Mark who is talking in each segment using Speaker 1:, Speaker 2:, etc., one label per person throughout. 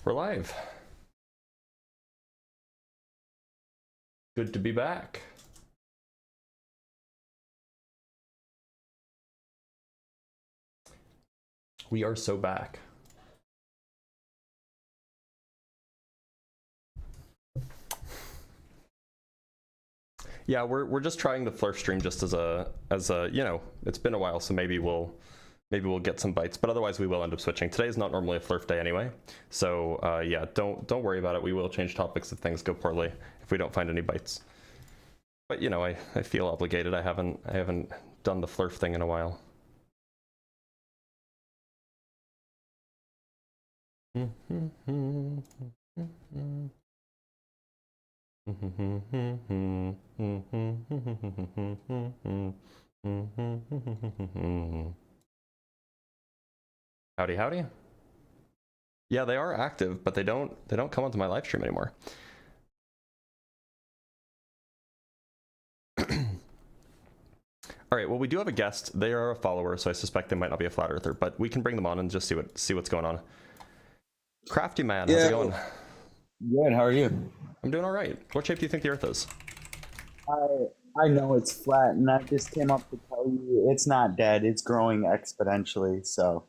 Speaker 1: We're live. Good to be back. We are so back. Yeah, we're just trying the Flurf stream just as a you know, it's been a while, so maybe we'll get some bites, but otherwise we will end up switching. Today is not normally a Flurf day anyway, so yeah, don't worry about it. We will change topics if things go poorly, if we don't find any bites. But you know, I feel obligated. I haven't done the Flurf thing in a while. Howdy, howdy. Yeah, they are active, but they don't come onto my live stream anymore. All right, well, we do have a guest. They are a follower, so I suspect they might not be a flat earther, but we can bring them on and just see what's going on. Crafty man, how's it going?
Speaker 2: Good, how are you?
Speaker 1: I'm doing all right. What shape do you think the Earth is?
Speaker 2: I know it's flat, and I just came up to tell you it's not dead. It's growing exponentially, so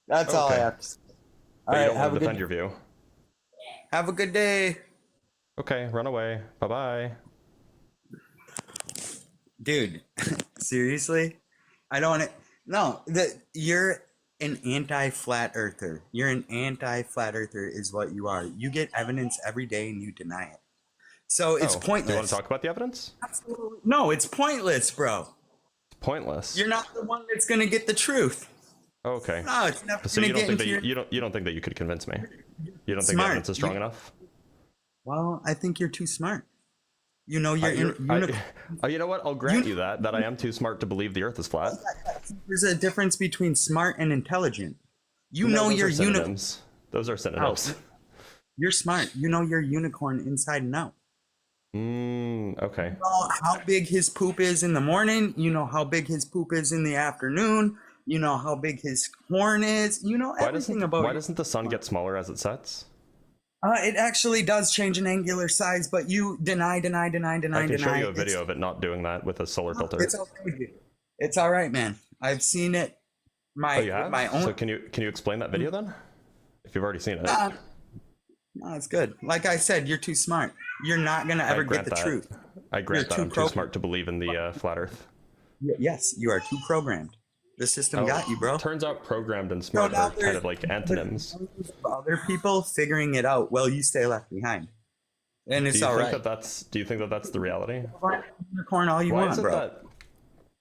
Speaker 2: that's all I have to say.
Speaker 1: But you don't want to defend your view.
Speaker 2: Have a good day.
Speaker 1: Okay, run away. Bye-bye.
Speaker 2: Dude, seriously? I don't want to... No, you're an anti-flat earther. You're an anti-flat earther is what you are. You get evidence every day and you deny it. So it's pointless.
Speaker 1: Do you want to talk about the evidence?
Speaker 2: Absolutely. No, it's pointless, bro.
Speaker 1: It's pointless.
Speaker 2: You're not the one that's going to get the truth.
Speaker 1: Okay.
Speaker 2: No, it's never
Speaker 1: so
Speaker 2: going
Speaker 1: you
Speaker 2: to
Speaker 1: don't
Speaker 2: get
Speaker 1: think
Speaker 2: into
Speaker 1: that you don't think that you could convince me? You don't think
Speaker 2: Smart.
Speaker 1: the evidence is strong enough?
Speaker 2: Well, I think you're too smart. You know, you
Speaker 1: know what? I'll grant you that I am too smart to believe the Earth is flat.
Speaker 2: There's a difference between smart and intelligent. You
Speaker 1: No,
Speaker 2: know you're unicorn.
Speaker 1: Those are synonyms.
Speaker 2: You're smart. You know your unicorn inside and out.
Speaker 1: Okay.
Speaker 2: You know how big his poop is in the morning. You know how big his poop is in the afternoon. You know how big his horn is. You know everything about it.
Speaker 1: Why doesn't the sun get smaller as it sets?
Speaker 2: It actually does change in angular size, but you deny.
Speaker 1: I can show you a video of it not doing that with a solar filter.
Speaker 2: It's okay. It's all right, man. I've seen it. My own.
Speaker 1: So can you explain that video then? If you've already seen it.
Speaker 2: No, it's good. Like I said, you're too smart. You're not gonna ever get the truth.
Speaker 1: I grant that I'm too smart to believe in the flat Earth.
Speaker 2: Yes, you are too programmed. The system got you, bro.
Speaker 1: Turns out programmed and smart are kind of like antonyms.
Speaker 2: Other people figuring it out. Well, you stay left behind, and it's all right.
Speaker 1: Do you think that that's the reality?
Speaker 2: Unicorn all you want, bro.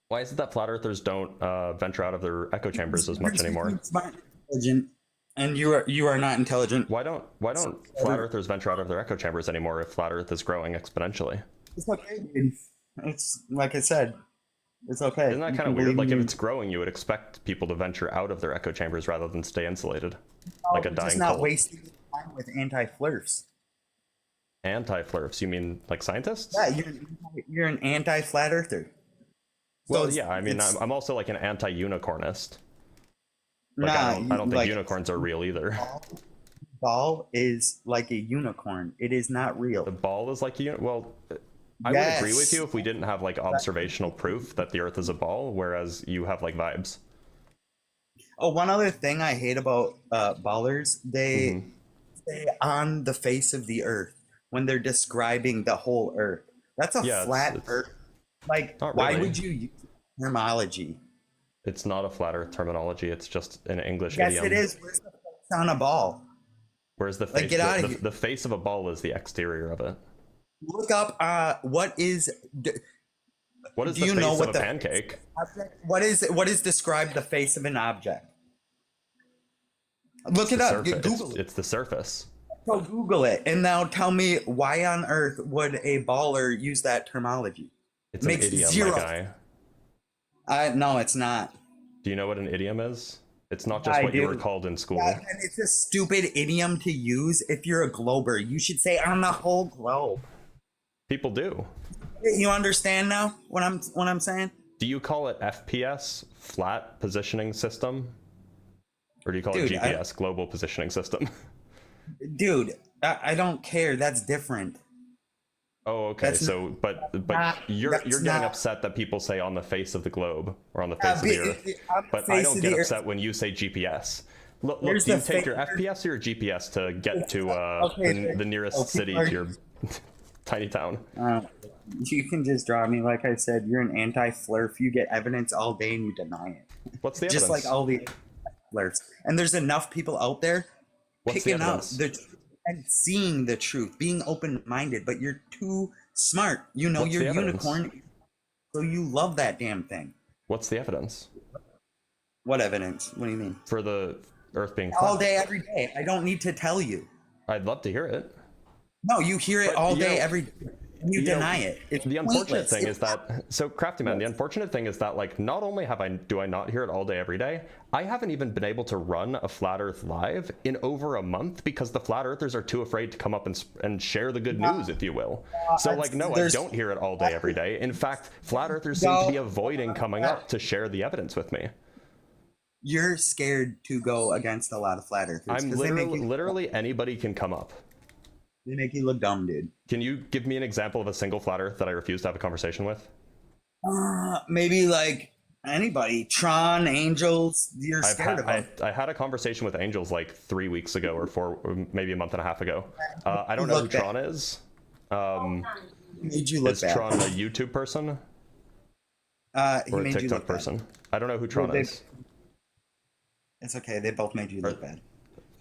Speaker 1: Why is it that flat earthers don't venture out of their echo chambers as much anymore?
Speaker 2: Smart, intelligent, and you are not intelligent.
Speaker 1: Why don't flat earthers venture out of their echo chambers anymore if flat Earth is growing exponentially?
Speaker 2: It's okay, dude. It's like I said. It's okay.
Speaker 1: Isn't that kind of weird? Like if it's growing, you would expect people to venture out of their echo chambers rather than stay insulated, like a dying
Speaker 2: just not
Speaker 1: coal.
Speaker 2: wasting time with anti-flirfs.
Speaker 1: Anti-flirfs? You mean like scientists?
Speaker 2: Yeah, you're an anti-flat earther.
Speaker 1: Well, yeah. I mean, I'm also like an anti-unicornist. Like I don't think unicorns are real either.
Speaker 2: Ball is like a unicorn. It is not real.
Speaker 1: The ball is like a well. I would agree with you if we didn't have like observational proof that the Earth is a ball, whereas you have like vibes.
Speaker 2: Oh, one other thing I hate about ballers, they say on the face of the Earth when they're describing the whole Earth. That's a flat Earth. Like, why would you use terminology?
Speaker 1: It's not a flat Earth terminology. It's just an English
Speaker 2: idiom.
Speaker 1: Yes,
Speaker 2: it is. Where's the face on a ball?
Speaker 1: Where's the face?
Speaker 2: Like, get out of here.
Speaker 1: The face of a ball is the exterior of it.
Speaker 2: Look up what is the face
Speaker 1: of a pancake?
Speaker 2: What is described the face of an object? Look it up. Google it.
Speaker 1: It's the surface.
Speaker 2: So Google it and now tell me why on earth would a baller use that terminology?
Speaker 1: It's an idiom, my
Speaker 2: guy. No, it's not.
Speaker 1: Do you know what an idiom is? It's not just what you were called in school.
Speaker 2: Yeah, and it's a stupid idiom to use if you're a glober. You should say on the whole globe.
Speaker 1: People do.
Speaker 2: You understand now what I'm saying?
Speaker 1: Do you call it FPS, flat positioning system? Or do you call it GPS, global positioning system?
Speaker 2: Dude, I don't care. That's different.
Speaker 1: Oh, okay.
Speaker 2: That's
Speaker 1: so, but you're getting upset that people say on the face of the globe or on the face of the earth, but I don't get upset when you say GPS. Look, do you take your FPS or your GPS to get to the nearest city to your tiny town?
Speaker 2: You can just draw me. Like I said, you're an anti-flurf. You get evidence all day and you deny it.
Speaker 1: What's the evidence?
Speaker 2: Just like all the flirts. And there's enough people out there picking up the and seeing the truth, being open-minded, but you're too smart. You know, you're unicorn, so you love that damn thing.
Speaker 1: What's the evidence?
Speaker 2: What evidence? What do you mean?
Speaker 1: For the Earth being flat.
Speaker 2: All day, every day. I don't need to tell you.
Speaker 1: I'd love to hear it.
Speaker 2: No, you hear it all day, every day. You deny it. It's
Speaker 1: the unfortunate thing is that, so Crafty Man, the unfortunate thing is that, like, not only do I not hear it all day every day, I haven't even been able to run a Flat Earth live in over a month because the Flat Earthers are too afraid to come up and share the good news, if you will. So, like, no, I don't hear it all day every day. In fact, Flat Earthers seem to be avoiding coming up to share the evidence with me.
Speaker 2: You're scared to go against a lot of Flat Earthers.
Speaker 1: I'm literally anybody can come up.
Speaker 2: They make you look dumb, dude.
Speaker 1: Can you give me an example of a single Flat Earth that I refuse to have a conversation with?
Speaker 2: Maybe like anybody. Tron, Angels, you're scared of them.
Speaker 1: I had a conversation with Angels like 3 weeks ago or maybe a month and a half ago. I don't know who Tron is.
Speaker 2: Made you look
Speaker 1: is
Speaker 2: bad.
Speaker 1: Tron a YouTube person? Or a TikTok person? I don't know who Tron is.
Speaker 2: It's okay. They both made you look bad.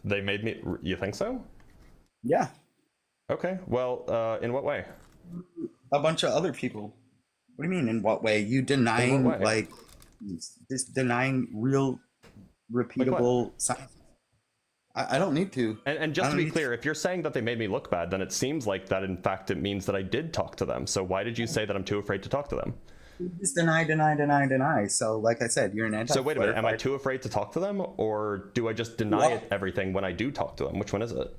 Speaker 1: They made me... You think so?
Speaker 2: Yeah.
Speaker 1: Okay, well, in what way?
Speaker 2: A bunch of other people. What do you mean, in what way? You denying, like, just denying real, repeatable science. I don't need to.
Speaker 1: And just to be clear, if you're saying that they made me look bad, then it seems like that, in fact, it means that I did talk to them. So why did you say that I'm too afraid to talk to them?
Speaker 2: You just deny. So, like I said, you're an anti.
Speaker 1: So wait a minute, am I too afraid to talk to them? Or do I just deny everything when I do talk to them? Which one is it?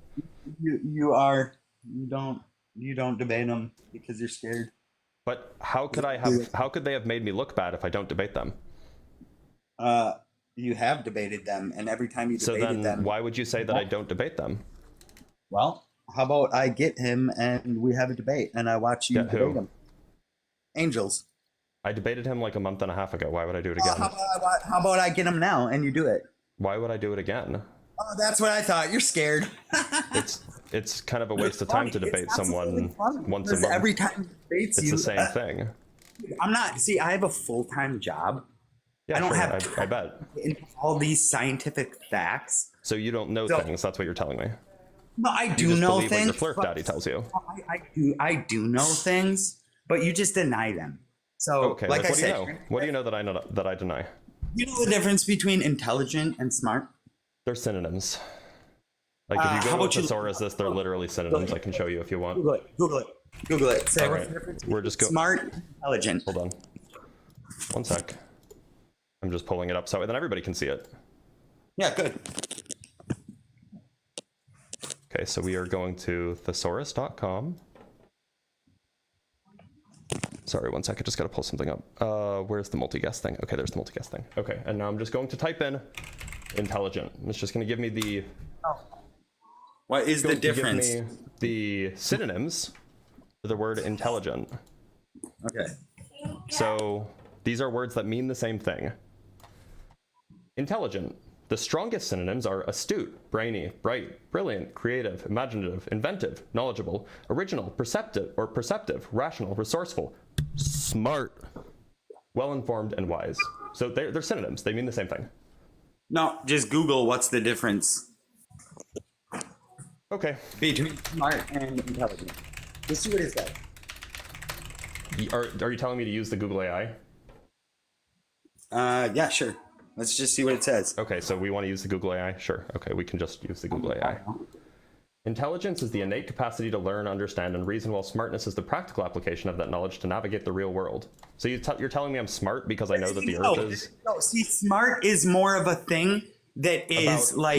Speaker 2: You are... You don't debate them because you're scared.
Speaker 1: But how could they have made me look bad if I don't debate them?
Speaker 2: You have debated them, and every time you debated them,
Speaker 1: why would you say that I don't debate them?
Speaker 2: Well, how about I get him and we have a debate, and I watch you debate him. Angels.
Speaker 1: I debated him like a month and a half ago. Why would I do it again?
Speaker 2: How about I get him now and you do it?
Speaker 1: Why would I do it again?
Speaker 2: Oh, that's what I thought. You're scared.
Speaker 1: It's kind of a waste of time to debate someone once a month.
Speaker 2: Every time
Speaker 1: it's the same thing.
Speaker 2: I'm not. See, I have a full-time job.
Speaker 1: Yeah,
Speaker 2: I don't have.
Speaker 1: I bet.
Speaker 2: All these scientific facts.
Speaker 1: So you don't know things. That's what you're telling me.
Speaker 2: No, I do know things.
Speaker 1: What your flirt daddy tells you.
Speaker 2: I do know things, but you just deny them. So,
Speaker 1: okay, like I said, what do you know that I deny?
Speaker 2: You know the difference between intelligent and smart?
Speaker 1: They're synonyms. Like if you go to thesaurus, they're literally synonyms. I can show you if you want.
Speaker 2: Google it. Say
Speaker 1: what's the difference between
Speaker 2: smart, intelligent.
Speaker 1: Hold on. One sec. I'm just pulling it up so then everybody can see it.
Speaker 2: Yeah, good.
Speaker 1: Okay, so we are going to thesaurus.com. Sorry, one sec. I just got to pull something up. Where's the multi-guess thing? Okay, there's the multi-guess thing. Okay, and now I'm just going to type in intelligent. It's just going to give me the...
Speaker 2: What is the difference?
Speaker 1: Give me the synonyms for the word intelligent.
Speaker 2: Okay.
Speaker 1: So these are words that mean the same thing. Intelligent. The strongest synonyms are astute, brainy, bright, brilliant, creative, imaginative, inventive, knowledgeable, original, perceptive, rational, resourceful, smart, well-informed, and wise. So they're synonyms. They mean the same thing.
Speaker 2: No, just Google what's the difference.
Speaker 1: Okay.
Speaker 2: Between smart and intelligent. Let's see what it says.
Speaker 1: Are you telling me to use the Google AI?
Speaker 2: Yeah, sure. Let's just see what it says.
Speaker 1: Okay, so we want to use the Google AI? Sure. Okay, we can just use the Google AI. Intelligence is the innate capacity to learn, understand, and reason, while smartness is the practical application of that knowledge to navigate the real world. So you're telling me I'm smart because I know that the Earth is... No,
Speaker 2: see, smart is more of a thing that is
Speaker 1: are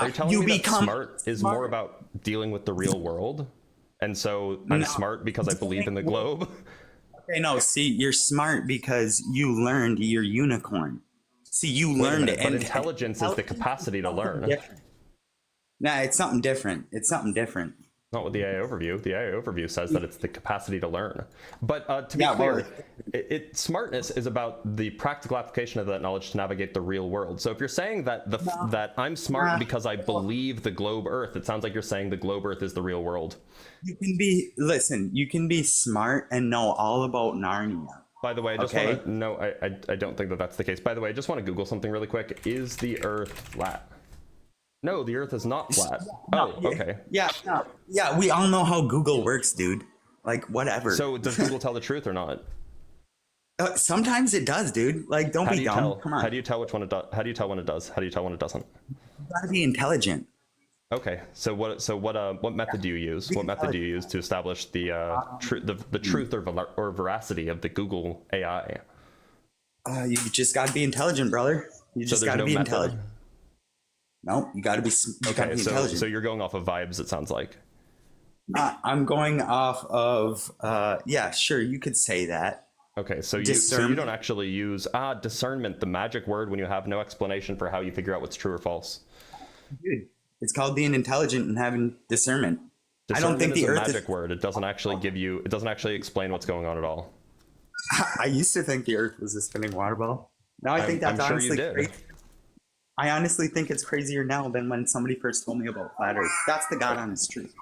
Speaker 1: you telling me that smart is more about dealing with the real world? And so I'm smart because I believe in the globe?
Speaker 2: Okay, no, see, you're smart because you learned your unicorn. See, you learned it.
Speaker 1: But intelligence is the capacity to learn.
Speaker 2: Nah, it's something different. It's something different.
Speaker 1: Not with the AI overview. The AI overview says that it's the capacity to learn. But to be clear, smartness is about the practical application of that knowledge to navigate the real world. So if you're saying that that I'm smart because I believe the globe Earth, it sounds like you're saying the globe Earth is the real world.
Speaker 2: You can be smart and know all about Narnia.
Speaker 1: By the way, I just want to know, I don't think that that's the case. By the way, I just want to Google something really quick. Is the Earth flat? No, the Earth is not flat. Okay.
Speaker 2: Yeah, we all know how Google works, dude. Like, whatever.
Speaker 1: So does Google tell the truth or not?
Speaker 2: Sometimes it does, dude. Like, don't be dumb. Come on.
Speaker 1: How do you tell which one it does? How do you tell when it does? How do you tell when it doesn't?
Speaker 2: You gotta be intelligent.
Speaker 1: Okay. So what method do you use? What method do you use to establish the truth or veracity of the Google AI?
Speaker 2: You just gotta be intelligent, brother. You just gotta be intelligent. No, you gotta be intelligent.
Speaker 1: So you're going off of vibes, it sounds like.
Speaker 2: I'm going off of yeah, sure, you could say that.
Speaker 1: Okay, so you don't actually use discernment, the magic word when you have no explanation for how you figure out what's true or false. Dude,
Speaker 2: it's called being intelligent and having discernment. I don't think the Earth is a magic
Speaker 1: word. It doesn't actually it doesn't actually explain what's going on at all.
Speaker 2: I used to think the Earth was a spinning water ball. Now I think that's honestly crazy. I honestly think it's crazier now than when somebody first told me about flat Earth. That's the God honest truth.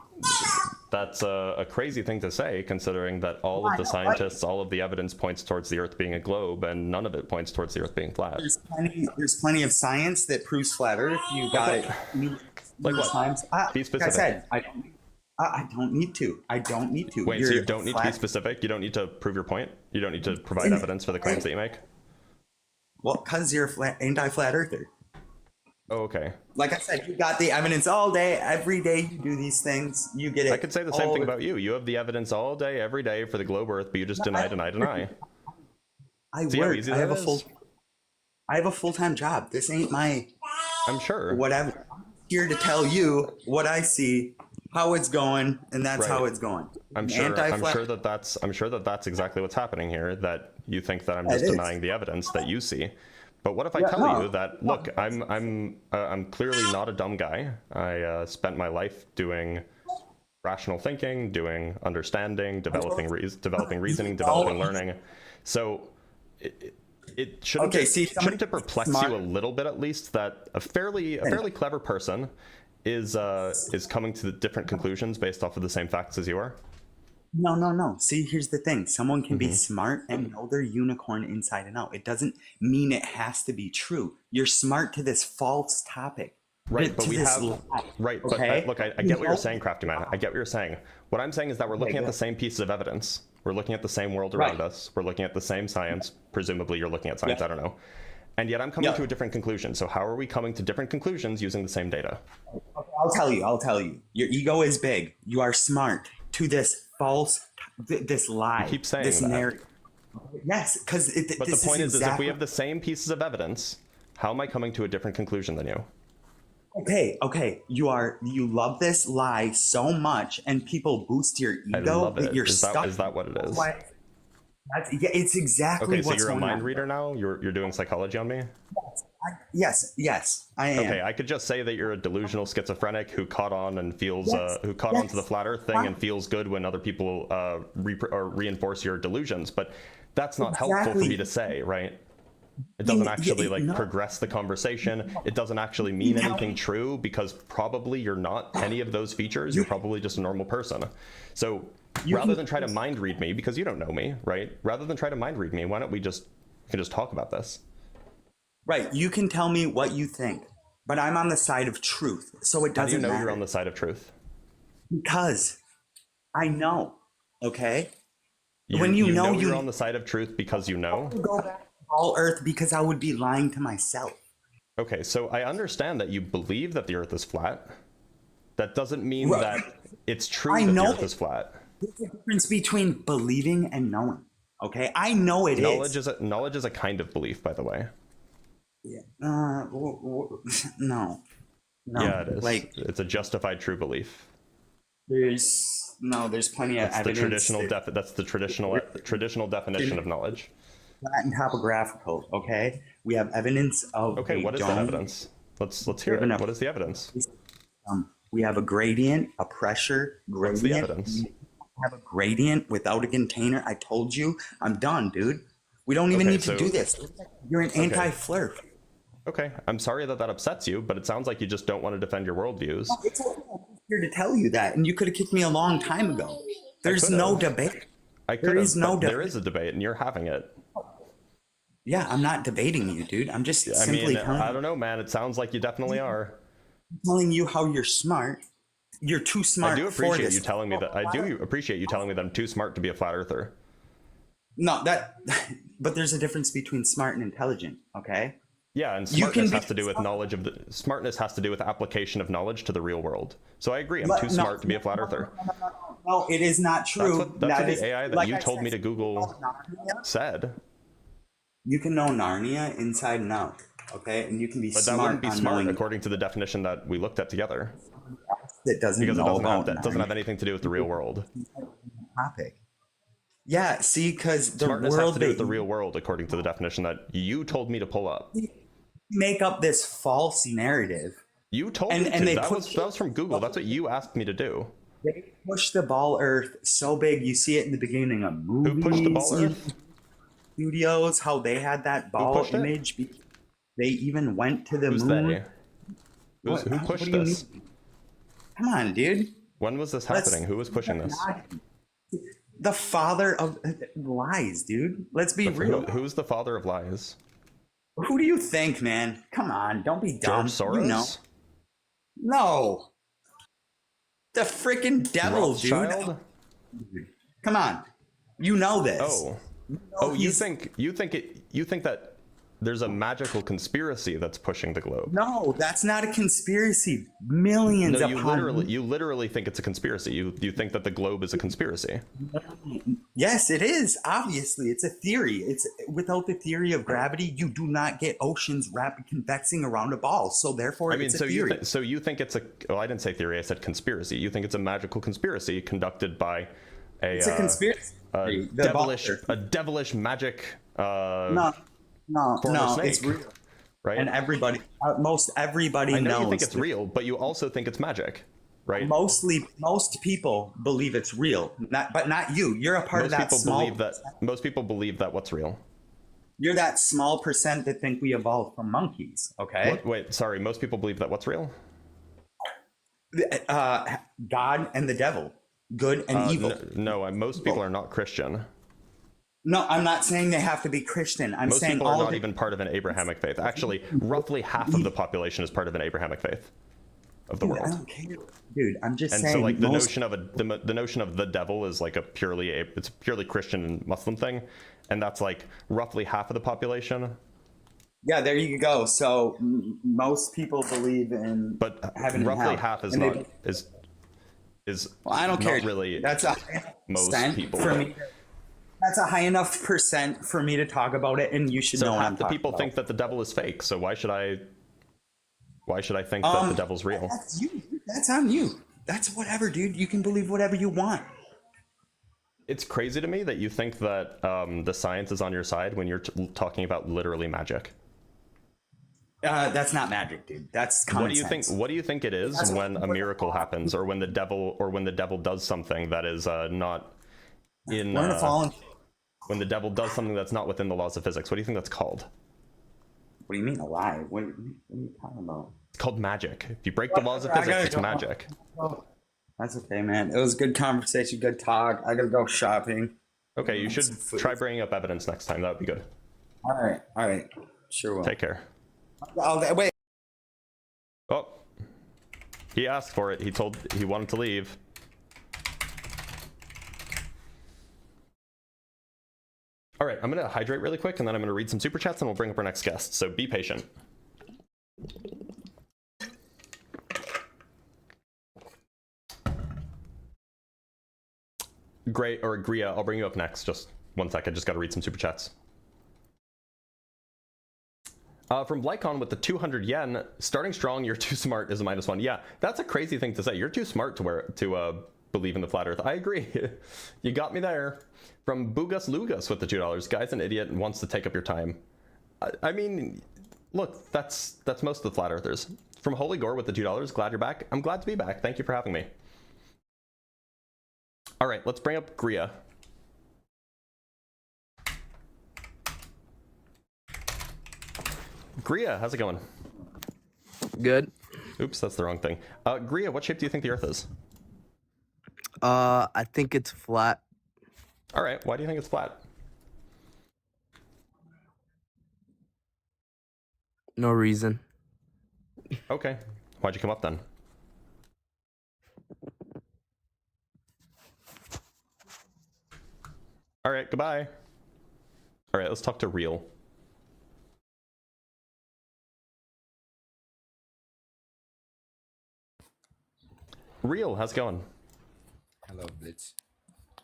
Speaker 1: That's a crazy thing to say, considering that all of the scientists, all of the evidence points towards the Earth being a globe, and none of it points towards the Earth being flat.
Speaker 2: There's plenty of science that proves flat Earth. You got it.
Speaker 1: Like what? Be specific.
Speaker 2: Like I said, I don't need to. I don't need to.
Speaker 1: Wait, so you don't need to be specific? You don't need to prove your point? You don't need to provide evidence for the claims that you make?
Speaker 2: Well, because you're anti-flat earther.
Speaker 1: Oh, okay.
Speaker 2: Like I said, you got the evidence all day, every day you do these things, you get it.
Speaker 1: I could say the same thing about you. You have the evidence all day, every day for the globe Earth, but you just deny.
Speaker 2: I work. I have a full-time job. This ain't my...
Speaker 1: I'm sure.
Speaker 2: Whatever. I'm here to tell you what I see, how it's going, and that's how it's going.
Speaker 1: I'm sure that that's exactly what's happening here, that you think that I'm just denying the evidence that you see. But what if I tell you that, look, I'm clearly not a dumb guy. I spent my life doing rational thinking, doing understanding, developing reasoning, developing learning. So shouldn't it perplex you a little bit, at least, that a fairly clever person is coming to different conclusions based off of the same facts as you are?
Speaker 2: No. See, here's the thing. Someone can be smart and know their unicorn inside and out. It doesn't mean it has to be true. You're smart to this false topic.
Speaker 1: Right, but we have... Right, but look, I get what you're saying, Crafty Man. I get what you're saying. What I'm saying is that we're looking at the same pieces of evidence. We're looking at the same world around us. We're looking at the same science. Presumably you're looking at science, I don't know. And yet I'm coming to a different conclusion. So how are we coming to different conclusions using the same data?
Speaker 2: Okay, I'll tell you. Your ego is big. You are smart to this false, this lie.
Speaker 1: You keep saying
Speaker 2: this
Speaker 1: that.
Speaker 2: Narrative. Yes, because
Speaker 1: but the point is if we have the same pieces of evidence, how am I coming to a different conclusion than you?
Speaker 2: Okay. You love this lie so much, and people boost your ego that you're stuck.
Speaker 1: Is that what it is?
Speaker 2: It's exactly what's going on.
Speaker 1: Okay, so you're a mind reader now? You're doing psychology on me?
Speaker 2: Yes, I am.
Speaker 1: Okay, I could just say that you're a delusional schizophrenic who caught on and feels who caught on to the flat Earth thing and feels good when other people reinforce your delusions, but that's not helpful for me to say, right? It doesn't actually progress the conversation. It doesn't actually mean anything true, because probably you're not any of those features. You're probably just a normal person. So rather than try to mind read me, because you don't know me, right? Rather than try to mind read me, why don't we just talk about this?
Speaker 2: Right. You can tell me what you think, but I'm on the side of truth, so it doesn't matter.
Speaker 1: How do you know you're on the side of truth?
Speaker 2: Because I know. Okay.
Speaker 1: When you know you're on the side of truth because you know.
Speaker 2: Go back to all Earth, because I would be lying to myself.
Speaker 1: Okay, so I understand that you believe that the Earth is flat. That doesn't mean that it's true that the Earth is flat.
Speaker 2: There's a difference between believing and knowing. Okay, I know it is.
Speaker 1: Knowledge is a kind of belief, by the way.
Speaker 2: Yeah. No.
Speaker 1: Yeah, it is. Like, it's a justified true belief.
Speaker 2: There's plenty of evidence.
Speaker 1: That's the traditional definition of knowledge.
Speaker 2: Flat and topographical. Okay, we have evidence of.
Speaker 1: Okay, what is that evidence? Let's hear it. What is the evidence?
Speaker 2: We have a gradient, a pressure gradient.
Speaker 1: What's the evidence?
Speaker 2: We have a gradient without a container. I told you, I'm done, dude. We don't even need to do this. You're an anti-flirt.
Speaker 1: Okay, I'm sorry that upsets you, but it sounds like you just don't want to defend your worldviews.
Speaker 2: No, it's okay. I'm here to tell you that, and you could have kicked me a long time ago. There's no debate. There is no debate.
Speaker 1: There is a debate, and you're having it.
Speaker 2: Yeah, I'm not debating you, dude. I'm just simply telling you.
Speaker 1: I don't know, man. It sounds like you definitely are.
Speaker 2: I'm telling you how you're smart. You're too smart.
Speaker 1: I do appreciate you telling me that. I do appreciate you telling me that I'm too smart to be a flat earther.
Speaker 2: No, but there's a difference between smart and intelligent, okay?
Speaker 1: Yeah, and smartness has to do with knowledge of the smartness has to do with application of knowledge to the real world. So I agree, I'm too smart to be a flat earther.
Speaker 2: No, it is not true.
Speaker 1: That's what the AI that you told me to Google said.
Speaker 2: You can know Narnia inside and out, okay? And you can be smart.
Speaker 1: But that wouldn't be smart according to the definition that we looked at together.
Speaker 2: It doesn't
Speaker 1: because it doesn't have anything to do with the real world.
Speaker 2: Topic. Yeah, see, because the
Speaker 1: smartness
Speaker 2: world
Speaker 1: has to do with the real world according to the definition that you told me to pull up.
Speaker 2: Make up this false narrative.
Speaker 1: You told me to. That was from Google. That's what you asked me to do.
Speaker 2: They push the ball earth so big. You see it in the beginning of movies.
Speaker 1: Who pushed the ball earth?
Speaker 2: Studios, how they had that ball image. They even went to the moon.
Speaker 1: Who pushed this?
Speaker 2: Come on, dude.
Speaker 1: When was this happening? Who was pushing this?
Speaker 2: The father of lies, dude. Let's be real.
Speaker 1: Who's the father of lies?
Speaker 2: Who do you think, man? Come on, don't be dumb.
Speaker 1: George Soros?
Speaker 2: You know. No. The freaking devil,
Speaker 1: Rothschild?
Speaker 2: Dude. Come on. You know this.
Speaker 1: You think that there's a magical conspiracy that's pushing the globe.
Speaker 2: No, that's not a conspiracy. Millions
Speaker 1: of you literally think it's a conspiracy. You think that the globe is a conspiracy.
Speaker 2: Yes, it is. Obviously, it's a theory. It's without the theory of gravity, you do not get oceans rapid convexing around a ball. So therefore, it's a theory.
Speaker 1: So you think it's a? Oh, I didn't say theory. I said conspiracy. You think it's a magical conspiracy conducted by
Speaker 2: it's a conspiracy.
Speaker 1: A devilish magic.
Speaker 2: No, it's real,
Speaker 1: right?
Speaker 2: And everybody, most everybody
Speaker 1: I know
Speaker 2: knows.
Speaker 1: You think it's real, but you also think it's magic, right?
Speaker 2: Most people believe it's real, but not you. You're a part of that small.
Speaker 1: Most people believe that what's real.
Speaker 2: You're that small percent that think we evolved from monkeys. Okay.
Speaker 1: Wait, sorry. Most people believe that what's real?
Speaker 2: God and the devil, good and evil.
Speaker 1: No, most people are not Christian.
Speaker 2: No, I'm not saying they have to be Christian.
Speaker 1: Most people are not even part of an Abrahamic faith. Actually, roughly half of the population is part of an Abrahamic faith of the world. I don't care,
Speaker 2: dude. I'm just saying.
Speaker 1: And so, like, the notion of the devil is like it's a purely Christian and Muslim thing, and that's like roughly half of the population.
Speaker 2: Yeah, there you go. So most people believe in,
Speaker 1: but roughly half is not is.
Speaker 2: Well, I don't care.
Speaker 1: Really,
Speaker 2: that's
Speaker 1: most people
Speaker 2: for me. That's a high enough percent for me to talk about it, and you should know.
Speaker 1: Half the people think that the devil is fake, so why should I think that the devil's real?
Speaker 2: That's you. That's on you. That's whatever, dude. You can believe whatever you want.
Speaker 1: It's crazy to me that you think that the science is on your side when you're talking about literally magic.
Speaker 2: That's not magic, dude. That's common sense.
Speaker 1: What do you think it is when a miracle happens, or when the devil does something that is not in when the devil does something that's not within the laws of physics? What do you think that's called?
Speaker 2: What do you mean a lie? What are you talking about?
Speaker 1: It's called magic. If you break the laws of physics, it's magic.
Speaker 2: That's okay, man. It was good conversation, good talk. I gotta go shopping.
Speaker 1: Okay, you should try bringing up evidence next time. That would be good.
Speaker 2: All right. Sure will.
Speaker 1: Take care.
Speaker 2: Wait.
Speaker 1: Oh, he asked for it. He wanted to leave. All right, I'm going to hydrate really quick, and then I'm going to read some super chats, and we'll bring up our next guest. So be patient. Great, or Gria, I'll bring you up next. Just one sec, I just got to read some super chats. From Lycon with the 200 yen, starting strong, you're too smart is a -1. Yeah, that's a crazy thing to say. You're too smart to believe in the flat earth. I agree. You got me there. From Bugas Lugas with the $2. Guy's an idiot and wants to take up your time. I mean, look, that's most of the flat earthers. from Holy Gore with the $2. Glad you're back. I'm glad to be back. Thank you for having me. All right, let's bring up Gria. Gria, how's it going?
Speaker 3: Good.
Speaker 1: Oops, that's the wrong thing. Gria, what shape do you think the Earth is?
Speaker 3: I think it's flat.
Speaker 1: All right, why do you think it's flat?
Speaker 3: No reason.
Speaker 1: Okay, why'd you come up then? All right, goodbye. All right, let's talk to Real. Real, how's it going?
Speaker 4: Hello, Blitz.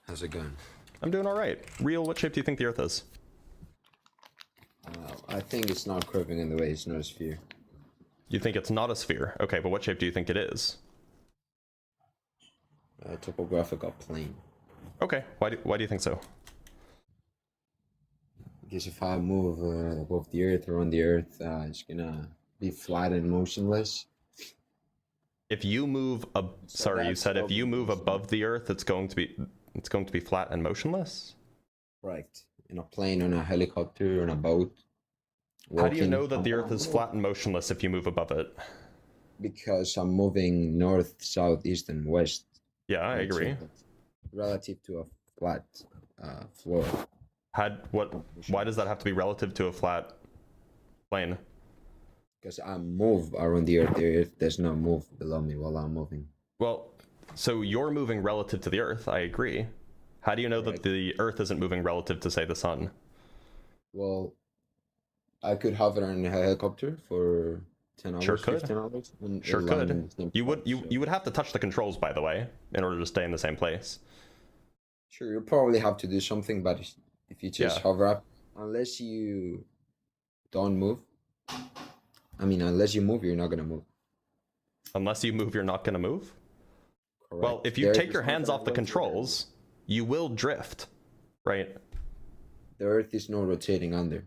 Speaker 4: How's it going?
Speaker 1: I'm doing all right. Real, what shape do you think the Earth is?
Speaker 4: I think it's not curving in the way it's not a sphere.
Speaker 1: You think it's not a sphere? Okay, but what shape do you think it is?
Speaker 4: Topographical plane.
Speaker 1: Okay, why do you think so?
Speaker 4: Because if I move above the Earth or on the Earth, it's gonna be flat and motionless.
Speaker 1: If you move sorry, you said if you move above the Earth, it's going to be flat and motionless?
Speaker 4: Right. In a plane, on a helicopter, on a boat.
Speaker 1: How do you know that the Earth is flat and motionless if you move above it?
Speaker 4: Because I'm moving north, south, east, and west.
Speaker 1: Yeah, I agree.
Speaker 4: Relative to a flat floor.
Speaker 1: Why does that have to be relative to a flat plane?
Speaker 4: Because I move around the Earth does not move below me while I'm moving.
Speaker 1: Well, so you're moving relative to the Earth, I agree. How do you know that the Earth isn't moving relative to, say, the sun?
Speaker 4: Well, I could hover in a helicopter for 10 hours,
Speaker 1: Sure could.
Speaker 4: 15 hours. And
Speaker 1: Sure
Speaker 4: land in
Speaker 1: could.
Speaker 4: the same
Speaker 1: You
Speaker 4: spot,
Speaker 1: would you would have to touch the controls, by the way, in order to stay in the same place.
Speaker 4: Sure, you probably have to do something, but if you just
Speaker 1: Yeah.
Speaker 4: hover up, unless you don't move, unless you move, you're not gonna move.
Speaker 1: Unless you move, you're not going to move?
Speaker 4: Correct.
Speaker 1: Well, if you
Speaker 4: The Earth
Speaker 1: take
Speaker 4: is
Speaker 1: your
Speaker 4: not
Speaker 1: hands
Speaker 4: gonna
Speaker 1: off the
Speaker 4: rotate.
Speaker 1: controls, you will drift, right?
Speaker 4: The Earth is not rotating under.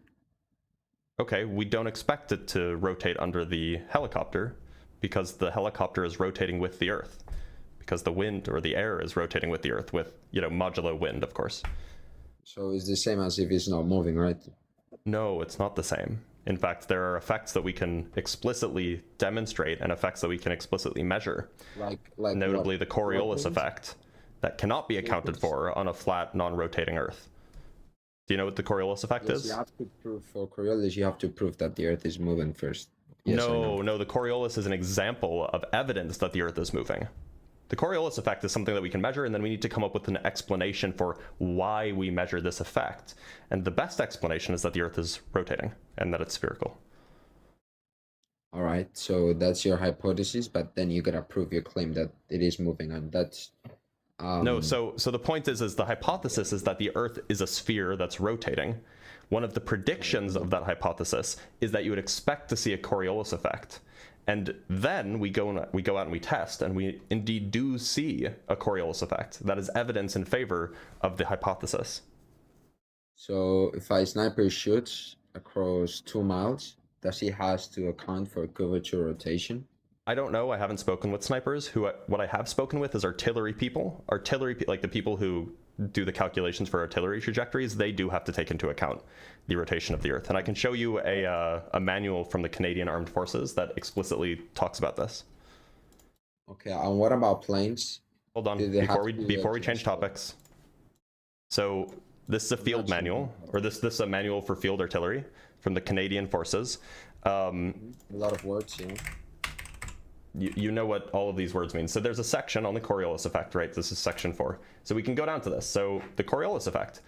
Speaker 1: Okay, we don't expect it to rotate under the helicopter because the helicopter is rotating with the Earth. Because the wind or the air is rotating with the Earth with, modulo wind, of course.
Speaker 4: So it's the same as if it's not moving, right?
Speaker 1: No, it's not the same. In fact, there are effects that we can explicitly demonstrate and effects that we can explicitly measure.
Speaker 4: Like
Speaker 1: Notably
Speaker 4: what?
Speaker 1: the Coriolis
Speaker 4: What
Speaker 1: effect that cannot be accounted for on a flat, non-rotating Earth. Do you know what the Coriolis effect
Speaker 4: Yes,
Speaker 1: is?
Speaker 4: you have to prove for Coriolis. You have to prove that the Earth is moving first. Yes, I know.
Speaker 1: No, the Coriolis is an example of evidence that the Earth is moving. The Coriolis effect is something that we can measure, and then we need to come up with an explanation for why we measure this effect. And the best explanation is that the Earth is rotating and that it's spherical.
Speaker 4: All right, so that's your hypothesis, but then you gotta prove your claim that it is moving, and that's
Speaker 1: No, so the point is the hypothesis is that the Earth is a sphere that's rotating. One of the predictions of that hypothesis is that you would expect to see a Coriolis effect. And then we go out and we test, and we indeed do see a Coriolis effect. That is evidence in favor of the hypothesis.
Speaker 4: So if a sniper shoots across 2 miles, does he has to account for curvature rotation?
Speaker 1: I don't know. I haven't spoken with snipers. What I have spoken with is artillery people. Like the people who do the calculations for artillery trajectories, they do have to take into account the rotation of the Earth. And I can show you a manual from the Canadian Armed Forces that explicitly talks about this.
Speaker 4: Okay, and what about planes?
Speaker 1: Hold on,
Speaker 4: Do they have
Speaker 1: before
Speaker 4: to do
Speaker 1: we
Speaker 4: that
Speaker 1: change
Speaker 4: as well?
Speaker 1: topics. So this is a field manual, or this is a manual for field artillery from the Canadian Forces.
Speaker 4: A lot of words,
Speaker 1: You know what all of these words mean. So there's a section on the Coriolis effect, right? This is section 4. So we can go down to this. So the Coriolis effect.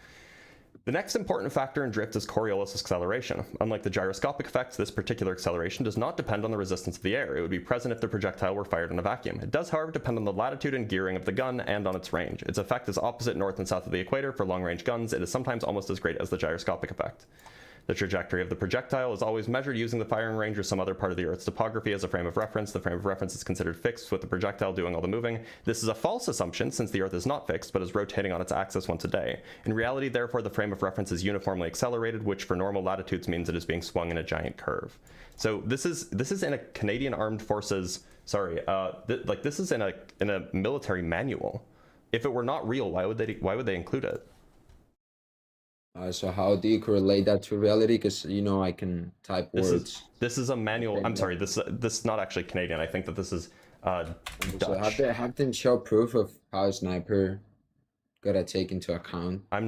Speaker 1: The next important factor in drift is Coriolis acceleration. Unlike the gyroscopic effect, this particular acceleration does not depend on the resistance of the air. It would be present if the projectile were fired in a vacuum. It does, however, depend on the latitude and gearing of the gun and on its range. Its effect is opposite north and south of the equator. For long-range guns, it is sometimes almost as great as the gyroscopic effect. The trajectory of the projectile is always measured using the firing range or some other part of the Earth's topography as a frame of reference. The frame of reference is considered fixed with the projectile doing all the moving. This is a false assumption since the Earth is not fixed but is rotating on its axis once a day. In reality, therefore, the frame of reference is uniformly accelerated, which for normal latitudes means it is being swung in a giant curve. So this is in a Canadian Armed Forces, this is in a military manual. If it were not real, why would they include it?
Speaker 4: So how do you correlate that to reality? Because I can type words.
Speaker 1: This is a manual. I'm sorry. This is not actually Canadian. I think that this is Dutch.
Speaker 4: So have them show proof of how a sniper gotta take into account.
Speaker 1: I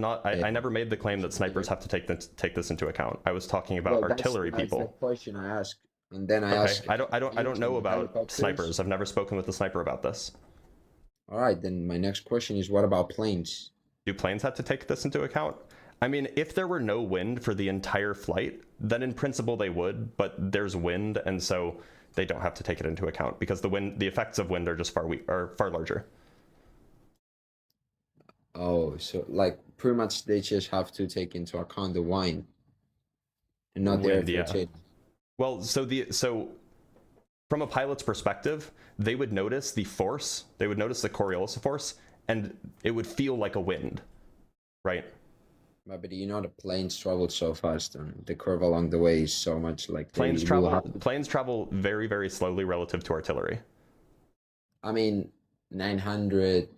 Speaker 1: never made the claim that snipers have to take this into account. I was talking about artillery people.
Speaker 4: That's the question I asked, and then I asked.
Speaker 1: I don't know about snipers. I've never spoken with a sniper about this.
Speaker 4: All right, then my next question is, what about planes?
Speaker 1: Do planes have to take this into account? I mean, if there were no wind for the entire flight, then in principle they would, but there's wind, and so they don't have to take it into account because the effects of wind are just far larger.
Speaker 4: Oh, so like pretty much they just have to take into account the wind and not the Earth rotating.
Speaker 1: Well, so from a pilot's perspective, they would notice the force, they would notice the Coriolis force, and it would feel like a wind, right?
Speaker 4: But the planes travel so fast, and the curve along the way is so much like
Speaker 1: planes travel very, very slowly relative to artillery.
Speaker 4: I mean, 900.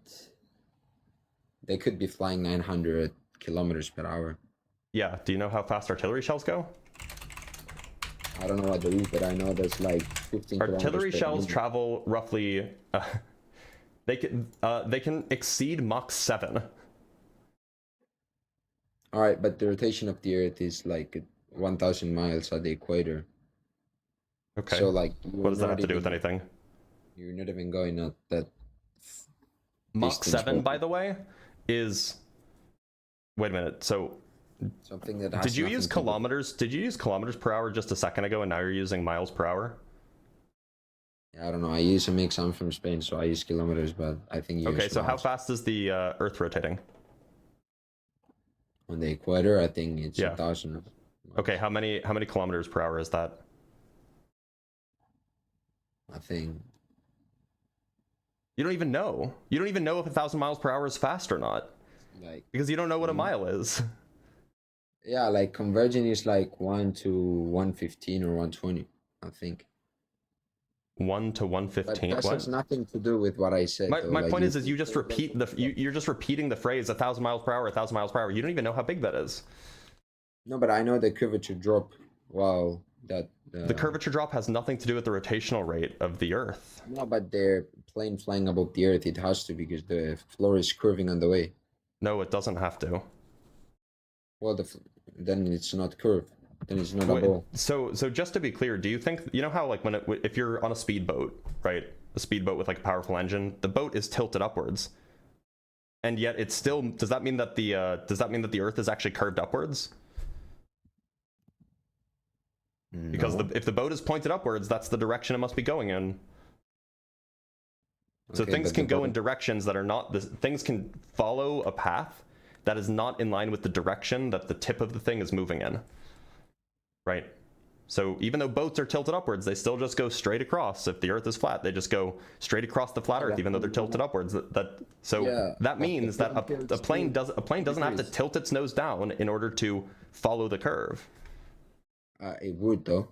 Speaker 4: They could be flying 900 kilometers per hour.
Speaker 1: Yeah. Do you know how fast artillery shells go?
Speaker 4: I don't know what they is, but I know there's like 15.
Speaker 1: Artillery shells travel roughly. They can exceed Mach 7.
Speaker 4: All right, but the rotation of the Earth is like 1,000 miles at the equator.
Speaker 1: Okay.
Speaker 4: So like,
Speaker 1: what does that have to do with anything?
Speaker 4: You're not even going at that.
Speaker 1: Mach 7, by the way, is. Wait a minute. So.
Speaker 4: Something that has
Speaker 1: did you use kilometers? Did you use kilometers per hour just a second ago, and now you're using miles per hour?
Speaker 4: Yeah, I don't know. I use a mix. I'm from Spain, so I use kilometers, but I think you.
Speaker 1: Okay,
Speaker 4: use
Speaker 1: so
Speaker 4: miles.
Speaker 1: how fast is the Earth rotating?
Speaker 4: On the equator, I think it's 1,000.
Speaker 1: Okay, how many kilometers per hour is that?
Speaker 4: I think.
Speaker 1: You don't even know. You don't even know if 1,000 miles per hour is fast or not.
Speaker 4: Like.
Speaker 1: Because you don't know what a mile is.
Speaker 4: Yeah, like converging is like 1 to 115 or 120, I think.
Speaker 1: 1 to 115.
Speaker 4: But that has nothing to do with what I said.
Speaker 1: My point is you just repeat you're just repeating the phrase 1,000 miles per hour, 1,000 miles per hour. You don't even know how big that is.
Speaker 4: No, but I know the curvature drop. Wow, that.
Speaker 1: The curvature drop has nothing to do with the rotational rate of the Earth.
Speaker 4: No, but they're plane flying above the Earth. It has to because the floor is curving on the way.
Speaker 1: No, it doesn't have to.
Speaker 4: Well, then it's not curved. Then it's not a ball.
Speaker 1: So just to be clear, do you think how like if you're on a speedboat, right? A speedboat with like a powerful engine, the boat is tilted upwards, and yet it's still. Does that mean that the Earth is actually curved upwards? No. Because if the boat is pointed upwards, that's the direction it must be going in. So
Speaker 4: okay,
Speaker 1: things can go in directions that are not. Things can follow a path that is not in line with the direction that the tip of the thing is moving in. Right? So even though boats are tilted upwards, they still just go straight across. If the Earth is flat, they just go straight across the flat Earth, even though they're tilted upwards. That means that a plane doesn't have to tilt its nose down in order to follow the curve.
Speaker 4: It would though.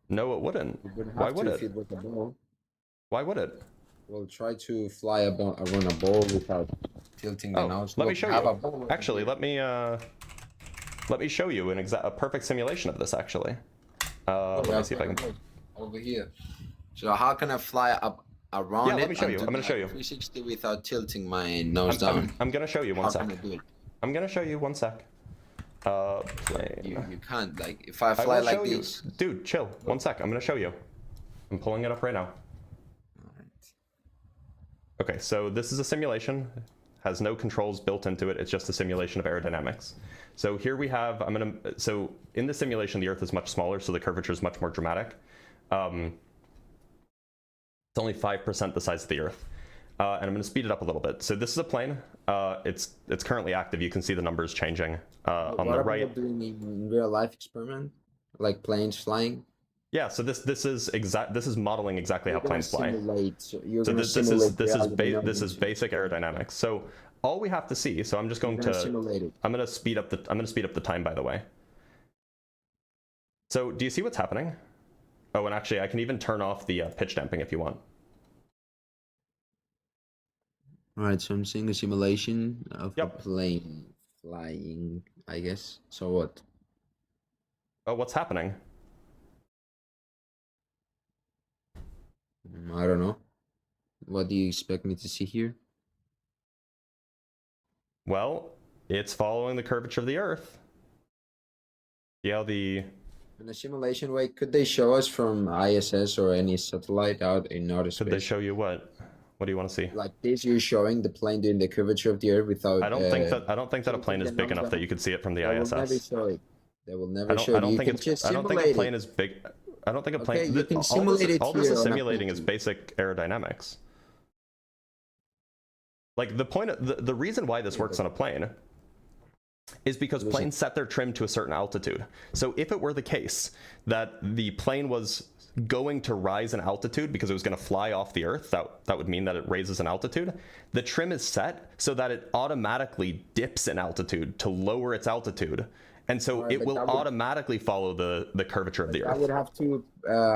Speaker 1: No, it wouldn't. Why would it? Why would it?
Speaker 4: Well, try to fly around a ball without tilting the nose.
Speaker 1: Let me show you. Actually, let me show you a perfect simulation of this. Actually, let me see if I can.
Speaker 4: Over here. So how can I fly up around it?
Speaker 1: Yeah, let me show you. I'm going to show you.
Speaker 4: 360 without tilting my nose down.
Speaker 1: I'm going to show you one sec.
Speaker 4: How can I do it?
Speaker 1: I'm going to show you one sec. Plane.
Speaker 4: You can't, like, if I fly like this.
Speaker 1: Dude, chill. One sec. I'm going to show you. I'm pulling it up right now. Okay, so this is a simulation. Has no controls built into it. It's just a simulation of aerodynamics. So here we have, so in the simulation, the Earth is much smaller, so the curvature is much more dramatic. It's only 5% the size of the Earth. and I'm going to speed it up a little bit. So this is a plane. It's currently active. You can see the numbers changing on the right.
Speaker 4: What are doing in real life experiment, like planes flying?
Speaker 1: Yeah, so this is modeling exactly how planes fly.
Speaker 4: So
Speaker 1: this is basic aerodynamics. So all we have to see. So I'm just going to
Speaker 4: simulate it.
Speaker 1: I'm going to speed up the time, by the way. So do you see what's happening? Oh, and actually I can even turn off the pitch damping if you want.
Speaker 4: All right, so I'm seeing a simulation of a
Speaker 1: Yep.
Speaker 4: plane flying, I guess. So what?
Speaker 1: Oh, what's happening?
Speaker 4: I don't know. What do you expect me to see here?
Speaker 1: Well, it's following the curvature of the Earth. See how the...
Speaker 4: In a simulation way, could they show us from ISS or any satellite out in outer space?
Speaker 1: Could they show you what? What do you want to see?
Speaker 4: Like this, you're showing the plane doing the curvature of the Earth without...
Speaker 1: I don't think that a plane is big enough that you could see it from the ISS.
Speaker 4: They will never show it. They will never show it.
Speaker 1: I don't think a plane is big. I don't think a plane...
Speaker 4: Okay, you can simulate it
Speaker 1: all this is
Speaker 4: here on a
Speaker 1: simulating is
Speaker 4: PC.
Speaker 1: basic aerodynamics. Like the reason why this works on a plane is because planes set their trim to a certain altitude. So if it were the case that the plane was going to rise in altitude because it was going to fly off the Earth, that would mean that it raises in altitude. The trim is set so that it automatically dips in altitude to lower its altitude. And so it will automatically follow the curvature of the Earth.
Speaker 4: I would have to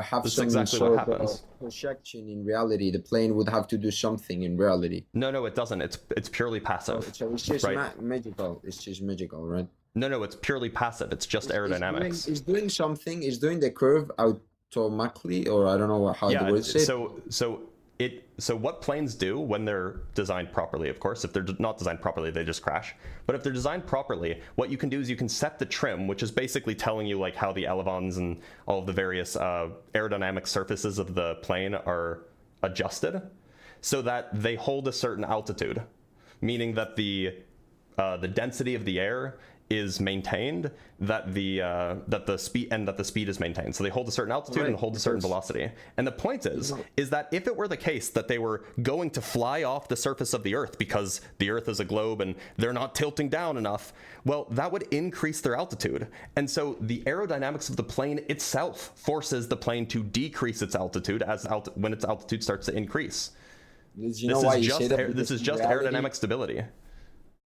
Speaker 4: have
Speaker 1: That's
Speaker 4: some
Speaker 1: exactly
Speaker 4: sort
Speaker 1: what happens.
Speaker 4: of projection in reality. The plane would have to do something in reality.
Speaker 1: No, it doesn't. It's purely passive.
Speaker 4: So it's just
Speaker 1: right?
Speaker 4: magical. It's just magical, right?
Speaker 1: No, it's purely passive. It's just aerodynamics.
Speaker 4: It's doing something. It's doing the curve automatically, or I don't know how the word says.
Speaker 1: So what planes do when they're designed properly, of course, if they're not designed properly, they just crash. But if they're designed properly, what you can do is you can set the trim, which is basically telling you like how the elevons and all of the various aerodynamic surfaces of the plane are adjusted so that they hold a certain altitude, meaning that the density of the air is maintained, that the speed is maintained. So they hold a certain altitude and hold a certain velocity. And the point is that if it were the case that they were going to fly off the surface of the Earth because the Earth is a globe and they're not tilting down enough, well, that would increase their altitude. And so the aerodynamics of the plane itself forces the plane to decrease its altitude when its altitude starts to increase. This is just aerodynamic stability.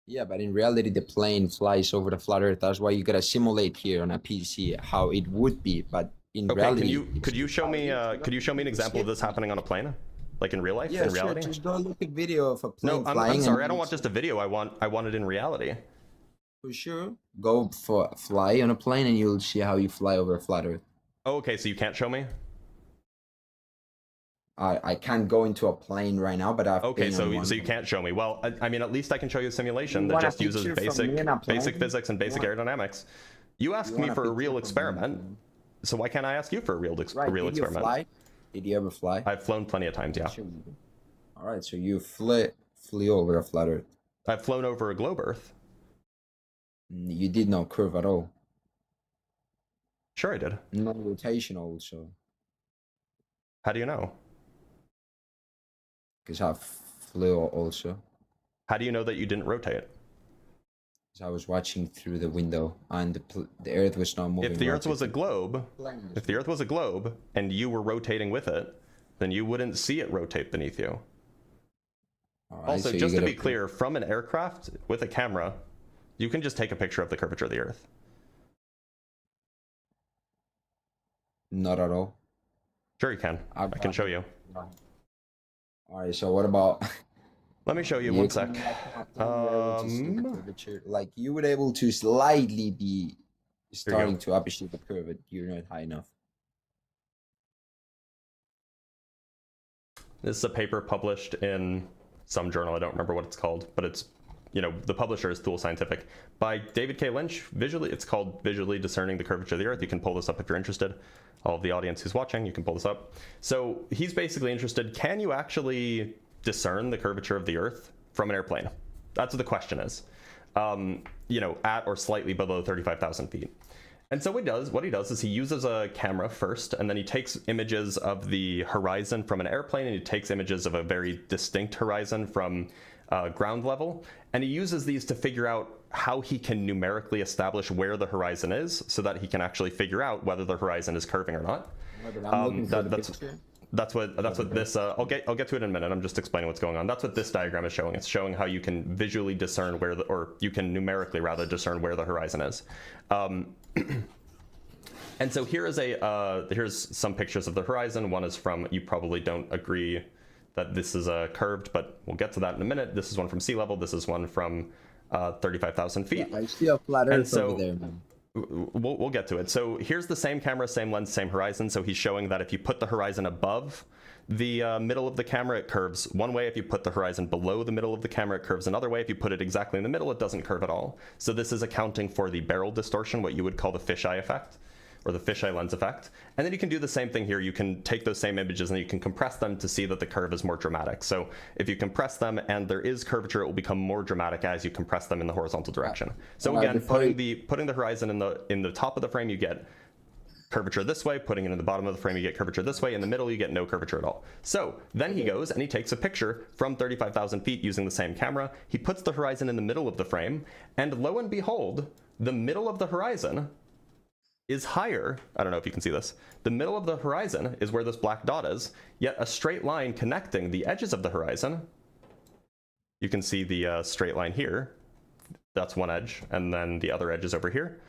Speaker 4: Yeah, but in reality, the plane flies over the flat Earth. That's why you gotta simulate here on a PC how it would be. But in reality,
Speaker 1: could you show me an example of this happening on a plane, like in real life?
Speaker 4: Yeah,
Speaker 1: in reality?
Speaker 4: Just go look at video of a plane
Speaker 1: No,
Speaker 4: flying.
Speaker 1: I'm sorry. I don't want just a video. I want it in reality.
Speaker 4: For sure, go fly on a plane, and you'll see how you fly over a flat Earth.
Speaker 1: Oh, okay, so you can't show me?
Speaker 4: I can't go into a plane right now, but I've
Speaker 1: okay, so you can't show me. Well, I mean, at least I can show you a simulation that just uses basic physics and basic aerodynamics. You asked me for a real experiment, so why can't I ask you for a real experiment?
Speaker 4: Fly? Did you ever fly?
Speaker 1: I've flown plenty of times, yeah.
Speaker 4: All right, so you flew over a flat Earth.
Speaker 1: I've flown over a globe Earth.
Speaker 4: You did not curve at all.
Speaker 1: Sure, I did.
Speaker 4: No rotation also.
Speaker 1: How do you know?
Speaker 4: Because I flew also.
Speaker 1: How do you know that you didn't rotate?
Speaker 4: Because I was watching through the window and the Earth was not moving.
Speaker 1: If the Earth was a globe, and you were rotating with it, then you wouldn't see it rotate beneath you.
Speaker 4: Right,
Speaker 1: also, so just to be clear, from an aircraft with a camera, you can just take a picture of the curvature of the Earth.
Speaker 4: Not at all.
Speaker 1: Sure you can. I can show you.
Speaker 4: All right, so what about...
Speaker 1: Let me show you one sec.
Speaker 4: Like, you would able to slightly be starting to appreciate the curve, but you're not high enough.
Speaker 1: This is a paper published in some journal. I don't remember what it's called, but it's, the publisher is Thule Scientific. By David K. Lynch. It's called Visually Discerning the Curvature of the Earth. You can pull this up if you're interested. All of the audience who's watching, you can pull this up. So he's basically interested, can you actually discern the curvature of the Earth from an airplane? That's what the question is. At or slightly below 35,000 feet. And so what he does is he uses a camera first, and then he takes images of the horizon from an airplane, and he takes images of a very distinct horizon from ground level, and he uses these to figure out how he can numerically establish where the horizon is, so that he can actually figure out whether the horizon is curving or not. That's what this. I'll get to it in a minute. I'm just explaining what's going on. That's what this diagram is showing. It's showing how you can visually discern where or you can numerically rather discern where the horizon is. And so here's some pictures of the horizon. One is from, you probably don't agree that this is curved, but we'll get to that in a minute. This is one from sea level. This is one from 35,000 feet.
Speaker 4: Yeah, I see a flat Earth over there, man.
Speaker 1: We'll get to it. So here's the same camera, same lens, same horizon. So he's showing that if you put the horizon above the middle of the camera, it curves one way. If you put the horizon below the middle of the camera, it curves another way. If you put it exactly in the middle, it doesn't curve at all. So this is accounting for the barrel distortion, what you would call the fisheye effect, or the fisheye lens effect. And then you can do the same thing here. You can take those same images and you can compress them to see that the curve is more dramatic. So if you compress them and there is curvature, it will become more dramatic as you compress them in the horizontal direction. So again, putting the horizon in the top of the frame, you get curvature this way. Putting it in the bottom of the frame, you get curvature this way. In the middle, you get no curvature at all. So then he goes and he takes a picture from 35,000 feet using the same camera. He puts the horizon in the middle of the frame, and lo and behold, the middle of the horizon is higher. I don't know if you can see this. The middle of the horizon is where this black dot is, yet a straight line connecting the edges of the horizon. You can see the straight line here. That's one edge, and then the other edge is over here.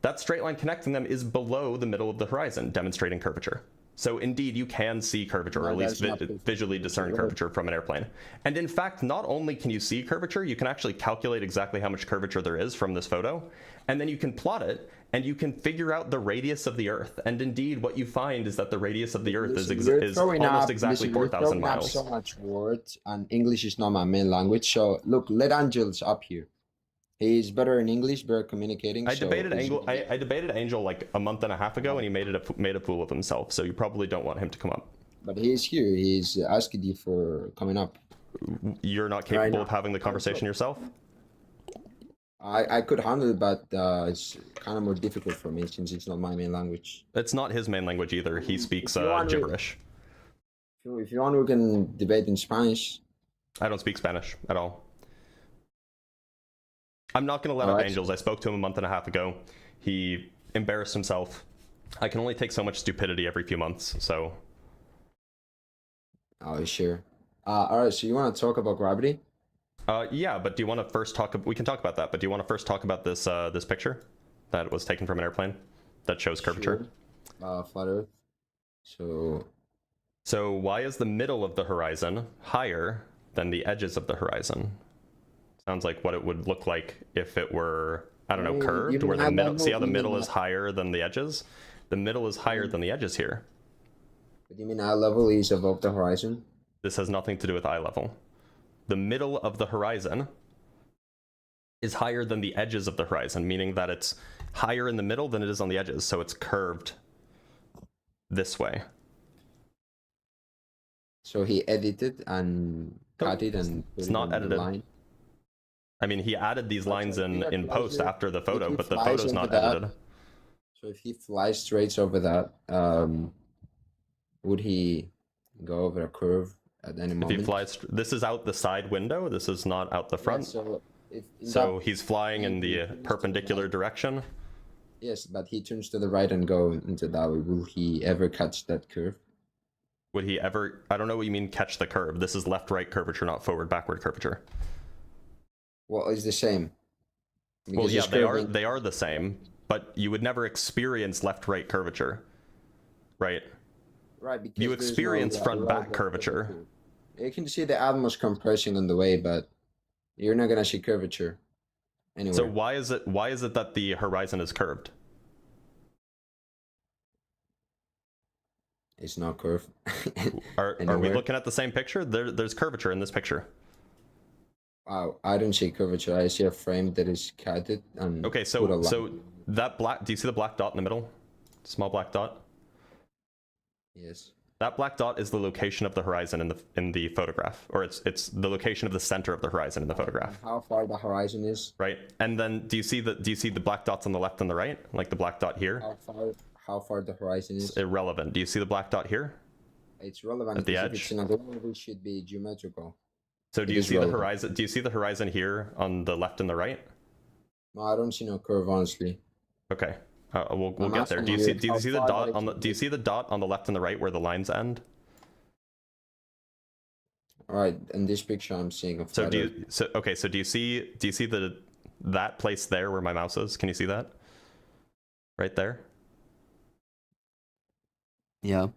Speaker 1: That straight line connecting them is below the middle of the horizon, demonstrating curvature. So indeed, you can see curvature, or at least visually discern curvature from an airplane. And in fact, not only can you see curvature, you can actually calculate exactly how much curvature there is from this photo, and then you can plot it, and you can figure out the radius of the Earth. And indeed, what you find is that the radius of the Earth is almost exactly 4,000 miles.
Speaker 4: So much words, and English is not my main language. So look, let Angel's up here. He's better in English, better communicating.
Speaker 1: I debated Angel like a month and a half ago, and he made a fool of himself. So you probably don't want him to come up.
Speaker 4: But he's here. He's asking you for coming up.
Speaker 1: You're not capable of having the conversation yourself?
Speaker 4: I could handle it, but it's kind of more difficult for me since it's not my main language.
Speaker 1: It's not his main language either. He speaks gibberish.
Speaker 4: If you want, we can debate in Spanish.
Speaker 1: I don't speak Spanish at all. I'm not going to let up Angels. I spoke to him a month and a half ago. He embarrassed himself. I can only take so much stupidity every few months, so...
Speaker 4: Oh, sure. Alright, so you want to talk about gravity?
Speaker 1: Yeah, but do you want to first talk... We can talk about that, but do you want to first talk about this this picture that was taken from an airplane that shows curvature?
Speaker 4: Sure. Flat Earth.
Speaker 1: So why is the middle of the horizon higher than the edges of the horizon? Sounds like what it would look like if it were, I don't know, curved, where the middle, see how the middle is higher than the edges? The middle is higher than the edges here.
Speaker 4: What do you mean eye level is above the horizon?
Speaker 1: This has nothing to do with eye level. The middle of the horizon is higher than the edges of the horizon, meaning that it's higher in the middle than it is on the edges, so it's curved this way.
Speaker 4: So he edited and cut it and put
Speaker 1: it's not edited.
Speaker 4: Line.
Speaker 1: I mean, he added these lines in post after the photo, but the photo's not edited.
Speaker 4: So if he flies straight over that, would he go over a curve at any moment?
Speaker 1: If he flies, this is out the side window. This is not out the front.
Speaker 4: Yeah,
Speaker 1: so he's flying in the perpendicular direction.
Speaker 4: Yes, but he turns to the right and go into that way. Will he ever catch that curve?
Speaker 1: Would he ever? I don't know what you mean catch the curve. This is left-right curvature, not forward-backward curvature.
Speaker 4: Well, it's the same.
Speaker 1: Well, yeah, they are the same, but you would never experience left-right curvature, right?
Speaker 4: Right, because
Speaker 1: you experience front-back curvature.
Speaker 4: You can see the atmos compressing on the way, but you're not gonna see curvature anywhere.
Speaker 1: So why is it that the horizon is curved?
Speaker 4: It's not curved.
Speaker 1: Are we looking at the same picture? There's curvature in this picture.
Speaker 4: I don't see curvature. I see a frame that is cutted and
Speaker 1: okay. So that black. Do you see the black dot in the middle? Small black dot.
Speaker 4: Yes.
Speaker 1: That black dot is the location of the horizon in the photograph, or it's the location of the center of the horizon in the photograph.
Speaker 4: How far the horizon is?
Speaker 1: Right. And then do you see the black dots on the left and the right, like the black dot here?
Speaker 4: How far the horizon is?
Speaker 1: It's irrelevant. Do you see the black dot here?
Speaker 4: It's relevant
Speaker 1: at the edge.
Speaker 4: If it's in a it should be geometrical.
Speaker 1: So do you see the horizon? Do you see the horizon here on the left and the right?
Speaker 4: No, I don't see no curve, honestly.
Speaker 1: Okay. We'll get there. Do you see the dot on the do you see the dot on the left and the right where the lines end?
Speaker 4: All right, in this picture I'm seeing a
Speaker 1: So do you do you see that place there where my mouse is? Can you see that? Right there?
Speaker 3: Yeah.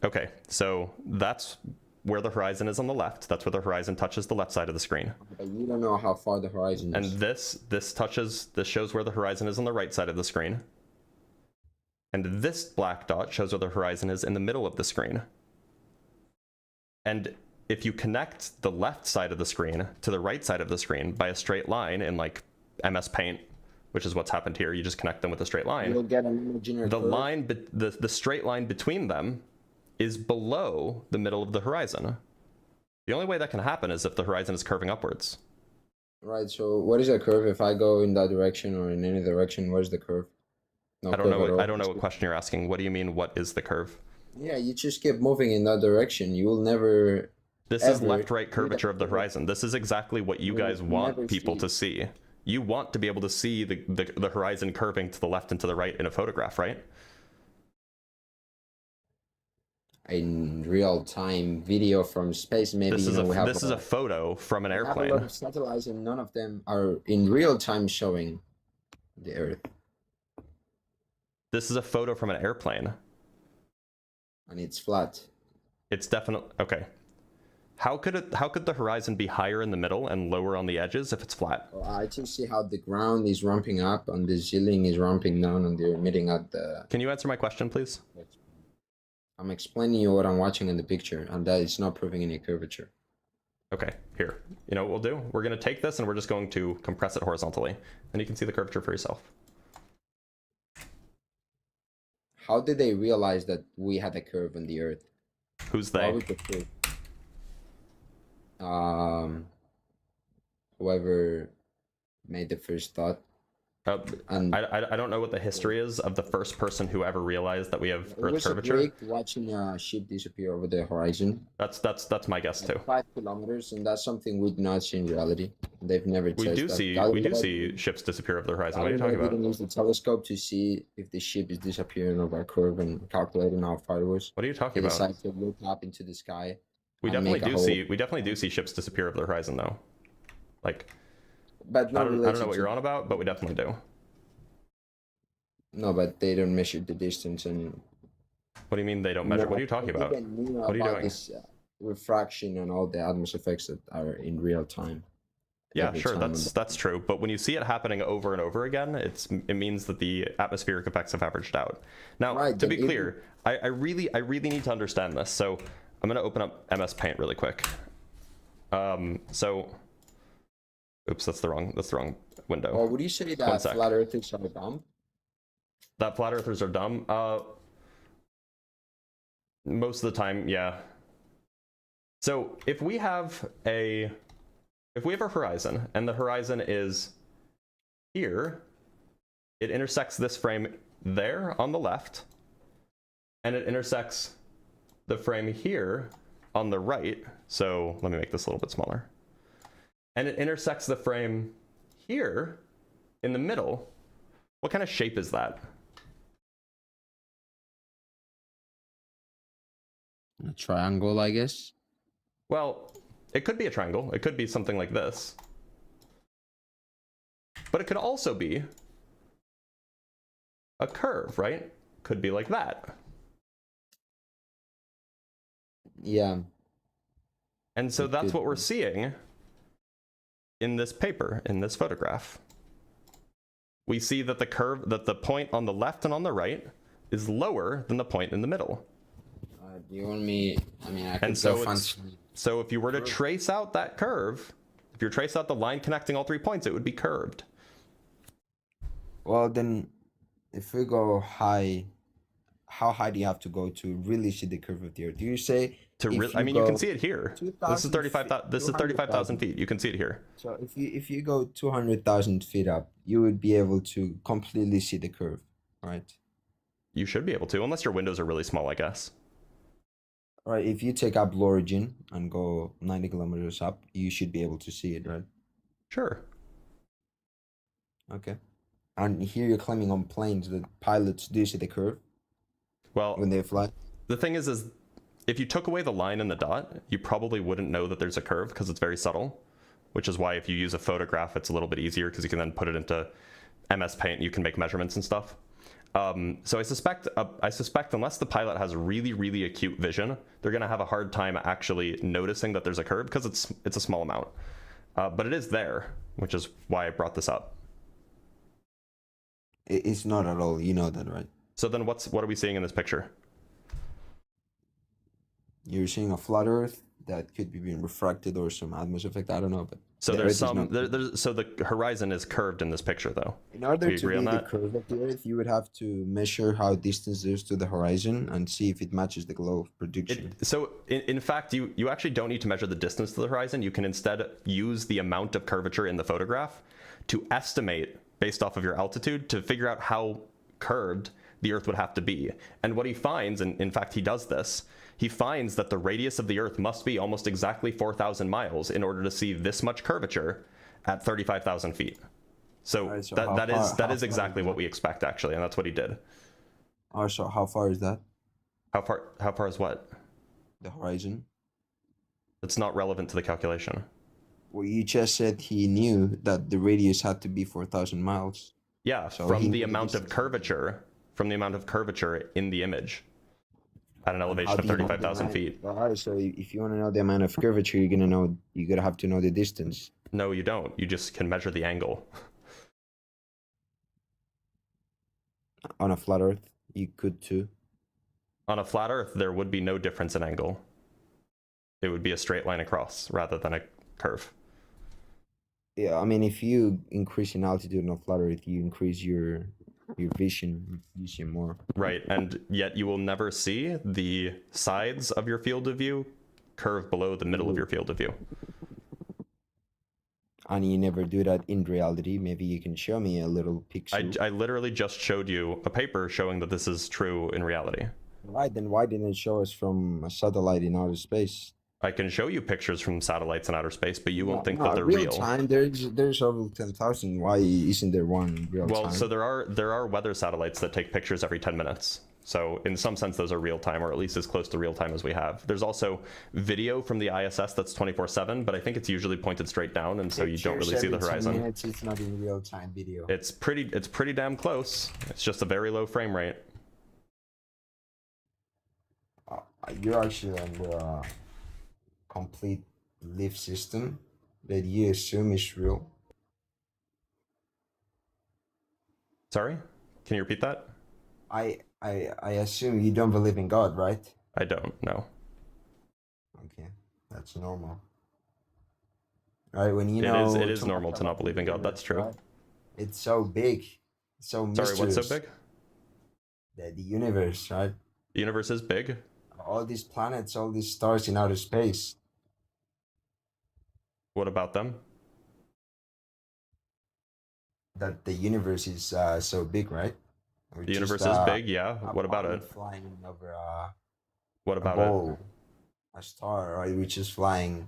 Speaker 1: Okay. So that's where the horizon is on the left. That's where the horizon touches the left side of the screen.
Speaker 4: But you don't know how far the horizon is.
Speaker 1: And this shows where the horizon is on the right side of the screen. And this black dot shows where the horizon is in the middle of the screen. And if you connect the left side of the screen to the right side of the screen by a straight line in like MS Paint, which is what's happened here, you just connect them with a straight line.
Speaker 4: You'll get an imaginary curve.
Speaker 1: The straight line between them is below the middle of the horizon. The only way that can happen is if the horizon is curving upwards.
Speaker 4: Right, so what is a curve? If I go in that direction or in any direction, where's the curve? No
Speaker 1: I don't know what question you're asking. What do you mean, what is the curve?
Speaker 4: Yeah, you just keep moving in that direction. You will never...
Speaker 1: This is left-right curvature of the horizon. This is exactly what you guys want people to see. You want to be able to see the horizon curving to the left and to the right in a photograph, right?
Speaker 4: In real-time video from space, maybe
Speaker 1: this is a photo from an airplane.
Speaker 4: A lot of satellites, and none of them are in real time showing the Earth.
Speaker 1: This is a photo from an airplane.
Speaker 4: And it's flat.
Speaker 1: It's definitely okay. How could the horizon be higher in the middle and lower on the edges if it's flat?
Speaker 4: Well, I can see how the ground is ramping up and the ceiling is ramping down and they're meeting at the...
Speaker 1: Can you answer my question, please?
Speaker 4: I'm explaining you what I'm watching in the picture, and that is not proving any curvature.
Speaker 1: Okay, here. You know what we'll do? We're going to take this and we're just going to compress it horizontally, and you can see the curvature for yourself.
Speaker 4: How did they realize that we had a curve on the Earth?
Speaker 1: Who's they?
Speaker 4: Whoever made the first thought.
Speaker 1: And I don't know what the history is of the first person who ever realized that we have Earth curvature.
Speaker 4: It was watching a ship disappear over the horizon.
Speaker 1: That's my guess too.
Speaker 4: 5 kilometers, and that's something we do not see in reality. They've never tested.
Speaker 1: We do see ships disappear over the horizon. What are you talking about?
Speaker 4: Use the telescope to see if the ship is disappearing over a curve and calculating how far it was.
Speaker 1: What are you talking about?
Speaker 4: They decide to look up into the sky.
Speaker 1: We definitely do see ships disappear over the horizon though. Like,
Speaker 4: but
Speaker 1: I don't know what you're on about, but we definitely do.
Speaker 4: No, but they don't measure the distance and.
Speaker 1: What do you mean they don't measure? What are you talking about? What are you doing?
Speaker 4: This, refraction and all the atmos effects that are in real time.
Speaker 1: Yeah, sure, that's true. But when you see it happening over and over again, it means that the atmospheric effects have averaged out. Now, to be clear, I really need to understand this. So I'm going to open up MS Paint really quick. Oops, that's the wrong window.
Speaker 4: Well, would you say that flat earthers are dumb?
Speaker 1: That flat earthers are dumb? Most of the time, yeah. So if we have a horizon and the horizon is here, it intersects this frame there on the left, and it intersects the frame here on the right. So let me make this a little bit smaller. And it intersects the frame here in the middle. What kind of shape is that?
Speaker 4: A triangle, I guess.
Speaker 1: Well, it could be a triangle. It could be something like this. But it could also be a curve, right? Could be like that.
Speaker 4: Yeah.
Speaker 1: And so that's what we're seeing in this paper, in this photograph. We see that the point on the left and on the right is lower than the point in the middle.
Speaker 4: You want me? I mean, I can
Speaker 1: so if you were to trace out that curve, if you trace out the line connecting all 3 points, it would be curved.
Speaker 4: Well, then, if we go high how high do you have to go to really see the curve of the Earth? Do you say
Speaker 1: I mean, you can see it here. This is
Speaker 4: 2,000
Speaker 1: This is 35,000 feet. You can see it here.
Speaker 4: So if you go 200,000 feet up, you would be able to completely see the curve, right?
Speaker 1: You should be able to, unless your windows are really small, I guess.
Speaker 4: Right. If you take up origin and go 90 kilometers up, you should be able to see it, right?
Speaker 1: Sure.
Speaker 4: Okay. And here you're claiming on planes that pilots do see the curve
Speaker 1: Well,
Speaker 4: when they fly.
Speaker 1: the thing is if you took away the line and the dot, you probably wouldn't know that there's a curve because it's very subtle, which is why if you use a photograph, it's a little bit easier because you can then put it into MS Paint, you can make measurements and stuff. So I suspect unless the pilot has really, really acute vision, they're going to have a hard time actually noticing that there's a curve because it's a small amount. But it is there, which is why I brought this up.
Speaker 4: It's not at all. You know that, right?
Speaker 1: So then what are we seeing in this picture?
Speaker 4: You're seeing a flat Earth that could be being refracted or some atmosphere effect. I don't know, but
Speaker 1: so
Speaker 4: the
Speaker 1: there's
Speaker 4: Earth is
Speaker 1: some so the horizon is curved in this picture, though.
Speaker 4: in order
Speaker 1: we
Speaker 4: to
Speaker 1: agree on
Speaker 4: read the
Speaker 1: that?
Speaker 4: curve of the Earth, you would have to measure how distance there is to the horizon and see if it matches the globe prediction.
Speaker 1: So in fact, you actually don't need to measure the distance to the horizon. You can instead use the amount of curvature in the photograph to estimate, based off of your altitude, to figure out how curved the Earth would have to be. And what he finds, and in fact he does this, he finds that the radius of the Earth must be almost exactly 4,000 miles in order to see this much curvature at 35,000 feet. So,
Speaker 4: Right, so
Speaker 1: that is exactly what we expect, actually, and that's what he did.
Speaker 4: So how far is that?
Speaker 1: How far is what?
Speaker 4: The horizon?
Speaker 1: It's not relevant to the calculation.
Speaker 4: Well, you just said he knew that the radius had to be 4,000 miles.
Speaker 1: Yeah,
Speaker 4: So
Speaker 1: from
Speaker 4: he
Speaker 1: the
Speaker 4: knew
Speaker 1: amount of
Speaker 4: distance.
Speaker 1: curvature, in the image at an elevation
Speaker 4: How
Speaker 1: of
Speaker 4: do you know the
Speaker 1: 35,000
Speaker 4: amount?
Speaker 1: feet.
Speaker 4: Alright, so if you want to know the amount of curvature, you're gonna have to know the distance.
Speaker 1: No, you don't. You just can measure the angle.
Speaker 4: On a flat Earth, you could too.
Speaker 1: On a flat Earth, there would be no difference in angle. It would be a straight line across rather than a curve.
Speaker 4: Yeah, I mean, if you increase in altitude on a flat Earth, you increase your vision, you see more.
Speaker 1: Right, and yet you will never see the sides of your field of view curve below the middle of your field of view.
Speaker 4: And you never do that in reality. Maybe you can show me a little pixel.
Speaker 1: I literally just showed you a paper showing that this is true in reality.
Speaker 4: Right, then why didn't it show us from a satellite in outer space?
Speaker 1: I can show you pictures from satellites in outer space, but you won't think
Speaker 4: No,
Speaker 1: that they're
Speaker 4: real
Speaker 1: real.
Speaker 4: time. There's over 10,000. Why isn't there one real time?
Speaker 1: Well, so there are weather satellites that take pictures every 10 minutes. So in some sense, those are real time, or at least as close to real time as we have. There's also video from the ISS that's 24/7, but I think it's usually pointed straight down, and so you don't really see the horizon.
Speaker 4: It's not in real time video.
Speaker 1: It's pretty damn close. It's just a very low frame rate.
Speaker 4: You're actually on the complete lift system that you assume is real.
Speaker 1: Sorry, can you repeat that?
Speaker 4: I assume you don't believe in God, right?
Speaker 1: I don't know.
Speaker 4: Okay, that's normal. Right, when you know
Speaker 1: It is normal to not believe in God. That's true.
Speaker 4: right? It's so big, so
Speaker 1: Sorry, what's so
Speaker 4: mysterious.
Speaker 1: big?
Speaker 4: The universe, right?
Speaker 1: The universe is big.
Speaker 4: All these planets, all these stars in outer space.
Speaker 1: What about them?
Speaker 4: That the universe is so big, right? We're
Speaker 1: The
Speaker 4: just,
Speaker 1: universe is big, yeah.
Speaker 4: a
Speaker 1: What about
Speaker 4: planet
Speaker 1: it?
Speaker 4: flying over
Speaker 1: What
Speaker 4: a
Speaker 1: about
Speaker 4: ball, a star, right? We're just flying
Speaker 1: it?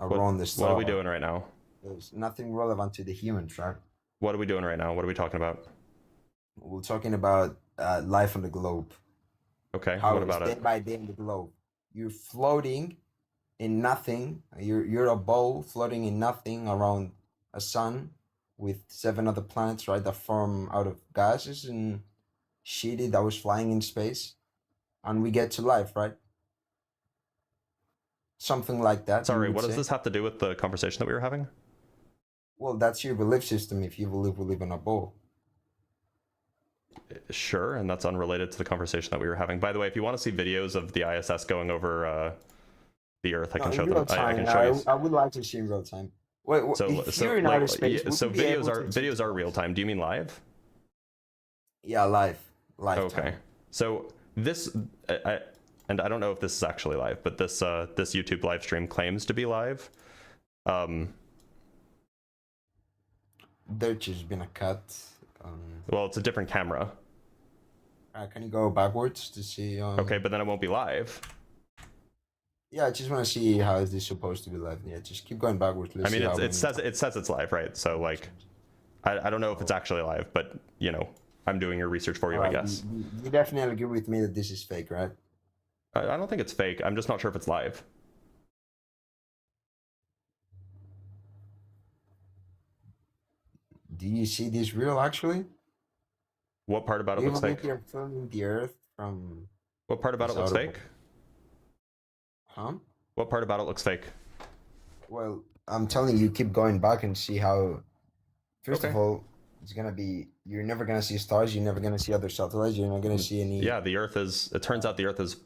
Speaker 4: around the star.
Speaker 1: What are we doing right now?
Speaker 4: There's nothing relevant to the humans, right?
Speaker 1: What are we doing right now? What are we talking about?
Speaker 4: We're talking about life on the globe.
Speaker 1: Okay,
Speaker 4: How
Speaker 1: what
Speaker 4: it's
Speaker 1: about
Speaker 4: day
Speaker 1: it?
Speaker 4: by day in the globe. You're floating in nothing. You're a ball floating in nothing around a sun with 7 other planets, right, that form out of gases and shitty that was flying in space, and we get to life, right? Something like that. you
Speaker 1: Sorry,
Speaker 4: would
Speaker 1: what does
Speaker 4: say.
Speaker 1: this have to do with the conversation that we were having?
Speaker 4: Well, that's your belief system. If you believe we live in a ball.
Speaker 1: Sure, and that's unrelated to the conversation that we were having. By the way, if you want to see videos of the ISS going over the Earth, I
Speaker 4: No,
Speaker 1: can
Speaker 4: in
Speaker 1: show
Speaker 4: real
Speaker 1: them. I
Speaker 4: time,
Speaker 1: can show you.
Speaker 4: I would like to see in real time. Wait, if you're in outer space, would
Speaker 1: so
Speaker 4: you be able
Speaker 1: videos are real time. Do you mean live?
Speaker 4: Yeah, live.
Speaker 1: Okay.
Speaker 4: Time.
Speaker 1: So this, and I don't know if this is actually live, but this this YouTube live stream claims to be live.
Speaker 4: There's just been a cut.
Speaker 1: Well, it's a different camera.
Speaker 4: Can you go backwards to see?
Speaker 1: Okay, but then it won't be live.
Speaker 4: Yeah, I just want to see how is this supposed to be live. Yeah, just keep going backwards.
Speaker 1: I mean, it says it's live, right? So like, I don't know if it's actually live, but you know, I'm doing your research for you, I guess.
Speaker 4: You definitely agree with me that this is fake, right?
Speaker 1: I don't think it's fake. I'm just not sure if it's live.
Speaker 4: Do you see this real actually?
Speaker 1: What part about it looks fake?
Speaker 4: You're filming the Earth from.
Speaker 1: What part about it looks fake?
Speaker 4: Huh?
Speaker 1: What part about it looks fake?
Speaker 4: Well, I'm telling you, keep going back and see how. First
Speaker 1: Okay.
Speaker 4: of all, it's gonna be. You're never gonna see stars. You're never gonna see other satellites. You're not gonna see any.
Speaker 1: Yeah, the Earth is. It turns out the Earth is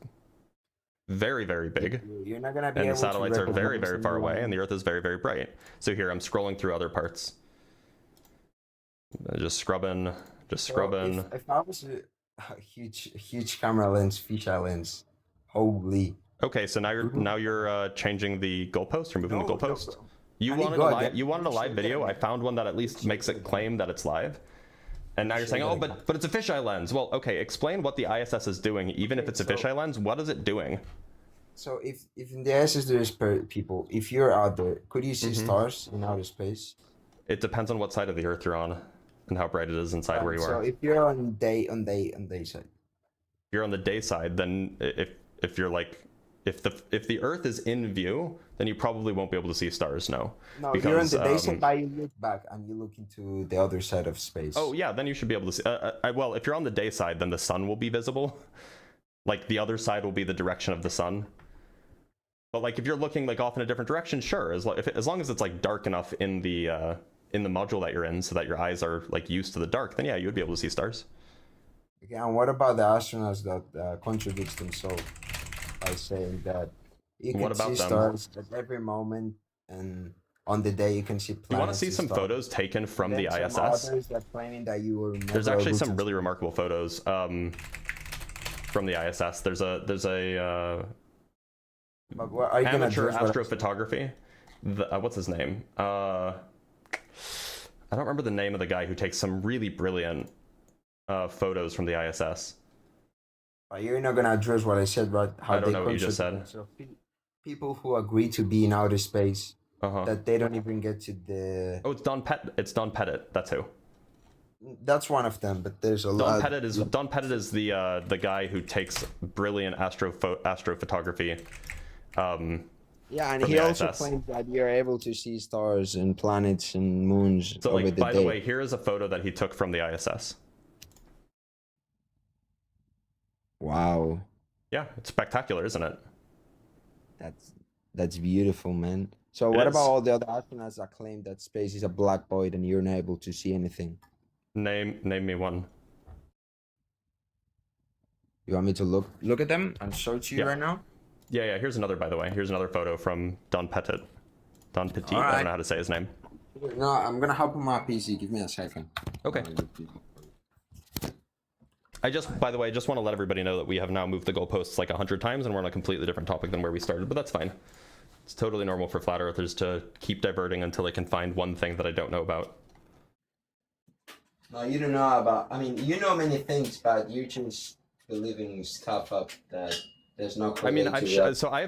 Speaker 1: very, very big.
Speaker 4: You're not gonna be
Speaker 1: And
Speaker 4: able
Speaker 1: the satellites
Speaker 4: to
Speaker 1: are very,
Speaker 4: recognize
Speaker 1: very far away,
Speaker 4: anyone.
Speaker 1: and the Earth is very, very bright. So here, I'm scrolling through other parts. Just scrubbing.
Speaker 4: If I was a huge camera lens, fisheye lens, holy.
Speaker 1: Okay, so now you're changing the goalpost, removing the goalpost. You wanted a live video. I found one that at least makes it claim that it's live. And now you're saying, oh, but it's a fisheye lens. Well, okay, explain what the ISS is doing. Even if it's a fisheye lens, what is it doing?
Speaker 4: So if in the ISS there's people, if you're out there, could you see stars in outer space?
Speaker 1: It depends on what side of the Earth you're on and how bright it is inside where you
Speaker 4: So
Speaker 1: are.
Speaker 4: if you're on day side.
Speaker 1: If you're on the day side, then if you're like if the Earth is in view, then you probably won't be able to see stars. No,
Speaker 4: No,
Speaker 1: because,
Speaker 4: you're on the day side, but you look back and you look into the other side of space.
Speaker 1: Oh yeah, then you should be able to see. Well, if you're on the day side, then the sun will be visible. Like the other side will be the direction of the sun. But like if you're looking like off in a different direction, sure, as long as it's like dark enough in the module that you're in, so that your eyes are like used to the dark, then yeah, you would be able to see stars.
Speaker 4: Okay, and what about the astronauts that contradicts themselves by saying that you can
Speaker 1: What about
Speaker 4: see
Speaker 1: them?
Speaker 4: stars at every moment, and on the day you can see planets?
Speaker 1: You want to see
Speaker 4: and
Speaker 1: some
Speaker 4: stuff.
Speaker 1: photos taken from the
Speaker 4: Then some
Speaker 1: ISS?
Speaker 4: others that claiming that you were
Speaker 1: There's
Speaker 4: never
Speaker 1: actually
Speaker 4: able
Speaker 1: some
Speaker 4: to
Speaker 1: really remarkable photos from the ISS. There's a
Speaker 4: But what, are you gonna
Speaker 1: amateur
Speaker 4: judge what-
Speaker 1: astrophotography. What's his name? I don't remember the name of the guy who takes some really brilliant photos from the ISS.
Speaker 4: You're not gonna address what I said, right? How
Speaker 1: I don't
Speaker 4: they
Speaker 1: know what you just
Speaker 4: contradict
Speaker 1: said.
Speaker 4: themselves. People who agree to be in outer space,
Speaker 1: Uh-huh.
Speaker 4: that they don't even get to the.
Speaker 1: Oh, it's Don Pettit. That's who.
Speaker 4: That's one of them, but there's a
Speaker 1: Don
Speaker 4: lot.
Speaker 1: Pettit is the guy who takes brilliant astrophotography.
Speaker 4: Yeah, and
Speaker 1: from
Speaker 4: he
Speaker 1: the
Speaker 4: also
Speaker 1: ISS.
Speaker 4: claims that you're able to see stars and planets and moons
Speaker 1: So
Speaker 4: over
Speaker 1: like,
Speaker 4: the
Speaker 1: by
Speaker 4: day.
Speaker 1: the way, here is a photo that he took from the ISS.
Speaker 4: Wow,
Speaker 1: Yeah, it's spectacular, isn't it?
Speaker 4: that's beautiful, man. So
Speaker 1: It
Speaker 4: what
Speaker 1: is.
Speaker 4: about all the other astronauts that claim that space is a black void and you're not able to see anything?
Speaker 1: Name me one.
Speaker 4: You want me to look at them and show to you
Speaker 1: Yeah.
Speaker 4: right now?
Speaker 1: Yeah. Here's another, by the way. Here's another photo from Don Pettit. Don Petit. I
Speaker 4: Alright.
Speaker 1: don't know how to say his name.
Speaker 4: No, I'm gonna hop on my PC. Give me a second.
Speaker 1: Okay. By the way, I just want to let everybody know that we have now moved the goalposts like 100 times, and we're on a completely different topic than where we started, but that's fine. It's totally normal for flat earthers to keep diverting until they can find one thing that I don't know about.
Speaker 4: No, you don't know about. I mean, you know many things, but you just believing stuff up that there's no.
Speaker 1: I mean,
Speaker 4: correlation.
Speaker 1: I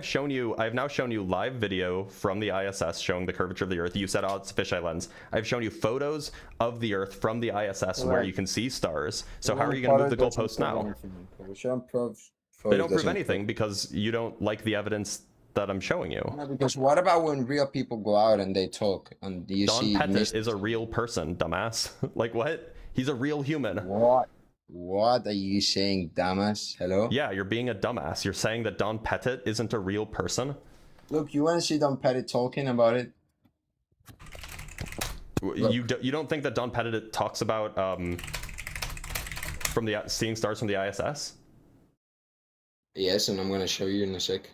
Speaker 1: have now shown you live video from the ISS showing the curvature of the Earth. You said, oh, it's a fisheye lens. I've shown you photos of the Earth from the ISS where you can see stars. So how are you going to move the goalposts now? They don't prove anything because you don't like the evidence that I'm showing you.
Speaker 4: No, because what about when real people go out and they talk and you
Speaker 1: Don
Speaker 4: see?
Speaker 1: Pettit is a real person, dumbass. Like what? He's a real human.
Speaker 4: What? What are you saying, dumbass? Hello?
Speaker 1: Yeah, you're being a dumbass. You're saying that Don Pettit isn't a real person?
Speaker 4: Look, you want to see Don Pettit talking about it?
Speaker 1: You don't think that Don Pettit talks about from the seeing stars from the ISS?
Speaker 4: Yes, and I'm gonna show you in a sec.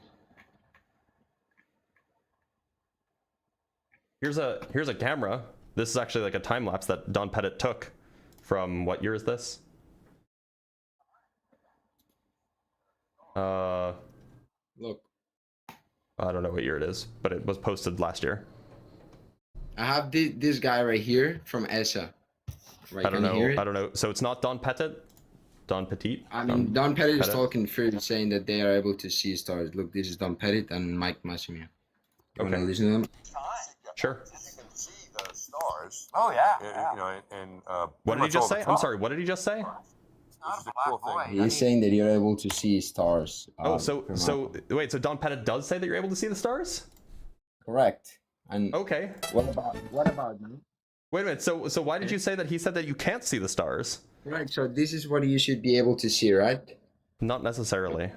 Speaker 1: Here's a camera. This is actually like a time lapse that Don Pettit took from what year is this?
Speaker 4: Look,
Speaker 1: I don't know what year it is, but it was posted last year.
Speaker 4: I have this guy right here from ESA. Right,
Speaker 1: I don't know. I don't know. So it's not Don Petit? Don Petit?
Speaker 4: I mean, Don Petit is talking first, saying that they are able to see stars. Look, this is Don Petit and Mike Massimio. You want to listen to them?
Speaker 1: Sure.
Speaker 5: You can see the stars. Oh yeah. You know, and
Speaker 1: what did he just say? I'm sorry. What did he just say?
Speaker 5: This is a cool thing.
Speaker 4: He's saying that you're able to see stars.
Speaker 1: Oh, so wait. So Don Petit does say that you're able to see the stars?
Speaker 4: Correct. And
Speaker 1: okay.
Speaker 4: What about me?
Speaker 1: Wait a minute. So why did you say that he said that you can't see the stars?
Speaker 4: Right. So this is what you should be able to see, right?
Speaker 1: Not necessarily.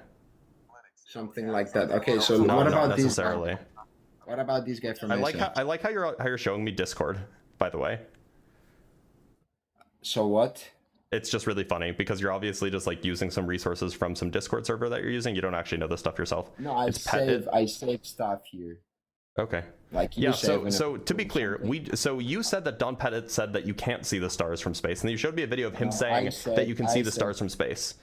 Speaker 4: Something like that. Okay. So
Speaker 1: no,
Speaker 4: what
Speaker 1: not
Speaker 4: about
Speaker 1: necessarily?
Speaker 4: This? What about this guy from?
Speaker 1: I like how you're showing me Discord. By the way.
Speaker 4: So what?
Speaker 1: It's just really funny because you're obviously just like using some resources from some Discord server that you're using. You don't actually know this stuff yourself.
Speaker 4: No, I save stuff here.
Speaker 1: Okay.
Speaker 4: Like
Speaker 1: yeah. So to be clear, you said that Don Petit said that you can't see the stars from space, and you showed me a video of him saying that you can see the stars from space.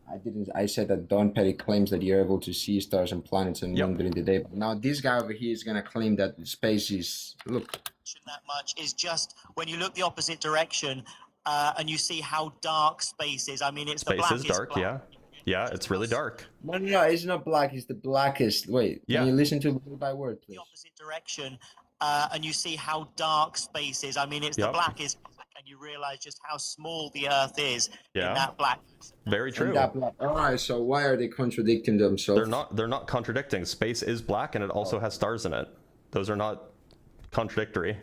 Speaker 4: I didn't. I said that Don Petit claims that you're able to see stars and planets and moon during the day. But now this guy over here is gonna claim that space is
Speaker 6: that much is just when you look the opposite direction. And you see how dark space is. I mean, it's the blackest.
Speaker 1: Space is dark, yeah. Yeah, it's really dark.
Speaker 4: No, it's not black. It's the blackest. Wait, can you listen to word by word, please?
Speaker 6: The opposite direction, and you see how dark space is. I mean, it's the blackest, and you realize just how small the Earth is in that black.
Speaker 1: Very true.
Speaker 4: All right, so why are they contradicting themselves?
Speaker 1: They're not contradicting. Space is black, and it also has stars in it. Those are not contradictory.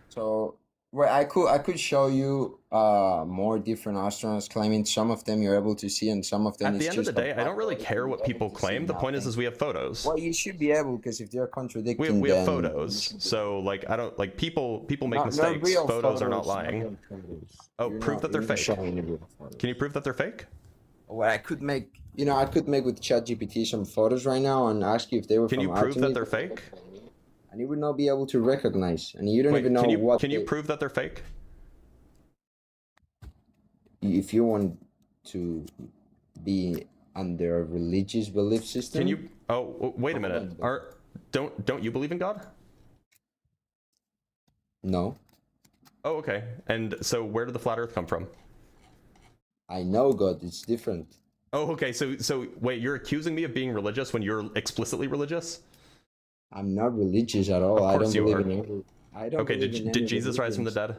Speaker 4: So. Well, I could show you more different astronauts claiming some of them you're able to see and some of them.
Speaker 1: At the end of the day, I don't really care what people claim. The point is we have photos.
Speaker 4: Well, you should be able because if they're contradicting,
Speaker 1: we have photos. So like I don't like people make mistakes. Photos are not lying. Oh, prove that they're fake. Can you prove that they're fake?
Speaker 4: Well, I could make with ChatGPT some photos right now and ask you if they were.
Speaker 1: Can you prove that they're fake?
Speaker 4: And you would not be able to recognize, and you don't even know what.
Speaker 1: Can you prove that they're fake?
Speaker 4: If you want to be under a religious belief system.
Speaker 1: Can you? Oh, wait a minute. Don't you believe in God?
Speaker 4: No.
Speaker 1: Oh, okay. And so, where did the flat Earth come from?
Speaker 4: I know God. It's different.
Speaker 1: Oh, okay. So wait, you're accusing me of being religious when you're explicitly religious?
Speaker 4: I'm not religious at all.
Speaker 1: Of course
Speaker 4: I don't
Speaker 1: you
Speaker 4: believe
Speaker 1: are.
Speaker 4: in I don't.
Speaker 1: Okay. Did Jesus rise from the dead?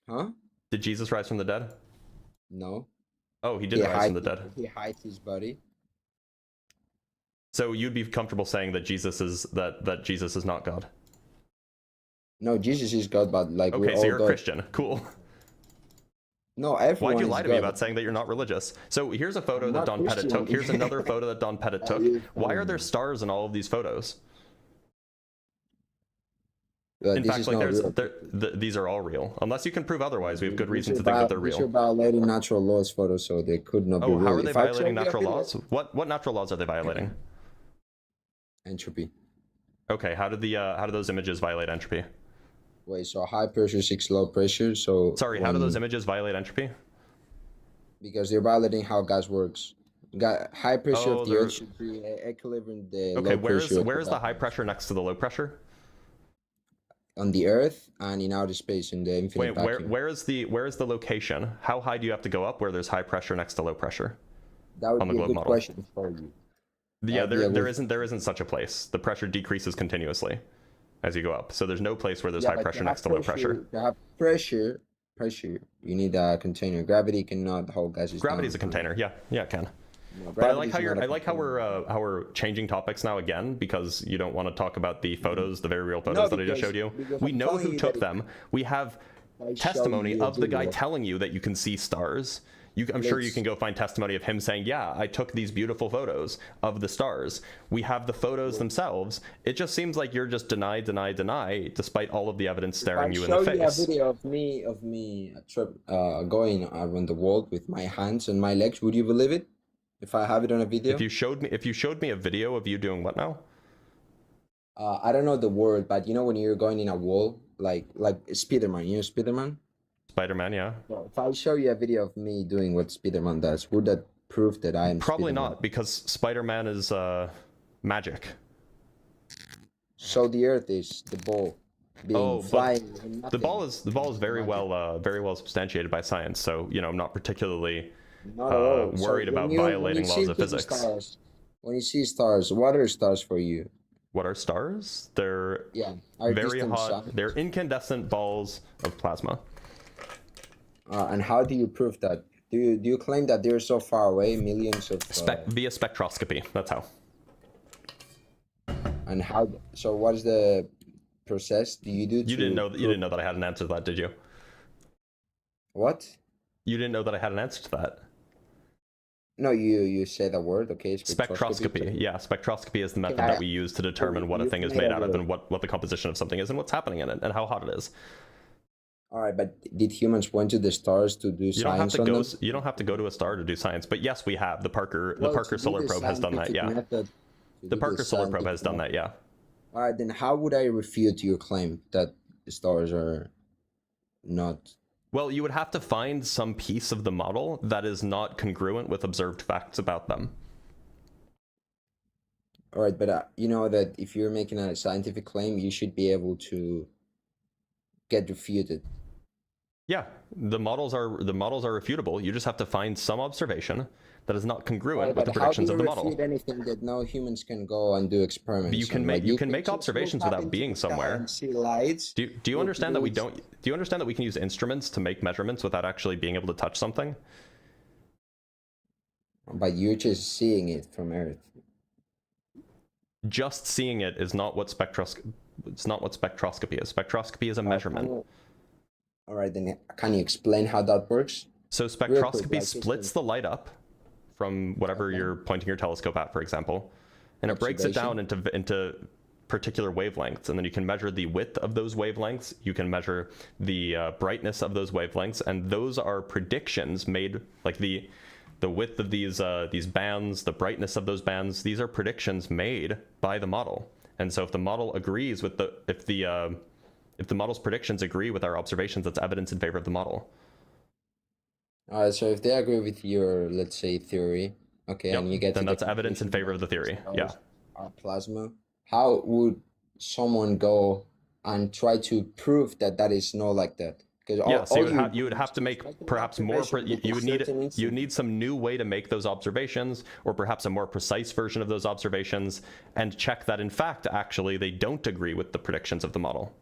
Speaker 4: Huh?
Speaker 1: Did Jesus rise from the dead?
Speaker 4: No.
Speaker 1: Oh, he did rise from the dead.
Speaker 4: He hides his body.
Speaker 1: So you'd be comfortable saying that Jesus is that Jesus is not God?
Speaker 4: No, Jesus is God, but like
Speaker 1: okay, so you're a Christian. Cool.
Speaker 4: No, everyone.
Speaker 1: Why'd you lie to
Speaker 4: God.
Speaker 1: me about saying that you're not religious? So here's a photo that Don Petit took. Here's another photo that Don Petit took. Why are there stars in all of these photos? In fact, like these are all real. Unless you can prove otherwise, we have good reason to think that they're real.
Speaker 4: These are violating natural laws photos, so they could not be real.
Speaker 1: How are they violating natural laws? What natural laws are they violating?
Speaker 4: Entropy.
Speaker 1: Okay, how do those images violate entropy?
Speaker 4: Wait, so high pressure, 6 low pressure, so...
Speaker 1: Sorry, how do those images violate entropy?
Speaker 4: Because they're violating how gas works. High pressure of the Earth should be equilibrium the low pressure.
Speaker 1: Okay, where is the high pressure next to the low pressure?
Speaker 4: On the Earth and in outer space in the infinite vacuum.
Speaker 1: Where is the location? How high do you have to go up where there's high pressure next to low pressure?
Speaker 4: That would be a good question for you.
Speaker 1: Yeah, there isn't such a place. The pressure decreases continuously as you go up. So there's no place where there's high pressure next to low pressure.
Speaker 4: To have pressure, you need a container. Gravity cannot hold gases.
Speaker 1: Gravity's a container. Yeah, it can. No, but I like how we're changing topics now again because you don't want to talk about the photos, the very real photos that I just showed you. We know who took them. We have testimony of the guy telling you that you can see stars. I'm sure you can go find testimony of him saying, yeah, I took these beautiful photos of the stars. We have the photos themselves. It just seems like you're just deny, despite all of the evidence staring you in the face.
Speaker 4: If I show you a video of me going around the world with my hands and my legs, would you believe it? If I have it on a video?
Speaker 1: If you showed me a video of you doing what now?
Speaker 4: I don't know the word, but you know when you're going in a wall, like Spider-Man, you know Spider-Man?
Speaker 1: Spider-Man, yeah.
Speaker 4: Well, if I show you a video of me doing what Spider-Man does, would that prove that I am
Speaker 1: Probably
Speaker 4: Spider-Man?
Speaker 1: not, because Spider-Man is magic.
Speaker 4: So the Earth is the ball being flying.
Speaker 1: But the ball is very well substantiated by science. So I'm not particularly worried about violating laws of physics.
Speaker 4: When you see stars, what are stars for you?
Speaker 1: What are stars? They're very hot. They're incandescent balls of plasma.
Speaker 4: And how do you prove that? Do you claim that they're so far away, millions of
Speaker 1: via spectroscopy? That's how.
Speaker 4: And how? So what is the process? Do you do?
Speaker 1: You didn't know that I had an answer to that, did you?
Speaker 4: What?
Speaker 1: You didn't know that I had an answer to that.
Speaker 4: No, you say the word, okay?
Speaker 1: Spectroscopy. Yeah, spectroscopy is the method that we use to determine what a thing is made out of and what the composition of something is and what's happening in it and how hot it is.
Speaker 4: All right, but did humans went to the stars to do science on them?
Speaker 1: You don't have to go to a star to do science, but yes, we have. The Parker Solar Probe has done that, yeah. The Parker Solar Probe has done that, yeah.
Speaker 4: All right, then how would I refute your claim that the stars are not?
Speaker 1: Well, you would have to find some piece of the model that is not congruent with observed facts about them.
Speaker 4: All right, but you know that if you're making a scientific claim, you should be able to get refuted.
Speaker 1: Yeah, the models are refutable. You just have to find some observation that is not congruent with the predictions of the model.
Speaker 4: How do you refute anything that no humans can go and do experiments?
Speaker 1: But you can make observations without being somewhere.
Speaker 4: See lights.
Speaker 1: Do you understand that we don't? Do you understand that we can use instruments to make measurements without actually being able to touch something?
Speaker 4: But you're just seeing it from Earth.
Speaker 1: Just seeing it is not what spectroscopy. It's not what spectroscopy is. Spectroscopy is a measurement.
Speaker 4: All right, then can you explain how that works?
Speaker 1: So spectroscopy splits the light up from whatever you're pointing your telescope at, for example, and it breaks it down into particular wavelengths, and then you can measure the width of those wavelengths. You can measure the brightness of those wavelengths, and those are predictions made, like the width of these bands, the brightness of those bands. These are predictions made by the model. And so if the model agrees with if the model's predictions agree with our observations, that's evidence in favor of the model.
Speaker 4: So if they agree with your, let's say, theory, okay,
Speaker 1: yep,
Speaker 4: and you get
Speaker 1: then that's evidence in favor of the theory. Yeah.
Speaker 4: Plasma. How would someone go and try to prove that that is not like that?
Speaker 1: So you would have to make perhaps more. You would need some new way to make those observations, or perhaps a more precise version of those observations, and check that in fact actually they don't agree with the predictions of the model.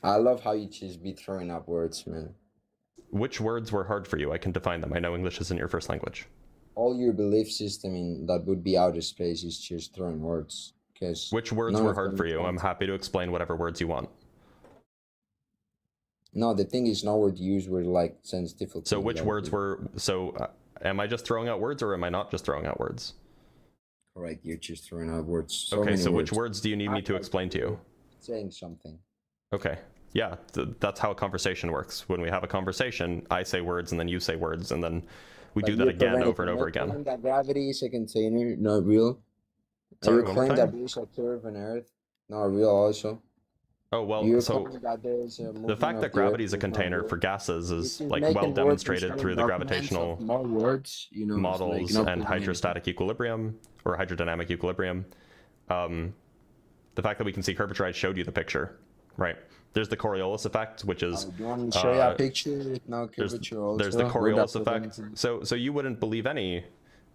Speaker 4: I love how you just be throwing up words, man.
Speaker 1: Which words were hard for you? I can define them. I know English isn't your first language.
Speaker 4: All your belief system in that would be outer space is just throwing words.
Speaker 1: Which words were hard for you? I'm happy to explain whatever words you want.
Speaker 4: No, the thing is, no word used were like sensitive.
Speaker 1: So which words were? So am I just throwing out words, or am I not just throwing out words?
Speaker 4: Correct, you're just throwing out words.
Speaker 1: Okay, so which words do you need me to explain to you?
Speaker 4: Saying something.
Speaker 1: Okay, yeah, that's how a conversation works. When we have a conversation, I say words, and then you say words, and then we do that again over and over again.
Speaker 4: That gravity is a container, not real. So you claim that there is a curve on Earth, not real also.
Speaker 1: Oh, well, so the fact that gravity is a container for gases is like well demonstrated through the gravitational models and hydrostatic equilibrium or hydrodynamic equilibrium. The fact that we can see curvature, I showed you the picture, right? There's the Coriolis effect, which is
Speaker 4: you want me to show you a picture? No curvature.
Speaker 1: There's the Coriolis effect. So you wouldn't believe any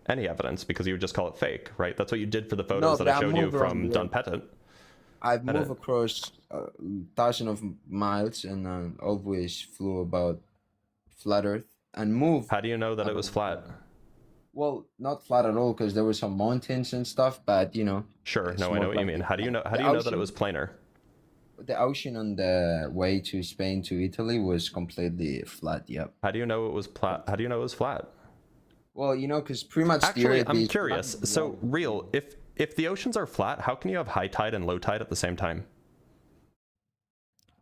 Speaker 1: evidence because you would just call it fake, right? That's what you did for the photos that I showed you from Dunpettit.
Speaker 4: I've moved across thousands of miles and always flew about flat Earth and moved.
Speaker 1: How do you know that it was flat?
Speaker 4: Well, not flat at all because there were some mountains and stuff, but you know.
Speaker 1: Sure, no, I know what you mean. How do you know that it was planar?
Speaker 4: The ocean on the way to Spain to Italy was completely flat. Yep.
Speaker 1: How do you know it was flat? How do you know it was flat?
Speaker 4: Well, you know, because pretty much.
Speaker 1: Actually, I'm curious. So, real, if the oceans are flat, how can you have high tide and low tide at the same time?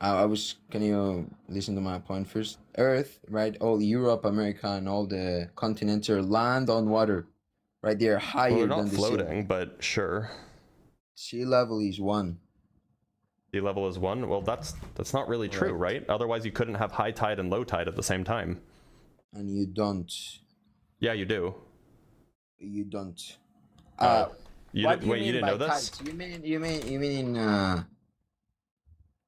Speaker 4: Can you listen to my point first? Earth, right? All Europe, America, and all the continents are land on water, right? They're higher than the sea.
Speaker 1: Well, they're not floating, but sure.
Speaker 4: Sea level is 1.
Speaker 1: Sea level is 1? Well, that's not really true, right? Otherwise, you couldn't have high tide and low tide at the same time.
Speaker 4: And you don't.
Speaker 1: Yeah, you do.
Speaker 4: You don't.
Speaker 1: Wait, you didn't know this?
Speaker 4: Tides? You mean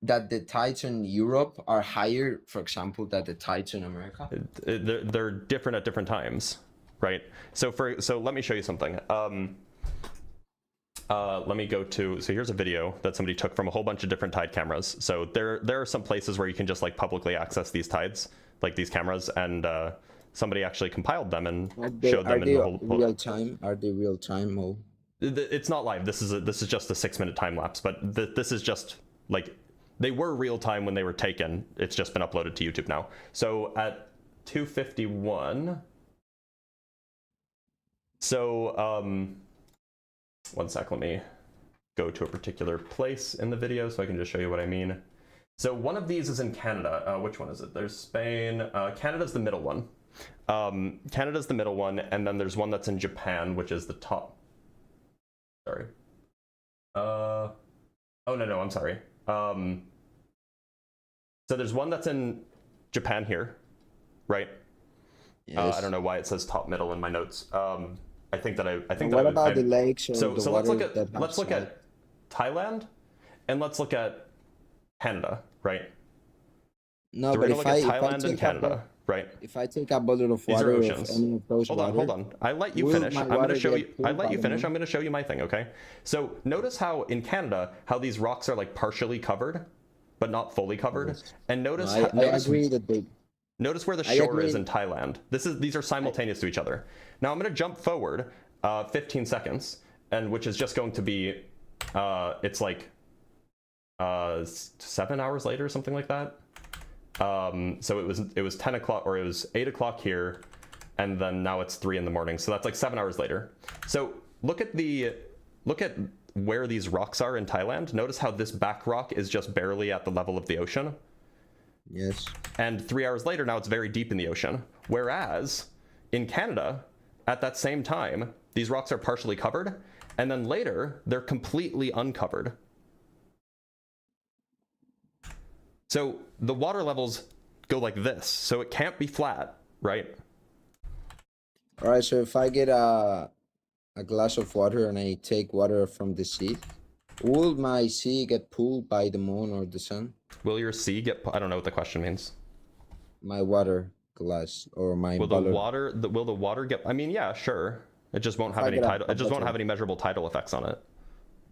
Speaker 4: that the tides in Europe are higher, for example, than the tides in America?
Speaker 1: They're different at different times, right? So let me show you something. Let me go to, so here's a video that somebody took from a whole bunch of different tide cameras. So there are some places where you can just like publicly access these tides, like these cameras, and somebody actually compiled them and showed them in the whole
Speaker 4: real time. Are they real time? Or
Speaker 1: it's not live. This is just a 6-minute time lapse, but this is just like, they were real time when they were taken. It's just been uploaded to YouTube now. So at 2:51, so one sec, let me go to a particular place in the video so I can just show you what I mean. So one of these is in Canada. Which one is it? There's Spain. Canada's the middle one. Canada's the middle one, and then there's one that's in Japan, which is the top. Sorry. Oh, no, I'm sorry. So there's one that's in Japan here, right? Yes. I don't know why it says top middle in my notes. I think that
Speaker 4: what about the lakes?
Speaker 1: So let's look at Thailand, and let's look at Canada, right?
Speaker 4: No,
Speaker 1: so
Speaker 4: but
Speaker 1: if Thailand and Canada, right?
Speaker 4: If I take a bottle of water,
Speaker 1: these are oceans. Hold on. I let you finish. I'm going to show you. I let you finish. I'm going to show you my thing. Okay. So notice how in Canada, how these rocks are like partially covered, but not fully covered. Yes. And notice. I agree that they. Notice where the shore is in Thailand. These are simultaneous to each other. Now I'm going to jump forward 15 seconds, and which is just going to be, it's like 7 hours later or something like that. So it was 10 o'clock, or it was 8 o'clock here, and then now it's 3 in the morning. So that's like 7 hours later. So look at where these rocks are in Thailand. Notice how this back rock is just barely at the level of the ocean.
Speaker 4: Yes.
Speaker 1: And 3 hours later, now it's very deep in the ocean. Whereas in Canada, at that same time, these rocks are partially covered, and then later they're completely uncovered. So the water levels go like this, so it can't be flat, right?
Speaker 4: All right, so if I get a glass of water and I take water from the sea, will my sea get pulled by the moon or the sun?
Speaker 1: Will your sea get? I don't know what the question means.
Speaker 4: My water glass or my.
Speaker 1: Will the water get? I mean, yeah, sure. It just won't have any tidal. It just won't have any measurable tidal effects on it.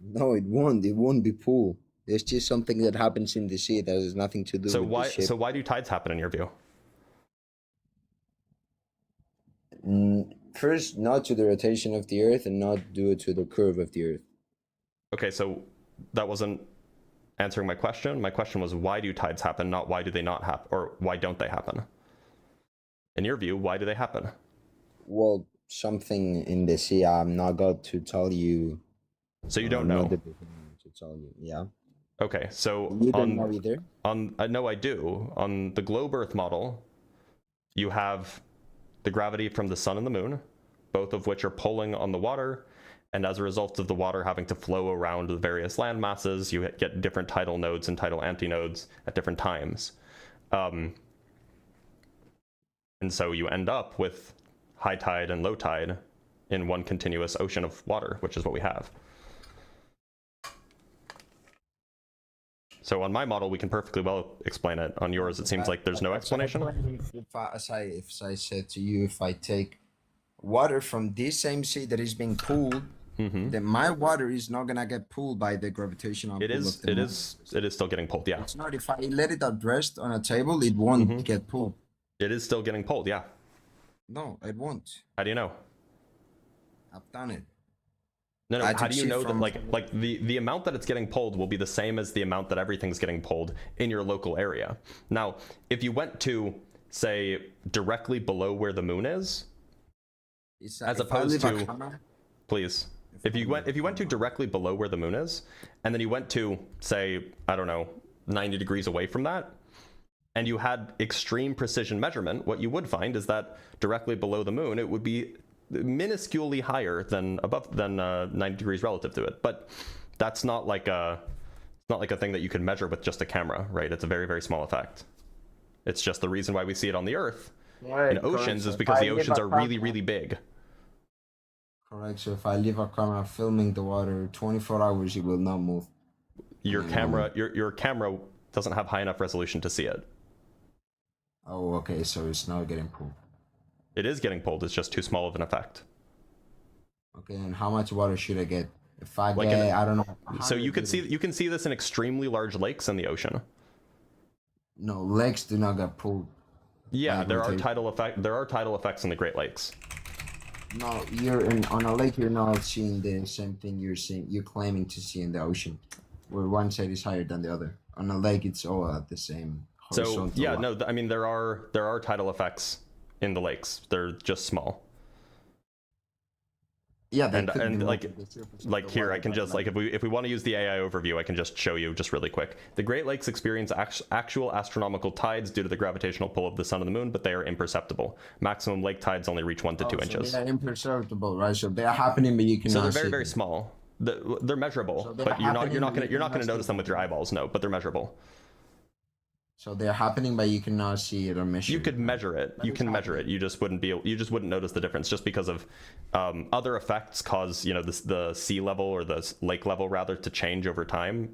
Speaker 4: No, it won't. It won't be pulled. It's just something that happens in the sea that has nothing to do with the ship.
Speaker 1: So why do tides happen in your view?
Speaker 4: First, not to the rotation of the Earth, and not due to the curve of the Earth.
Speaker 1: Okay, so that wasn't answering my question. My question was, why do tides happen, not why do they not happen, or why don't they happen? In your view, why do they happen?
Speaker 4: Well, something in the sea. I'm not going to tell you.
Speaker 1: So you don't know.
Speaker 4: To tell you, yeah.
Speaker 1: Okay, so
Speaker 4: you don't know either.
Speaker 1: No, I do. On the globe Earth model, you have the gravity from the sun and the moon, both of which are pulling on the water, and as a result of the water having to flow around the various land masses, you get different tidal nodes and tidal antinodes at different times. And so you end up with high tide and low tide in one continuous ocean of water, which is what we have. So on my model, we can perfectly well explain it. On yours, it seems like there's no explanation.
Speaker 4: As I said to you, if I take water from this same sea that is being pulled, then my water is not gonna get pulled by the gravitational pull of the moon.
Speaker 1: It is still getting pulled, yeah.
Speaker 4: It's not. If I let it at rest on a table, it won't get pulled.
Speaker 1: It is still getting pulled, yeah.
Speaker 4: No, it won't.
Speaker 1: How do you know?
Speaker 4: I've done it.
Speaker 1: No, how do you know that like the amount that it's getting pulled will be the same as the amount that everything's getting pulled in your local area? Now, if you went to, say, directly below where the moon is, as opposed to, please, if you went to directly below where the moon is, and then you went to, say, I don't know, 90 degrees away from that, and you had extreme precision measurement, what you would find is that directly below the moon, it would be minusculely higher than 90 degrees relative to it. But that's not like a thing that you could measure with just a camera, right? It's a very, very small effect. It's just the reason why we see it on the Earth in oceans is because the oceans are really, really big.
Speaker 4: Correct. So if I leave a camera filming the water 24 hours, it will not move.
Speaker 1: Your camera doesn't have high enough resolution to see it.
Speaker 4: Oh, okay. So it's not getting pulled.
Speaker 1: It is getting pulled. It's just too small of an effect.
Speaker 4: Okay, and how much water should I get? If I get, I don't know.
Speaker 1: So you can see this in extremely large lakes in the ocean.
Speaker 4: No, lakes do not get pulled.
Speaker 1: Yeah, there are tidal effects in the Great Lakes.
Speaker 4: No, on a lake. You're not seeing the same thing you're claiming to see in the ocean, where one side is higher than the other. On a lake, it's all at the same horizontal.
Speaker 1: So yeah, no, I mean there are tidal effects in the lakes. They're just small.
Speaker 4: Yeah,
Speaker 1: and like here I can just like if we want to use the AI overview, I can just show you just really quick. The Great Lakes experience actual astronomical tides due to the gravitational pull of the sun and the moon, but they are imperceptible. Maximum lake tides only reach 1 to 2 inches.
Speaker 4: So they're imperceptible, right? So they're happening, but you cannot.
Speaker 1: So they're very, very small. They're measurable, so but you're not gonna notice them with your eyeballs. No, but they're measurable.
Speaker 4: So they're happening, but you cannot see it or measure.
Speaker 1: You could measure it. You can measure it. You just wouldn't notice the difference, just because of other effects cause the sea level or the lake level rather to change over time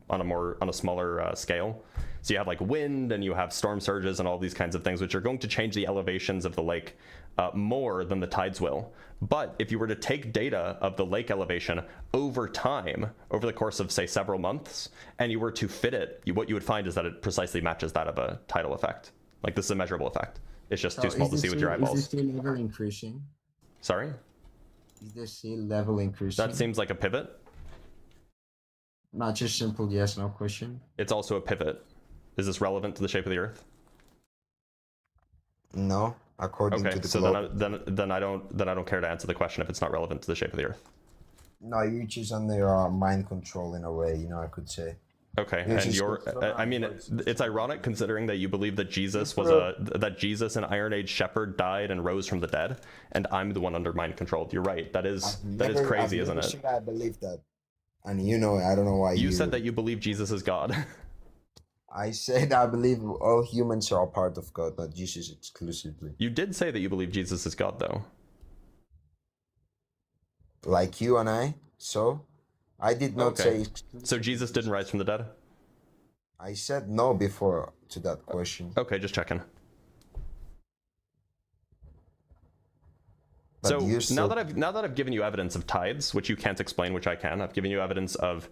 Speaker 1: on a smaller scale. So you have like wind and you have storm surges and all these kinds of things, which are going to change the elevations of the lake more than the tides will. But if you were to take data of the lake elevation over time, over the course of say several months, and you were to fit it, what you would find is that it precisely matches that of a tidal effect. Like this is a measurable effect. It's just too small to see with your eyeballs.
Speaker 4: Is the sea level increasing?
Speaker 1: Sorry?
Speaker 4: Is the sea level increasing?
Speaker 1: That seems like a pivot.
Speaker 4: Not just simple yes, no question.
Speaker 1: It's also a pivot. Is this relevant to the shape of the Earth?
Speaker 4: No, according to the
Speaker 1: globe. Then I don't care to answer the question if it's not relevant to the shape of the Earth.
Speaker 4: No, you're just under mind control in a way, I could say.
Speaker 1: Okay, I mean, it's ironic considering that you believe that Jesus Jesus, an Iron Age shepherd, died and rose from the dead, and I'm the one under mind control. You're right. That is crazy, isn't it?
Speaker 4: I believe that, and I don't know why
Speaker 1: you said that you believe Jesus is God.
Speaker 4: I said I believe all humans are a part of God, not Jesus exclusively.
Speaker 1: You did say that you believe Jesus is God, though.
Speaker 4: Like you and I, so? I did not say...
Speaker 1: So Jesus didn't rise from the dead?
Speaker 4: I said no before to that question.
Speaker 1: Okay, just checking.
Speaker 4: But
Speaker 1: so now that I've given you evidence of tides, which you can't explain, which I can, I've given you evidence of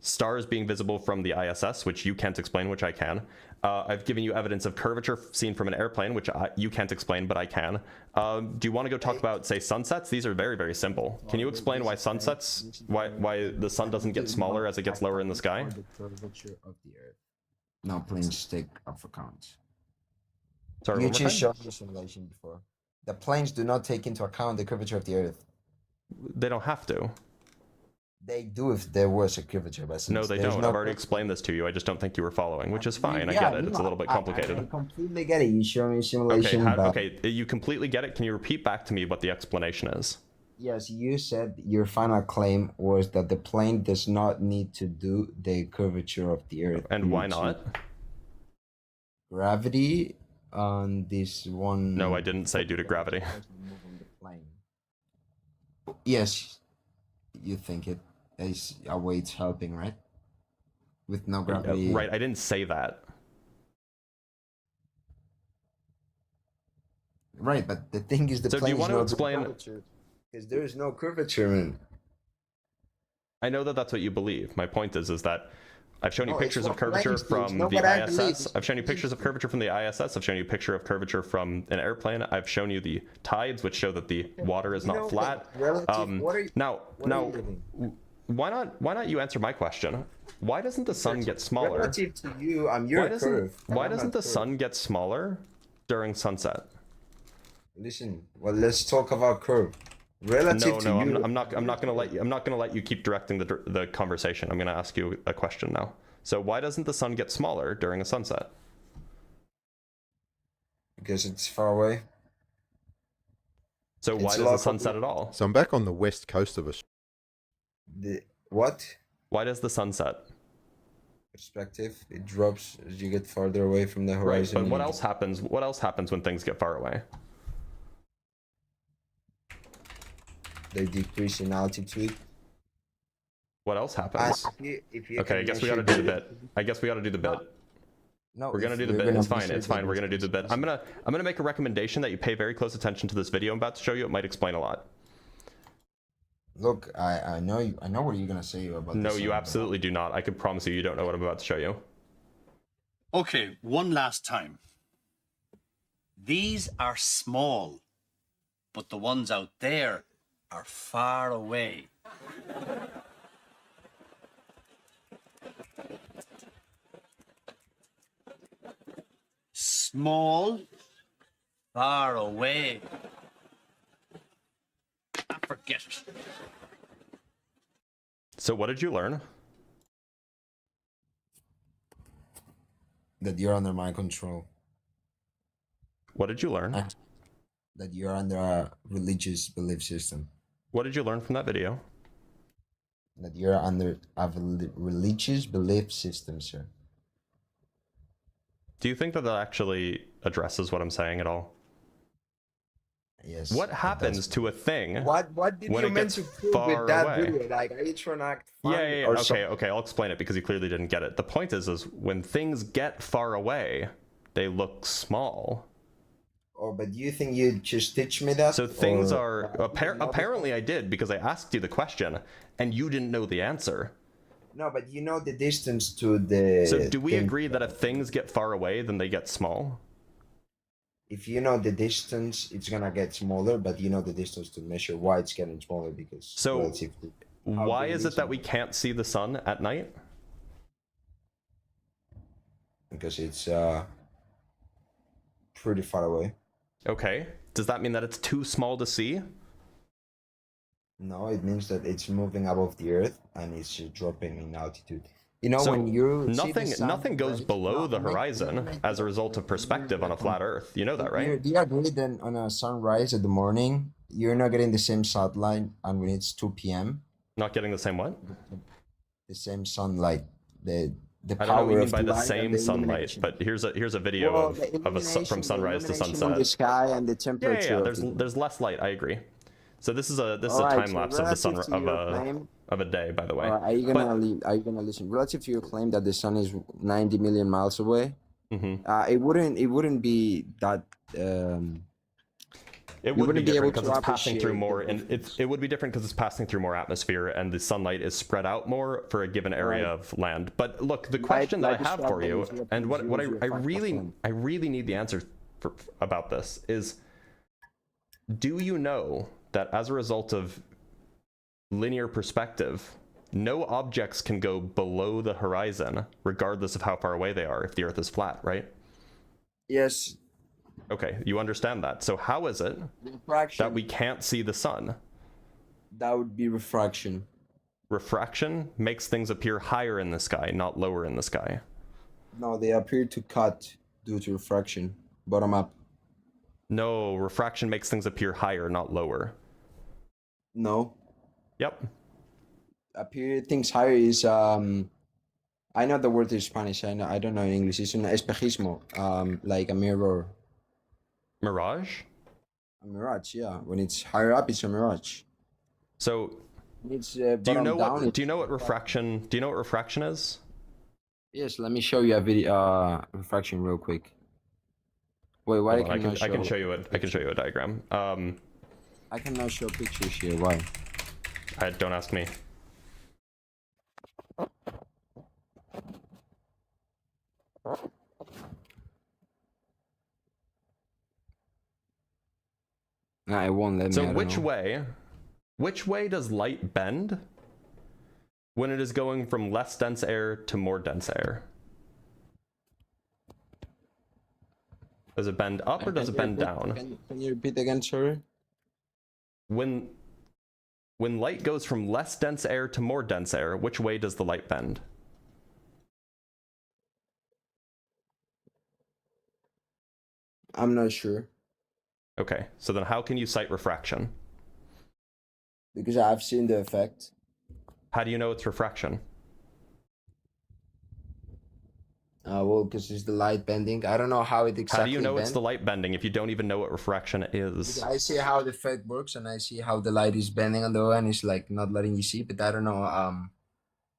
Speaker 1: stars being visible from the ISS, which you can't explain, which I can. I've given you evidence of curvature seen from an airplane, which you can't explain, but I can. Do you want to go talk about, say, sunsets? These are very, very simple. Can you explain why sunsets, why the sun doesn't get smaller as it gets lower in the sky?
Speaker 4: The curvature of the Earth. No, planes take up account.
Speaker 1: Sorry,
Speaker 4: you just showed the simulation before. The planes do not take into account the curvature of the Earth.
Speaker 1: They don't have to.
Speaker 4: They do if there was a curvature. But
Speaker 1: no, they don't. I've already explained this to you. I just don't think you were following, which is fine. I get it. It's a little bit complicated.
Speaker 4: I completely get it. You show me a simulation.
Speaker 1: Okay, you completely get it. Can you repeat back to me what the explanation is?
Speaker 4: Yes, you said your final claim was that the plane does not need to do the curvature of the Earth.
Speaker 1: And why not?
Speaker 4: Gravity on this one...
Speaker 1: No, I didn't say due to gravity.
Speaker 4: Yes, you think it is a way it's helping, right? With no gravity.
Speaker 1: Right, I didn't say that.
Speaker 4: Right, but the thing is,
Speaker 1: so do you want to explain?
Speaker 4: Because there is no curvature, man.
Speaker 1: I know that that's what you believe. My point is that I've shown you pictures of curvature from the ISS. I've shown you pictures of curvature from the ISS. I've shown you a picture of curvature from an airplane. I've shown you the tides, which show that the water is not flat. Now, why not you answer my question? Why doesn't the sun get smaller?
Speaker 4: Relative to you, I'm your curve.
Speaker 1: Why doesn't the sun get smaller during sunset?
Speaker 4: Listen, well, let's talk about curve. Relative to you.
Speaker 1: I'm not gonna let you keep directing the conversation. I'm gonna ask you a question now. So why doesn't the sun get smaller during a sunset?
Speaker 4: Because it's far away.
Speaker 1: So why does the sun set at all?
Speaker 7: So I'm back on the west coast of Australia.
Speaker 4: What?
Speaker 1: Why does the sun set?
Speaker 4: perspective. It drops as you get farther away from the
Speaker 1: Right,
Speaker 4: horizon.
Speaker 1: but what else happens? What else happens when things get far away?
Speaker 4: They decrease in altitude.
Speaker 1: What else happens?
Speaker 4: If you
Speaker 1: Okay, I guess we gotta do the bit. I guess we gotta do the bit.
Speaker 4: No,
Speaker 1: We're gonna do the bit. It's fine. It's fine. We're gonna do the bit. I'm gonna make a recommendation that you pay very close attention to this video I'm about to show you. It might explain a lot.
Speaker 4: Look, I know you. I know what you're gonna say about.
Speaker 1: No, you absolutely do not. I can promise you, you don't know what I'm about to show you.
Speaker 7: Okay, one last time. These are small, but the ones out there are far away. Small, far away. Forget it.
Speaker 1: So what did you learn?
Speaker 4: That you're under my control.
Speaker 1: What did you learn?
Speaker 4: That you're under a religious belief system.
Speaker 1: What did you learn from that video?
Speaker 4: That you're under a religious belief system, sir.
Speaker 1: Do you think that that actually addresses what I'm saying at all?
Speaker 4: Yes.
Speaker 1: What happens to a thing?
Speaker 4: What did
Speaker 1: when
Speaker 4: you
Speaker 1: it
Speaker 4: meant
Speaker 1: gets
Speaker 4: to prove
Speaker 1: far
Speaker 4: with that
Speaker 1: away?
Speaker 4: video? Like, are you trying to act funny?
Speaker 1: Yeah.
Speaker 4: or
Speaker 1: Okay,
Speaker 4: something?
Speaker 1: okay. I'll explain it because you clearly didn't get it. The point is when things get far away, they look small.
Speaker 4: Oh, but do you think you just teach me that?
Speaker 1: So things
Speaker 4: or-
Speaker 1: are apparently I did because I asked you the question and you didn't know the answer.
Speaker 4: No, but you know the distance to the.
Speaker 1: So do we
Speaker 4: thing.
Speaker 1: agree that if things get far away, then they get small?
Speaker 4: If you know the distance, it's gonna get smaller, but you know the distance to measure why it's getting smaller because.
Speaker 1: So
Speaker 4: relative to how
Speaker 1: why
Speaker 4: big
Speaker 1: is it that
Speaker 4: is.
Speaker 1: we can't see the sun at night?
Speaker 4: Because it's pretty far away.
Speaker 1: Okay. Does that mean that it's too small to see?
Speaker 4: No, it means that it's moving above the Earth and it's just dropping in altitude. You know,
Speaker 1: So
Speaker 4: when you see the sun,
Speaker 1: nothing goes
Speaker 4: right?
Speaker 1: below
Speaker 4: No,
Speaker 1: the
Speaker 4: make-
Speaker 1: horizon
Speaker 4: make-
Speaker 1: as a result of perspective on a flat Earth. You know that, right?
Speaker 4: Do you agree that on a sunrise at the morning, you're not getting the same sunlight, and when it's 2 p.m.,
Speaker 1: Not getting the same what?
Speaker 4: the same sunlight, the
Speaker 1: I don't know
Speaker 4: power
Speaker 1: what you mean
Speaker 4: of
Speaker 1: by the
Speaker 4: light and
Speaker 1: same
Speaker 4: the
Speaker 1: sunlight,
Speaker 4: illumination.
Speaker 1: but here's a video
Speaker 4: Well,
Speaker 1: of
Speaker 4: the
Speaker 1: from sunrise to
Speaker 4: illumination in
Speaker 1: sunset.
Speaker 4: the sky and the temperature.
Speaker 1: There's less light. I agree. So this is a
Speaker 4: Alright,
Speaker 1: time
Speaker 4: so
Speaker 1: lapse of the sun
Speaker 4: relative to your claim,
Speaker 1: of a day, by the way.
Speaker 4: are you gonna listen? Relative to your claim that the sun is 90 million miles away, it wouldn't be that.
Speaker 1: It would be
Speaker 4: wouldn't be
Speaker 1: different
Speaker 4: able
Speaker 1: because
Speaker 4: to
Speaker 1: it's passing through
Speaker 4: appreciate
Speaker 1: more,
Speaker 4: the
Speaker 1: and it would be different because it's passing through more atmosphere, and the sunlight is spread out more for a given area of land. But look, the question that I have for you, and what I really need the answer about this is, do you know that as a result of linear perspective, no objects can go below the horizon, regardless of how far away they are, if the Earth is flat, right?
Speaker 4: Yes.
Speaker 1: Okay, you understand that. So how is it
Speaker 4: Refraction.
Speaker 1: that we can't see the sun?
Speaker 4: That would be refraction.
Speaker 1: Refraction makes things appear higher in the sky, not lower in the sky.
Speaker 4: No, they appear to cut due to refraction. Bottom up.
Speaker 1: No, refraction makes things appear higher, not lower.
Speaker 4: No.
Speaker 1: Yep.
Speaker 4: Appear things higher is I know the word in Spanish. I don't know in English. It's un espejismo. Like a mirror.
Speaker 1: Mirage?
Speaker 4: A mirage, yeah. When it's higher up, it's a mirage.
Speaker 1: So
Speaker 4: It's
Speaker 1: do you know
Speaker 4: down,
Speaker 1: what refraction is?
Speaker 4: Yes, let me show you a video refraction real quick. Wait, why
Speaker 1: Hold on, I can show you a diagram.
Speaker 4: I cannot show pictures here. Why?
Speaker 1: Don't ask me.
Speaker 4: Nah, it won't let me.
Speaker 1: So
Speaker 4: I don't know.
Speaker 1: which way does light bend when it is going from less dense air to more dense air? Does it bend up or does it bend down?
Speaker 4: Can you repeat again, sorry?
Speaker 1: When light goes from less dense air to more dense air, which way does the light bend?
Speaker 4: I'm not sure.
Speaker 1: Okay, so then how can you cite refraction?
Speaker 4: Because I've seen the effect.
Speaker 1: How do you know it's refraction?
Speaker 4: Well, because it's the light bending. I don't know how it exactly
Speaker 1: How do you know
Speaker 4: bends.
Speaker 1: it's the light bending if you don't even know what refraction is?
Speaker 4: I see how the effect works, and I see how the light is bending on the way, and it's like not letting you see. But I don't know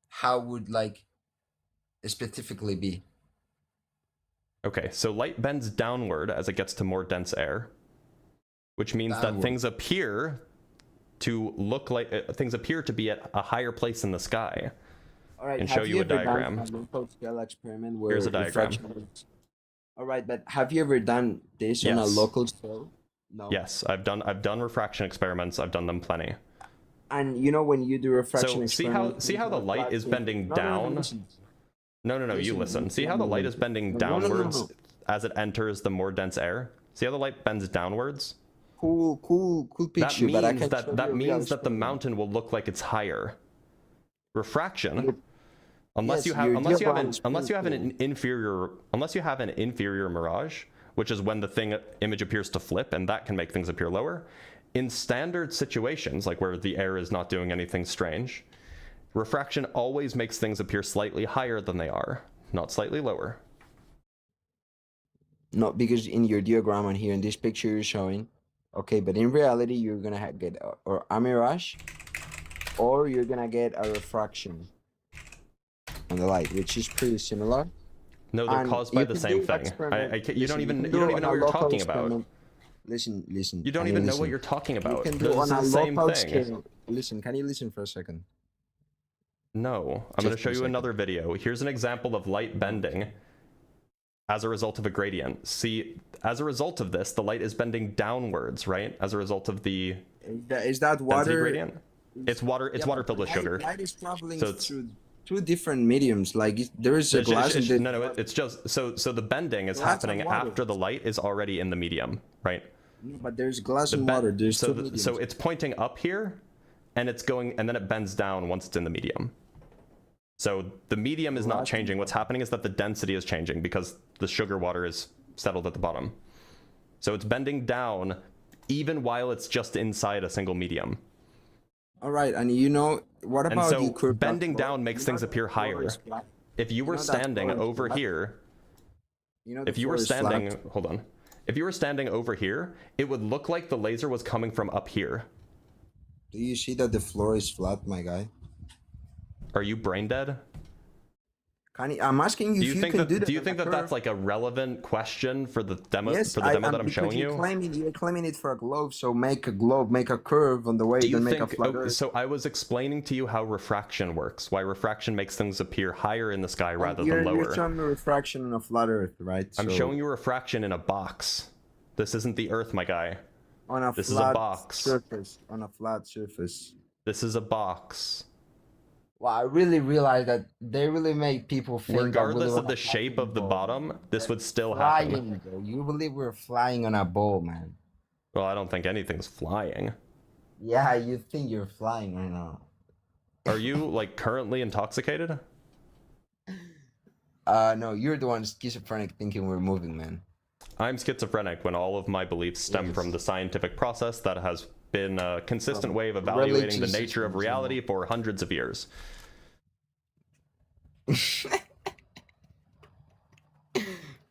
Speaker 4: how would like specifically be.
Speaker 1: Okay, so light bends downward as it gets to more dense air, which means that things appear to look like things appear to be at a higher place in the sky.
Speaker 4: All right,
Speaker 1: and show you a diagram.
Speaker 4: Scale experiment where
Speaker 1: Here's a diagram.
Speaker 4: All right, but have you ever done this on a local scale? No.
Speaker 1: Yes, I've done refraction experiments. I've done them plenty.
Speaker 4: And you know when you do refraction experiments,
Speaker 1: see how the light is bending down? No, you listen. See how the light is bending downwards as it enters the more dense air? See how the light bends downwards?
Speaker 4: Cool picture.
Speaker 1: That means that the mountain will look like it's higher. Refraction, unless you have an inferior mirage, which is when the image appears to flip, and that can make things appear lower. In standard situations, like where the air is not doing anything strange, refraction always makes things appear slightly higher than they are, not slightly lower.
Speaker 4: No, because in your diagram and here in this picture you're showing, okay, but in reality you're gonna get or a mirage, or you're gonna get a refraction on the light, which is pretty similar.
Speaker 1: No, they're caused by the same thing. You don't even know what you're talking about.
Speaker 4: Listen.
Speaker 1: You don't even know what you're talking about.
Speaker 4: You can do on a local scale. Listen, can you listen for a second?
Speaker 1: No, I'm going to show you another video. Here's an example of light bending as a result of a gradient. See, as a result of this, the light is bending downwards, right? As a result of the
Speaker 4: is that water
Speaker 1: gradient? It's water. It's water filled with sugar.
Speaker 4: Light is traveling through two different mediums. Like there is a glass.
Speaker 1: No. It's just so the bending is happening after the light is already in the medium, right?
Speaker 4: No, but there's glass and water. There's
Speaker 1: so it's pointing up here, and it's going, and then it bends down once it's in the medium. So the medium is not changing. What's happening is that the density is changing because the sugar water is settled at the bottom. So it's bending down even while it's just inside a single medium.
Speaker 4: All right, and you know what about
Speaker 1: the curve? Bending down makes things appear higher. If you were standing over here, if you were standing, hold on. If you were standing over here, it would look like the laser was coming from up here.
Speaker 4: Do you see that the floor is flat, my guy?
Speaker 1: Are you brain dead?
Speaker 4: I'm asking you if you can do that.
Speaker 1: Do you think that that's like a relevant question for the demo? Yes, for the demo that I'm showing you.
Speaker 4: You're claiming it for a globe, so make a globe, make a curve on the way, then make a flat.
Speaker 1: So I was explaining to you how refraction works. Why refraction makes things appear higher in the sky rather than lower.
Speaker 4: You're showing me refraction on a flat Earth, right?
Speaker 1: I'm showing you refraction in a box. This isn't the Earth, my guy.
Speaker 4: On a
Speaker 1: this is a box.
Speaker 4: Surface. On a flat surface.
Speaker 1: This is a box.
Speaker 4: Well, I really realized that they really make people think.
Speaker 1: Regardless of the shape of the bottom, this would still happen.
Speaker 4: Bro. You believe we're flying on a ball, man?
Speaker 1: Well, I don't think anything's flying.
Speaker 4: Yeah, you think you're flying right now.
Speaker 1: Are you like currently intoxicated?
Speaker 4: No, you're the one schizophrenic thinking we're moving, man.
Speaker 1: I'm schizophrenic when all of my beliefs stem from the scientific process that has been a consistent way of evaluating the nature of reality for hundreds of years.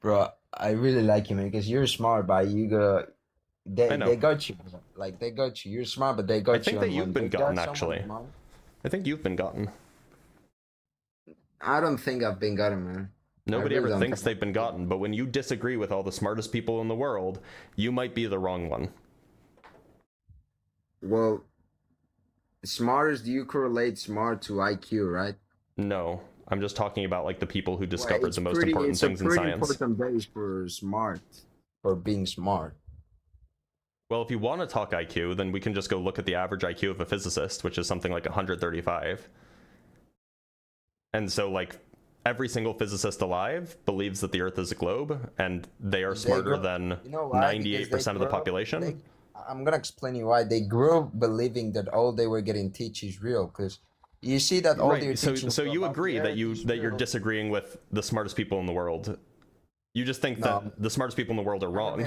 Speaker 4: Bro, I really like you, man, because you're smart, but you go. They got you. Like, they got you. You're smart, but they got you.
Speaker 1: I think that you've been gotten, actually. I think you've been gotten.
Speaker 4: I don't think I've been gotten, man.
Speaker 1: Nobody ever thinks they've been gotten, but when you disagree with all the smartest people in the world, you might be the wrong one.
Speaker 4: Well, smartest, do you correlate smart to IQ, right?
Speaker 1: No, I'm just talking about like the people who discovered the most important things in science.
Speaker 4: It's a pretty important base for smart, for being smart.
Speaker 1: Well, if you want to talk IQ, then we can just go look at the average IQ of a physicist, which is something like 135. And so, like, every single physicist alive believes that the Earth is a globe, and they are smarter than 98% of the population.
Speaker 4: I'm gonna explain you why. They grew up believing that all they were getting teach is real, because you see that all they're teaching.
Speaker 1: So you agree that you're disagreeing with the smartest people in the world. You just think that the smartest people in the world are wrong.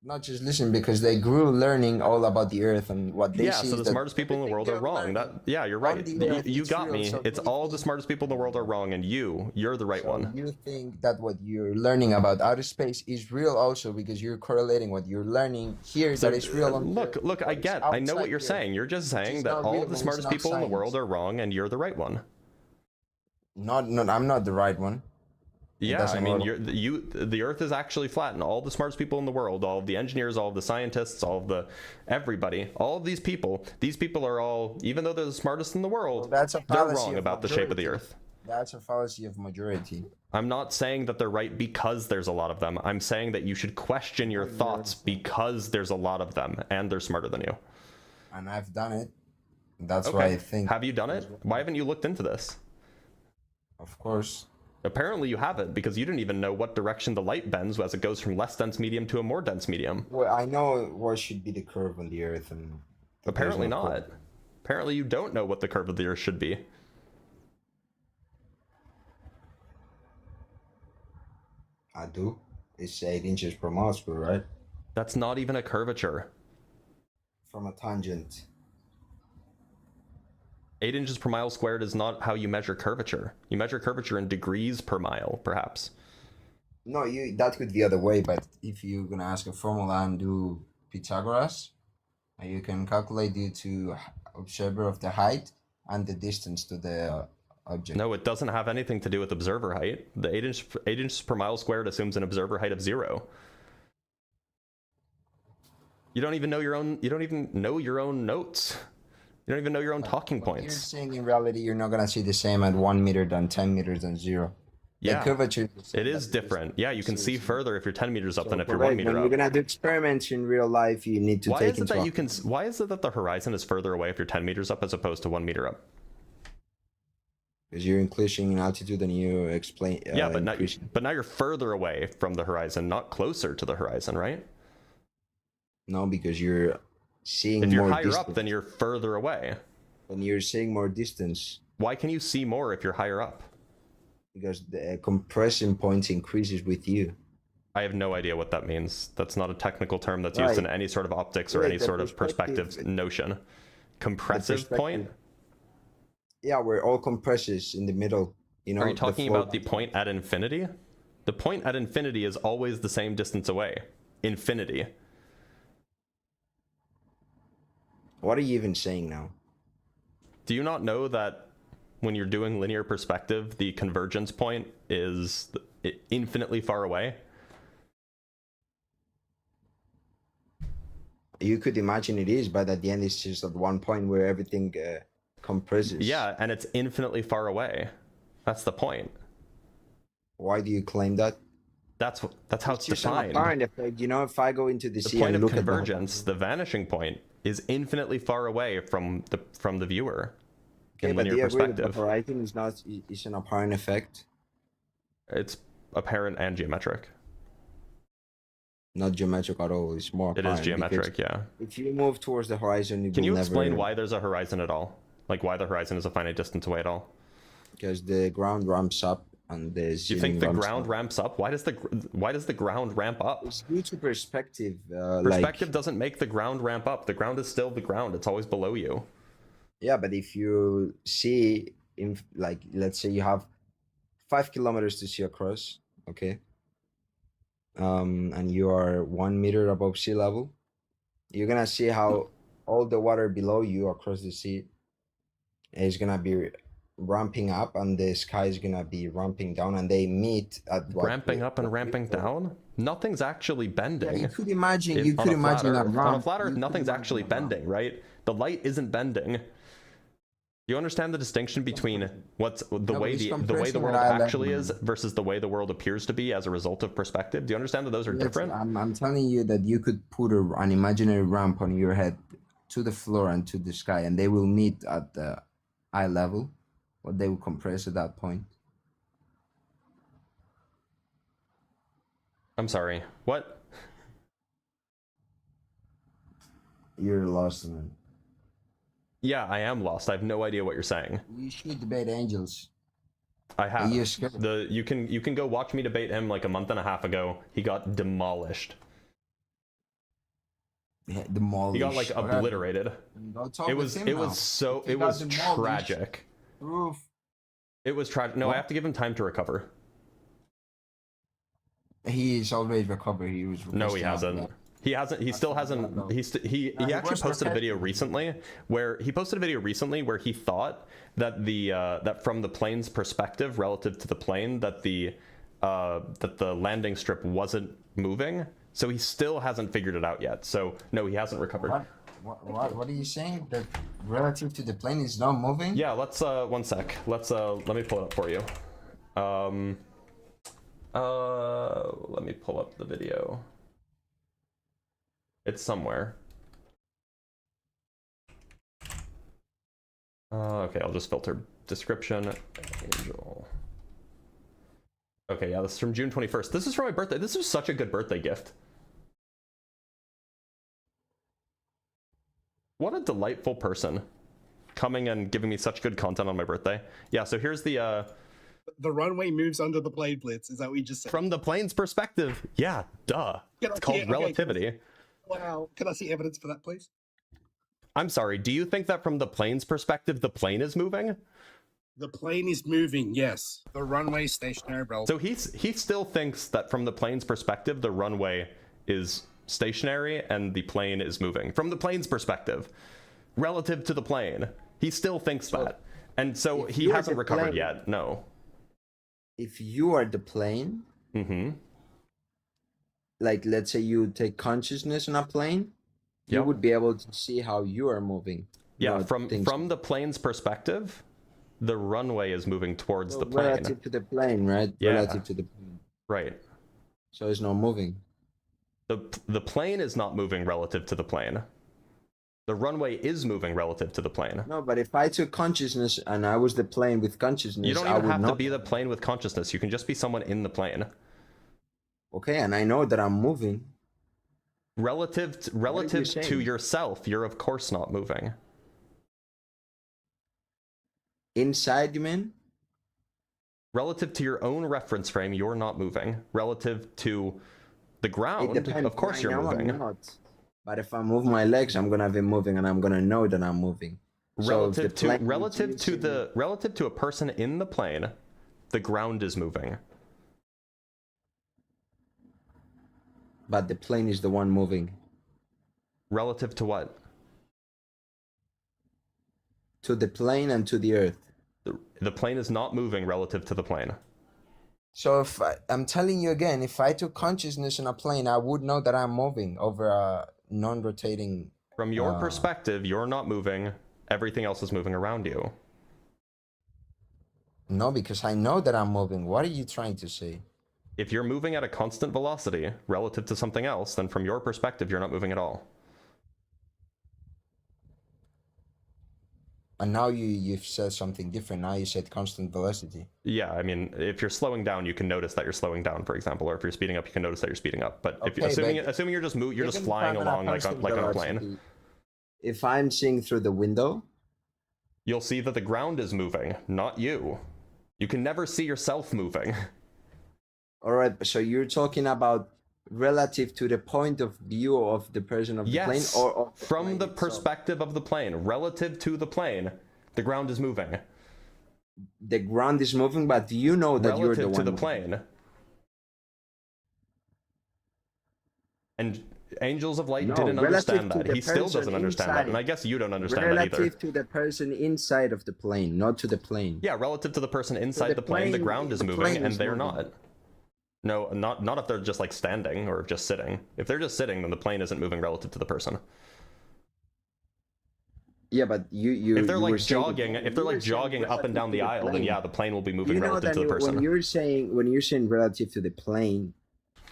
Speaker 4: Not just listen, because they grew learning all about the Earth, and what they see.
Speaker 1: So
Speaker 4: is
Speaker 1: the
Speaker 4: that
Speaker 1: smartest people in the world are wrong. You're right. You got me.
Speaker 4: So
Speaker 1: It's all the smartest people in the world are wrong, and you're the right one.
Speaker 4: You think that what you're learning about outer space is real also, because you're correlating what you're learning here that is real.
Speaker 1: Look, I know what you're saying. You're just saying that all of the smartest people in the world are wrong, and you're the right one.
Speaker 4: I'm not the right one.
Speaker 1: Yeah, I mean, the Earth is actually flat, and all the smartest people in the world, all of the engineers, all of the scientists, all of the everybody, all of these people are all, even though they're the smartest in the world, they're wrong about the shape of the Earth.
Speaker 4: That's a fallacy of majority.
Speaker 1: I'm not saying that they're right because there's a lot of them. I'm saying that you should question your thoughts because there's a lot of them, and they're smarter than you.
Speaker 4: And I've done it. That's why I think.
Speaker 1: Have you done it? Why haven't you looked into this?
Speaker 4: Of course.
Speaker 1: Apparently you haven't, because you didn't even know what direction the light bends as it goes from less dense medium to a more dense medium.
Speaker 4: Well, I know what should be the curve on the Earth, and
Speaker 1: apparently not. Curve. Apparently you don't know what the curve of the Earth should be.
Speaker 4: I do. It's 8 inches per mile square, right?
Speaker 1: That's not even a curvature.
Speaker 4: From a tangent.
Speaker 1: 8 inches per mile squared is not how you measure curvature. You measure curvature in degrees per mile, perhaps.
Speaker 4: No, that could be the other way, but if you're gonna ask a formula and do Pythagoras, you can calculate due to observer of the height and the distance to the object.
Speaker 1: No, it doesn't have anything to do with observer height. The 8 inches per mile squared assumes an observer height of 0. You don't even know your own. You don't even know your own notes. You don't even know your own talking points.
Speaker 4: You're saying in reality, you're not gonna see the same at 1 meter than 10 meters than 0.
Speaker 1: Yeah,
Speaker 4: the curvature.
Speaker 1: It is different. Yeah, you can see further if you're 10 meters up than if you're 1 meter up.
Speaker 4: When you're gonna do experiments in real life, you need to take into account.
Speaker 1: Why is it that the horizon is further away if you're 10 meters up as opposed to 1 meter up?
Speaker 4: Because you're increasing in altitude and you explain.
Speaker 1: Yeah, but now you're further away from the horizon, not closer to the horizon, right?
Speaker 4: No, because you're seeing more.
Speaker 1: If you're higher up, then you're further away.
Speaker 4: And you're seeing more distance.
Speaker 1: Why can you see more if you're higher up?
Speaker 4: Because the compression point increases with you.
Speaker 1: I have no idea what that means. That's not a technical term that's used in any sort of optics or any sort of perspective notion. Compressive point?
Speaker 4: Yeah, where all compresses in the middle. You know.
Speaker 1: Are you talking about the point at infinity? The point at infinity is always the same distance away. Infinity.
Speaker 4: What are you even saying now?
Speaker 1: Do you not know that when you're doing linear perspective, the convergence point is infinitely far away?
Speaker 4: You could imagine it is, but at the end it's just at one point where everything compresses.
Speaker 1: Yeah, and it's infinitely far away. That's the point.
Speaker 4: Why do you claim that?
Speaker 1: That's how it's defined.
Speaker 4: You know, if I go into the sea
Speaker 1: point
Speaker 4: and
Speaker 1: of
Speaker 4: look
Speaker 1: convergence, the vanishing point, is infinitely far away from the viewer in linear perspective.
Speaker 4: The horizon is an apparent effect.
Speaker 1: It's apparent and geometric.
Speaker 4: Not geometric at all. It's more apparent.
Speaker 1: It is geometric, yeah.
Speaker 4: If you move towards the horizon,
Speaker 1: can you explain why there's a horizon at all? Like why the horizon is a finite distance away at all?
Speaker 4: Because the ground ramps up. And you
Speaker 1: think the ground ramps up? Why does the ground ramp up?
Speaker 4: It's due to perspective.
Speaker 1: Perspective doesn't make the ground ramp up. The ground is still the ground. It's always below you.
Speaker 4: Yeah, but if you see, let's say you have 5 kilometers to see across, okay, and you are 1 meter above sea level, you're gonna see how all the water below you across the sea is gonna be ramping up, and the sky is gonna be ramping down, and they meet at
Speaker 1: ramping up and ramping down. Nothing's actually bending.
Speaker 4: Yeah, you could imagine. You could imagine that
Speaker 1: on a flat Earth, nothing's actually bending, right? The light isn't bending. Do you understand the distinction between what's the way the world actually is versus the way the world appears to be as a result of perspective? Do you understand that those are different?
Speaker 4: I'm telling you that you could put an imaginary ramp on your head to the floor and to the sky, and they will meet at the eye level. What they will compress at that point.
Speaker 1: I'm sorry. What?
Speaker 4: You're lost, man.
Speaker 1: Yeah, I am lost. I have no idea what you're saying.
Speaker 4: You should debate angels.
Speaker 1: I have. You can go watch me debate him like a month and a half ago. He got demolished.
Speaker 4: demolished.
Speaker 1: He got like obliterated.
Speaker 4: Don't talk
Speaker 1: It
Speaker 4: with
Speaker 1: was
Speaker 4: him now. He
Speaker 1: it
Speaker 4: got
Speaker 1: was
Speaker 4: demolished.
Speaker 1: tragic.
Speaker 4: Proof.
Speaker 1: It was tragic. No,
Speaker 4: What?
Speaker 1: I have to give him time to recover.
Speaker 4: He is already recovered. He was.
Speaker 1: No, he
Speaker 4: requesting after
Speaker 1: hasn't.
Speaker 4: that.
Speaker 1: He hasn't. He still hasn't. He actually
Speaker 4: was
Speaker 1: posted a video
Speaker 4: requesting.
Speaker 1: recently where he thought that that from the plane's perspective relative to the plane that the landing strip wasn't moving. So he still hasn't figured it out yet. So no, he hasn't recovered.
Speaker 4: What are you saying? That relative to the plane is not moving?
Speaker 1: Yeah. Let's 1 sec. Let me pull it up for you. Let me pull up the video. It's somewhere. Okay, I'll just filter description. Angel. Okay, yeah, this is from June 21st. This is for my birthday. This was such a good birthday gift. What a delightful person. Coming and giving me such good content on my birthday. Yeah, so here's the
Speaker 8: runway moves under the plane, Blitz. Is that what you just said?
Speaker 1: from the plane's perspective. Yeah, duh. It's called relativity.
Speaker 8: Wow. Can I see evidence for that, please?
Speaker 1: I'm sorry, do you think that from the plane's perspective, the plane is moving?
Speaker 8: The plane is moving, yes. The runway stationary, bro.
Speaker 1: So he still thinks that from the plane's perspective, the runway is stationary and the plane is moving. From the plane's perspective, relative to the plane, he still thinks that. And so he hasn't recovered yet, no.
Speaker 4: If you are the plane, like let's say you take consciousness on a plane, you would be able to see how you are moving.
Speaker 1: Yeah, from the plane's perspective, the runway is moving towards the plane.
Speaker 4: Relative to the plane, right?
Speaker 1: Yeah.
Speaker 4: Relative to the plane.
Speaker 1: Right.
Speaker 4: So it's not moving.
Speaker 1: The plane is not moving relative to the plane. The runway is moving relative to the plane.
Speaker 4: No, but if I took consciousness and I was the plane with consciousness,
Speaker 1: You don't even have to be the plane with consciousness. You can just be someone in the plane.
Speaker 4: Okay, and I know that I'm moving.
Speaker 1: Relative to yourself, you're of course not moving.
Speaker 4: Inside, you mean?
Speaker 1: Relative to your own reference frame, you're not moving. Relative to the ground, of course you're moving.
Speaker 4: But if I move my legs, I'm gonna be moving, and I'm gonna know that I'm moving.
Speaker 1: Relative to a person in the plane, the ground is moving.
Speaker 4: But the plane is the one moving.
Speaker 1: Relative to what?
Speaker 4: To the plane and to the earth.
Speaker 1: The plane is not moving relative to the plane.
Speaker 4: So if I'm telling you again, if I took consciousness in a plane, I would know that I'm moving over a non-rotating.
Speaker 1: From your perspective, you're not moving. Everything else is moving around you.
Speaker 4: No, because I know that I'm moving. What are you trying to say?
Speaker 1: If you're moving at a constant velocity relative to something else, then from your perspective, you're not moving at all.
Speaker 4: And now you've said something different. Now you said constant velocity.
Speaker 1: Yeah, I mean, if you're slowing down, you can notice that you're slowing down, for example, or if you're speeding up, you can notice that you're speeding up. But assuming you're just flying along like on a plane.
Speaker 4: If I'm seeing through the window,
Speaker 1: you'll see that the ground is moving, not you. You can never see yourself moving.
Speaker 4: All right, so you're talking about relative to the point of view of the person of the plane, or
Speaker 1: from the perspective of the plane, relative to the plane, the ground is moving.
Speaker 4: The ground is moving, but you know that you're the one
Speaker 1: relative to the
Speaker 4: moving.
Speaker 1: plane. And Angels of Light didn't understand that. He still doesn't understand that, and I guess you don't understand that either.
Speaker 4: Relative to the person inside of the plane, not to the plane.
Speaker 1: Yeah, relative to the person inside the plane, the ground is moving, and they're not. No, not if they're just like standing or just sitting. If they're just sitting, then the plane isn't moving relative to the person.
Speaker 4: Yeah, but
Speaker 1: if they're like jogging, up and down the aisle, then yeah, the plane will be moving relative to the person.
Speaker 4: When you're saying relative to the plane,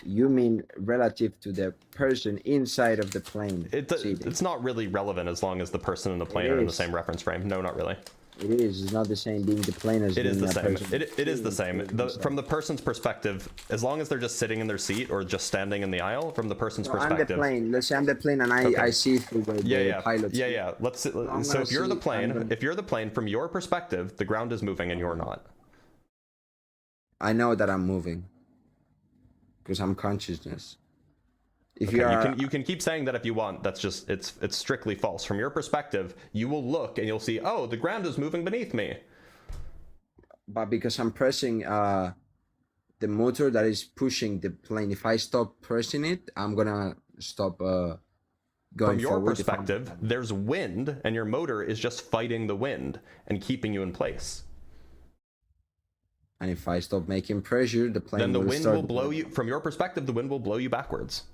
Speaker 4: you mean relative to the person inside of the plane.
Speaker 1: It's not really relevant as long as the person and the plane are in the same reference frame. No, not really.
Speaker 4: It is. It's not the same being the plane as
Speaker 1: it is the same.
Speaker 4: Person.
Speaker 1: It is the same. From the person's perspective, as long as they're just sitting in their seat or just standing in the aisle, from the person's perspective.
Speaker 4: I'm the plane. Let's say I'm the plane, and I see through the pilot.
Speaker 1: Yeah. So if you're the plane, from your perspective, the ground is moving and you're not.
Speaker 4: I know that I'm moving because I'm consciousness. If
Speaker 1: okay, you can keep saying that if you want. That's just it's strictly false. From your perspective, you will look and you'll see, oh, the ground is moving beneath me.
Speaker 4: But because I'm pressing the motor that is pushing the plane, if I stop pressing it, I'm gonna stop going
Speaker 1: From your
Speaker 4: forward.
Speaker 1: perspective, there's wind, and your motor is just fighting the wind and keeping you in place.
Speaker 4: And if I stop making pressure, the plane
Speaker 1: then the
Speaker 4: will
Speaker 1: wind
Speaker 4: start
Speaker 1: will blow you. From your perspective, the wind will blow you backwards.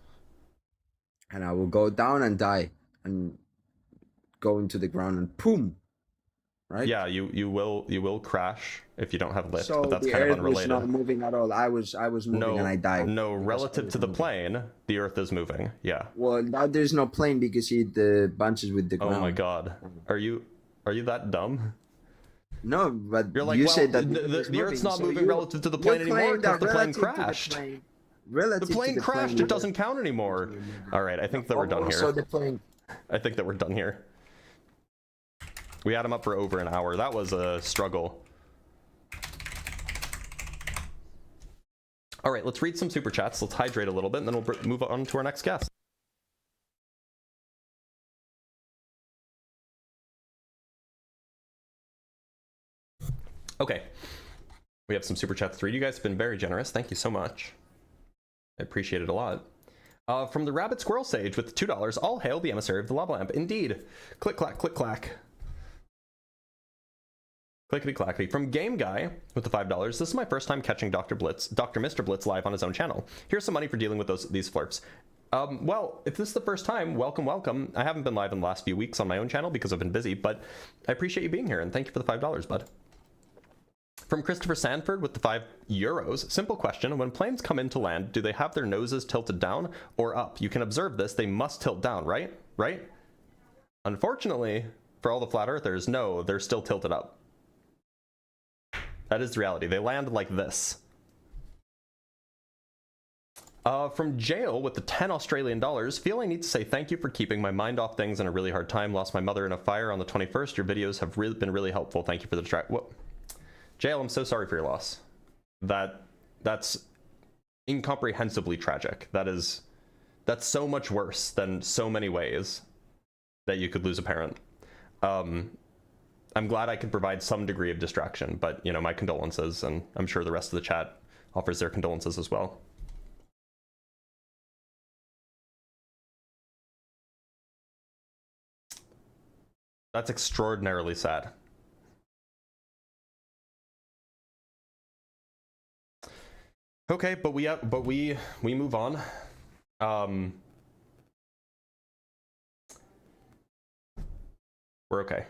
Speaker 4: And I will go down and die and go into the ground and boom. Right?
Speaker 1: Yeah, you will crash if you don't have lift,
Speaker 4: So
Speaker 1: but that's
Speaker 4: the
Speaker 1: kind of
Speaker 4: Earth
Speaker 1: unrelated.
Speaker 4: was not moving at all. I was moving and I died.
Speaker 1: No, relative to the plane, the Earth is moving. Yeah.
Speaker 4: Well, now there's no plane because it bunches with the ground.
Speaker 1: Oh my God, are you that dumb?
Speaker 4: No, but
Speaker 1: You're like,
Speaker 4: you
Speaker 1: well,
Speaker 4: said that
Speaker 1: the Earth's not moving relative to the plane anymore because the plane crashed. The plane crashed. It doesn't count anymore. All right, I think that we're done here.
Speaker 4: So the plane.
Speaker 1: I think that we're done here. We had him up for over an hour. That was a struggle. All right, let's read some super chats. Let's hydrate a little bit, and then we'll move on to our next guest. Okay, we have some super chats to read. You guys have been very generous. Thank you so much. I appreciate it a lot. From the Rabbit Squirrel Sage with $2, all hail the emissary of the lava lamp. Indeed. Click, clack, click, clack. Clickety clackety. From Game Guy with the $5. This is my first time catching Dr. Mr. Blitz live on his own channel. Here's some money for dealing with these flirts. Well, if this is the first time, welcome, welcome. I haven't been live in the last few weeks on my own channel because I've been busy, but I appreciate you being here and thank you for the $5, bud. From Christopher Sanford with the €5. Simple question. When planes come into land, do they have their noses tilted down or up? You can observe this. They must tilt down, right? Right? Unfortunately, for all the flat earthers, no, they're still tilted up. That is the reality. They land like this. From Jail with the $10 Australian. Feel I need to say thank you for keeping my mind off things in a really hard time. Lost my mother in a fire on the 21st. Your videos have been really helpful. Thank you for the distract. Jail, I'm so sorry for your loss. That's incomprehensibly tragic. That's so much worse than so many ways that you could lose a parent. I'm glad I could provide some degree of distraction, but you know, my condolences, and I'm sure the rest of the chat offers their condolences as well. That's extraordinarily sad. Okay, but we move on. We're okay.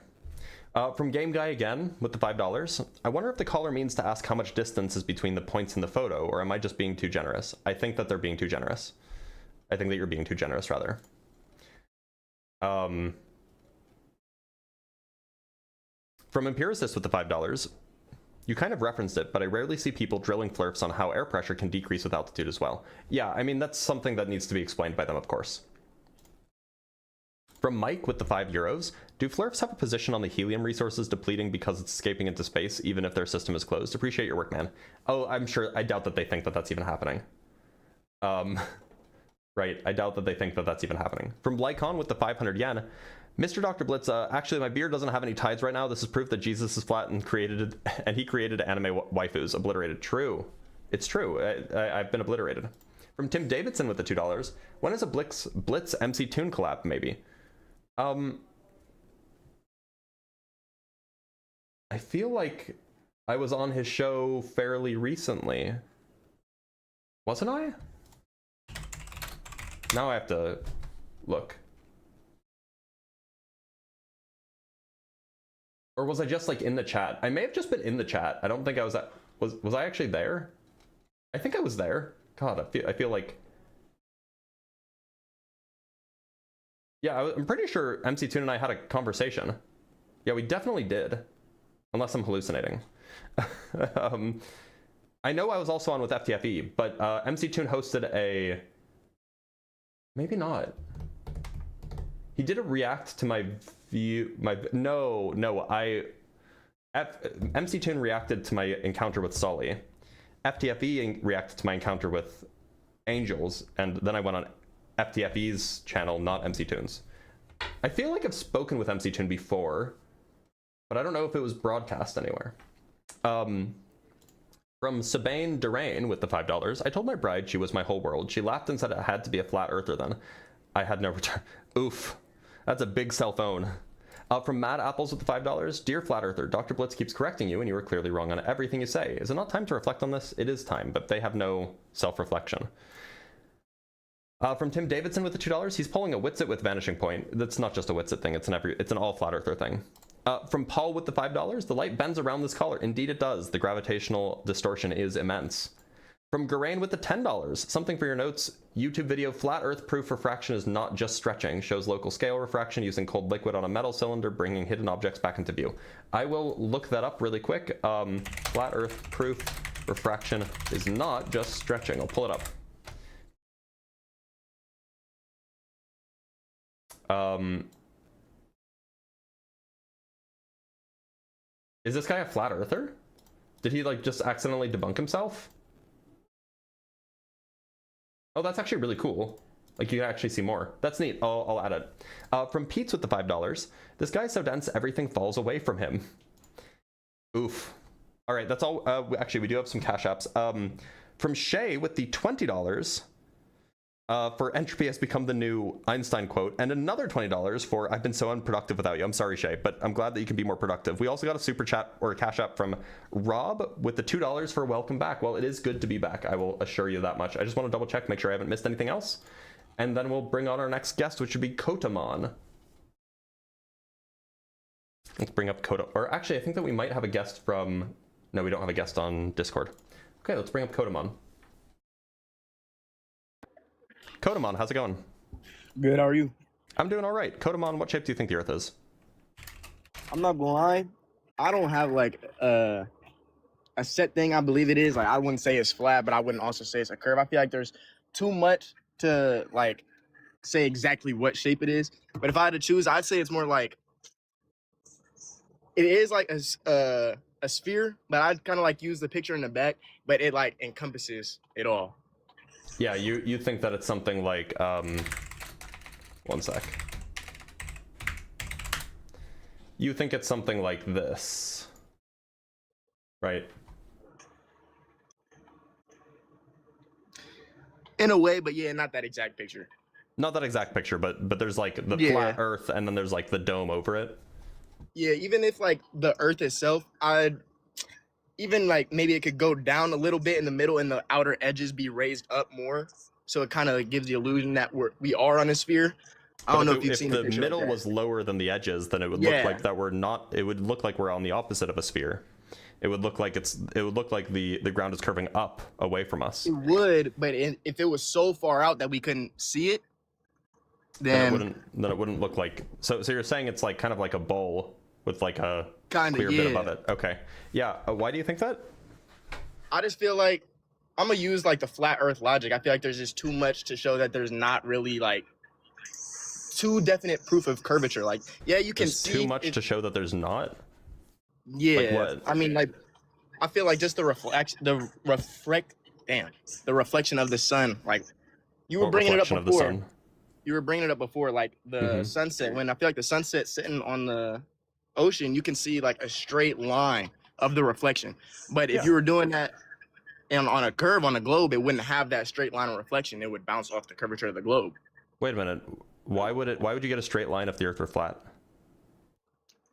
Speaker 1: From Game Guy again with the $5. I wonder if the caller means to ask how much distance is between the points in the photo, or am I just being too generous? I think that they're being too generous. I think that you're being too generous, rather. From Empiricist with the $5. You kind of referenced it, but I rarely see people drilling flirps on how air pressure can decrease with altitude as well. Yeah, I mean, that's something that needs to be explained by them, of course. From Mike with the €5. Do flirps have a position on the helium resources depleting because it's escaping into space, even if their system is closed? Appreciate your work, man. Oh, I doubt that they think that that's even happening. Right, I doubt that they think that that's even happening. From Lycon with the 500 yen. Mr. Dr. Blitz, actually my beard doesn't have any tides right now. This is proof that Jesus is flat and he created anime waifus. Obliterated. True. It's true. I've been obliterated. From Tim Davidson with the $2. When is a Blitz MC Toon collab, maybe? I feel like I was on his show fairly recently. Wasn't I? Now I have to look. Or was I just like in the chat? I may have just been in the chat. I don't think I was at, was I actually there? I think I was there. God, I feel like, yeah, I'm pretty sure MC Toon and I had a conversation. Yeah, we definitely did. Unless I'm hallucinating. I know I was also on with FTFE, but MC Toon hosted a, maybe not. He did a react to my view, MC Toon reacted to my encounter with Sully. FTFE reacted to my encounter with Angels, and then I went on FTFE's channel, not MC Tunes. I feel like I've spoken with MC Tune before, but I don't know if it was broadcast anywhere. From Sabine Durain with the $5. I told my bride she was my whole world. She laughed and said it had to be a flat earther then. I had no return. Oof. That's a big cell phone. From Mad Apples with the $5. Dear Flat Earther, Dr. Blitz keeps correcting you and you are clearly wrong on everything you say. Is it not time to reflect on this? It is time, but they have no self-reflection. From Tim Davidson with the $2. He's pulling a Witsit with Vanishing Point. That's not just a Witsit thing, it's an all Flat Earther thing. From Paul with the $5. The light bends around this collar. Indeed it does. The gravitational distortion is immense. From Garain with the $10. Something for your notes. YouTube video, flat earth proof refraction is not just stretching. Shows local scale refraction using cold liquid on a metal cylinder, bringing hidden objects back into view. I will look that up really quick. Flat earth proof refraction is not just stretching. I'll pull it up. Is this guy a flat earther? Did he like just accidentally debunk himself? Oh, that's actually really cool. Like you can actually see more. That's neat. I'll add it. From Pete's with the $5. This guy's so dense, everything falls away from him. Oof. All right, that's all. Actually, we do have some cash apps. From Shay with the $20. For entropy has become the new Einstein quote, and another $20 for I've been so unproductive without you. I'm sorry, Shay, but I'm glad that you can be more productive. We also got a super chat or a cash app from Rob with the $2 for welcome back. Well, it is good to be back. I will assure you that much. I just want to double check, make sure I haven't missed anything else. And then we'll bring on our next guest, which would be Kotamon. Let's bring up Kota, or actually, I think that we might have a guest from, no, we don't have a guest on Discord. Okay, let's bring up Kotamon. Kotamon, how's it going?
Speaker 9: Good, how are you?
Speaker 1: I'm doing all right. Kotamon, what shape do you think the Earth is?
Speaker 9: I'm not gonna lie, I don't have like a set thing I believe it is. Like I wouldn't say it's flat, but I wouldn't also say it's a curve. I feel like there's too much to like say exactly what shape it is. But if I had to choose, I'd say it's more like it is like a sphere, but I'd kind of like use the picture in the back, but it like encompasses it all.
Speaker 1: Yeah, you think that it's something like, one sec. You think it's something like this, right?
Speaker 9: In a way, but yeah, not that exact picture.
Speaker 1: Not that exact picture, but there's like the flat Earth and then there's like the dome over it.
Speaker 9: Yeah, even if like the Earth itself, even like maybe it could go down a little bit in the middle and the outer edges be raised up more, so it kind of gives the illusion that we are on a sphere. I don't know if you've seen
Speaker 1: the middle was lower than the edges, then it would look like that we're not. It would look like we're on the opposite of a sphere. It would look like the ground is curving up away from us.
Speaker 9: It would, but if it was so far out that we couldn't see it, then
Speaker 1: it wouldn't look like. So you're saying it's like kind of like a bowl with like a clear bit above it. Okay. Yeah. Why do you think that?
Speaker 9: I just feel like I'm gonna use like the flat Earth logic. I feel like there's just too much to show that there's not really like too definite proof of curvature. Like, yeah, you can see
Speaker 1: too much to show that there's not.
Speaker 9: Yeah.
Speaker 1: Like what?
Speaker 9: I mean, like, I feel like just the reflection of the sun. Like, you were bringing it up before. You were bringing it up before, like the sunset. When I feel like the sunset sitting on the ocean, you can see like a straight line of the reflection. But if you were doing that on a curve on a globe, it wouldn't have that straight line of reflection. It would bounce off the curvature of the globe.
Speaker 1: Wait a minute. Why would you get a straight line if the Earth were flat?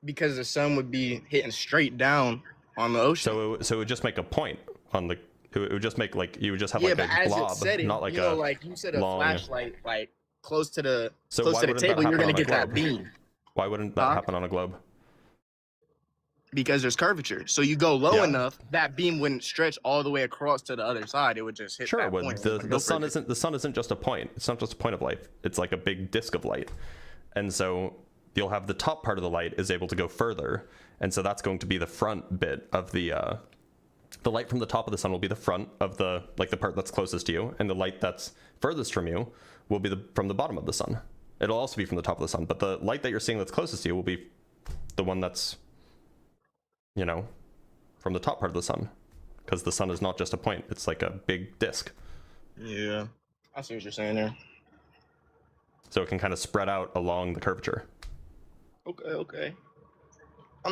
Speaker 9: Because the sun would be hitting straight down on the ocean.
Speaker 1: So it would just make a point on the. It would just make like you would just have like a blob, not like a.
Speaker 9: Like you said, a flashlight like close to the
Speaker 1: the
Speaker 9: table, you're gonna get that beam.
Speaker 1: Why wouldn't that happen on a globe?
Speaker 9: Because there's curvature. So you go low enough, that beam wouldn't stretch all the way across to the other side. It would just hit that point.
Speaker 1: The sun isn't just a point. It's not just a point of light. It's like a big disk of light. And so you'll have the top part of the light is able to go further. And so that's going to be the front bit of the light from the top of the sun will be the front of the part that's closest to you, and the light that's furthest from you will be from the bottom of the sun. It'll also be from the top of the sun, but the light that you're seeing that's closest to you will be the one that's, from the top part of the sun, because the sun is not just a point, it's like a big disk.
Speaker 9: Yeah, I see what you're saying there.
Speaker 1: so it can kind of spread out along the curvature.
Speaker 9: Okay. I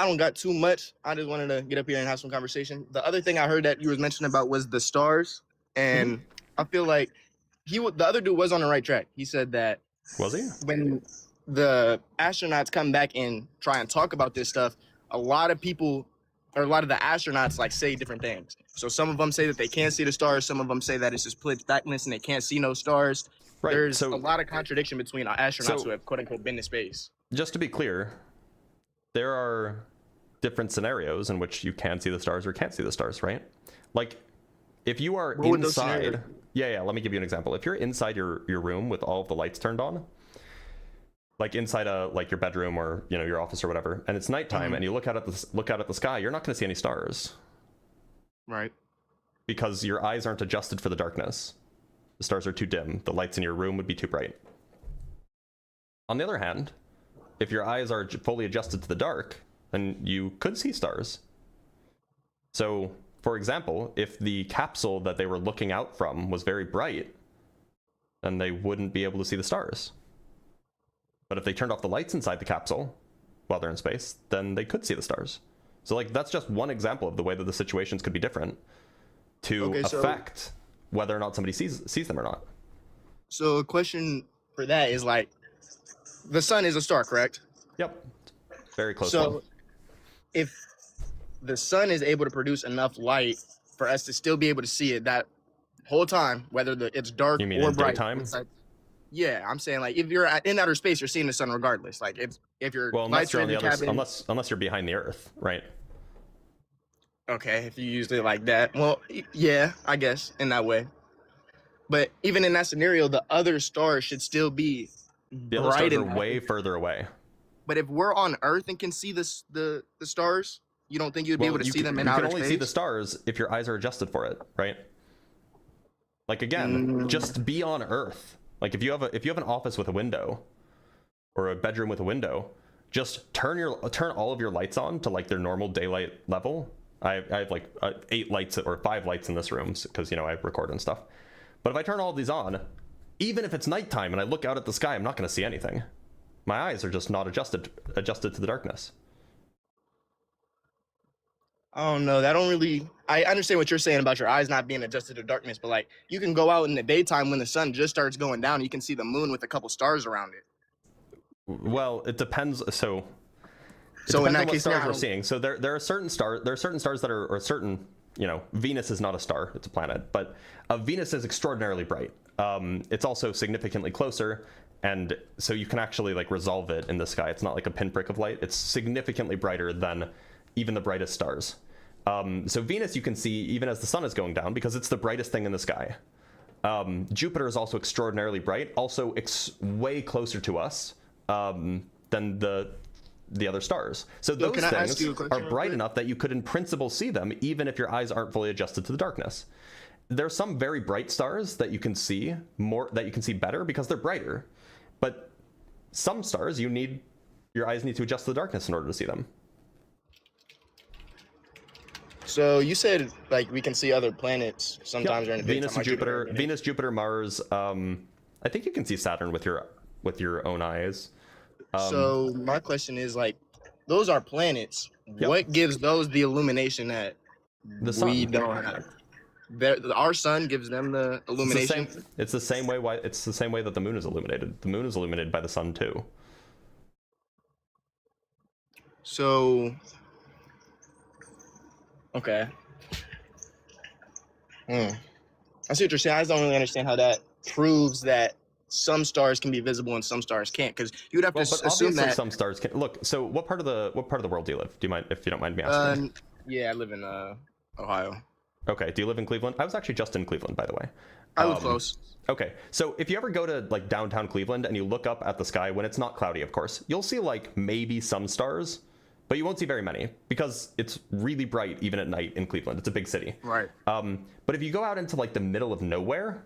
Speaker 9: don't got too much. I just wanted to get up here and have some conversation. The other thing I heard that you was mentioning about was the stars, and I feel like the other dude was on the right track. He said that
Speaker 1: was he
Speaker 9: when the astronauts come back and try and talk about this stuff, a lot of people or a lot of the astronauts like say different things. So some of them say that they can't see the stars. Some of them say that it's just pitch blackness and they can't see no stars. Right. There's a lot of contradiction between astronauts who have quote unquote been to space.
Speaker 1: Just to be clear, there are different scenarios in which you can see the stars or can't see the stars, right? Like if you are inside, let me give you an example. If you're inside your room with all of the lights turned on, like inside your bedroom or your office or whatever, and it's nighttime and you look out at the sky, you're not going to see any stars,
Speaker 9: right?
Speaker 1: Because your eyes aren't adjusted for the darkness. The stars are too dim. The lights in your room would be too bright. On the other hand, if your eyes are fully adjusted to the dark, then you could see stars. So, for example, if the capsule that they were looking out from was very bright, then they wouldn't be able to see the stars. But if they turned off the lights inside the capsule while they're in space, then they could see the stars. So, like, that's just one example of the way that the situations could be different to affect whether or not somebody sees them or not.
Speaker 9: So a question for that is, like, the sun is a star, correct?
Speaker 1: Yep. Very close.
Speaker 9: So if the sun is able to produce enough light for us to still be able to see it that whole time, whether it's dark or bright.
Speaker 1: Daytime?
Speaker 9: Yeah, I'm saying, like, if you're in outer space, you're seeing the sun regardless. Like if you're
Speaker 1: unless you're on the other, unless you're behind the Earth, right?
Speaker 9: Okay, if you used it like that. Well, yeah, I guess in that way. But even in that scenario, the other stars should still be
Speaker 1: the other stars are way further away.
Speaker 9: But if we're on Earth and can see the stars, you don't think you'd be able to see them in outer space? You can only
Speaker 1: see the stars if your eyes are adjusted for it, right? Like, again, just be on Earth. Like, if you have an office with a window or a bedroom with a window, just turn all of your lights on to like their normal daylight level. I have like 8 lights or 5 lights in this room because I record and stuff. But if I turn all of these on, even if it's nighttime and I look out at the sky, I'm not going to see anything. My eyes are just not adjusted to the darkness.
Speaker 9: I don't know. I understand what you're saying about your eyes not being adjusted to darkness, but like you can go out in the daytime when the sun just starts going down, you can see the moon with a couple stars around it.
Speaker 1: Well, it depends. So
Speaker 9: in that case,
Speaker 1: stars we're seeing. So there are certain stars that are, or certain, Venus is not a star, it's a planet, but Venus is extraordinarily bright. It's also significantly closer, and so you can actually like resolve it in the sky. It's not like a pinprick of light. It's significantly brighter than even the brightest stars. So Venus you can see even as the sun is going down because it's the brightest thing in the sky. Jupiter is also extraordinarily bright, also way closer to us than the other stars. So those things are bright enough that you could in principle see them even if your eyes aren't fully adjusted to the darkness. There's some very bright stars that you can see better because they're brighter. But some stars your eyes need to adjust to the darkness in order to see them.
Speaker 9: So you said like we can see other planets sometimes during the daytime.
Speaker 1: Venus and Jupiter, Venus, Jupiter, Mars. I think you can see Saturn with your own eyes.
Speaker 9: So my question is, like, those are planets. Yep. What gives those the illumination that we don't have? Our sun gives them the illumination.
Speaker 1: It's the same way. It's the same way that the moon is illuminated. The moon is illuminated by the sun too.
Speaker 9: So, okay. I see what you're saying. I just don't really understand how that proves that some stars can be visible and some stars can't, because you'd have to assume that
Speaker 1: some stars can. Look, so what part of the world do you live? Do you mind if you don't mind me asking?
Speaker 9: Yeah, I live in Ohio.
Speaker 1: Okay. Do you live in Cleveland? I was actually just in Cleveland, by the way.
Speaker 9: I live close.
Speaker 1: Okay. So if you ever go to like downtown Cleveland and you look up at the sky when it's not cloudy, of course, you'll see like maybe some stars, but you won't see very many because it's really bright even at night in Cleveland. It's a big city.
Speaker 9: Right.
Speaker 1: But if you go out into like the middle of nowhere,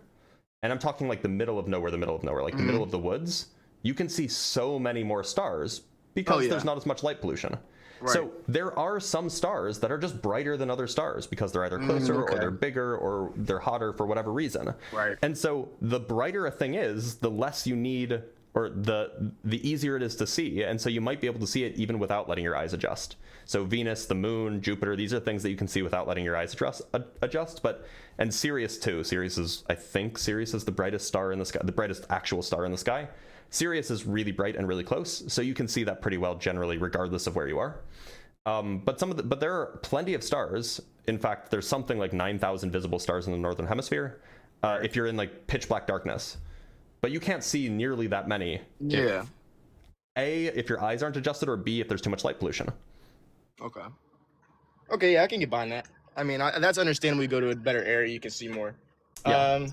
Speaker 1: and I'm talking like the middle of nowhere, like the middle of the woods, you can see so many more stars because there's not as much light pollution.
Speaker 9: Right.
Speaker 1: So there are some stars that are just brighter than other stars because they're either closer or they're bigger or they're hotter for whatever reason.
Speaker 9: Right.
Speaker 1: And so the brighter a thing is, the less you need, or the easier it is to see. And so you might be able to see it even without letting your eyes adjust. So Venus, the moon, Jupiter, these are things that you can see without letting your eyes adjust. And Sirius too. I think Sirius is the brightest star in the sky, the brightest actual star in the sky. Sirius is really bright and really close, so you can see that pretty well generally, regardless of where you are. But there are plenty of stars. In fact, there's something like 9,000 visible stars in the northern hemisphere. If you're in like pitch black darkness, but you can't see nearly that many.
Speaker 9: Yeah.
Speaker 1: If your eyes aren't adjusted, or B, if there's too much light pollution.
Speaker 9: Okay. Okay, yeah, I can get behind that. I mean, that's understandable. You go to a better area, you can see more.
Speaker 1: Yeah.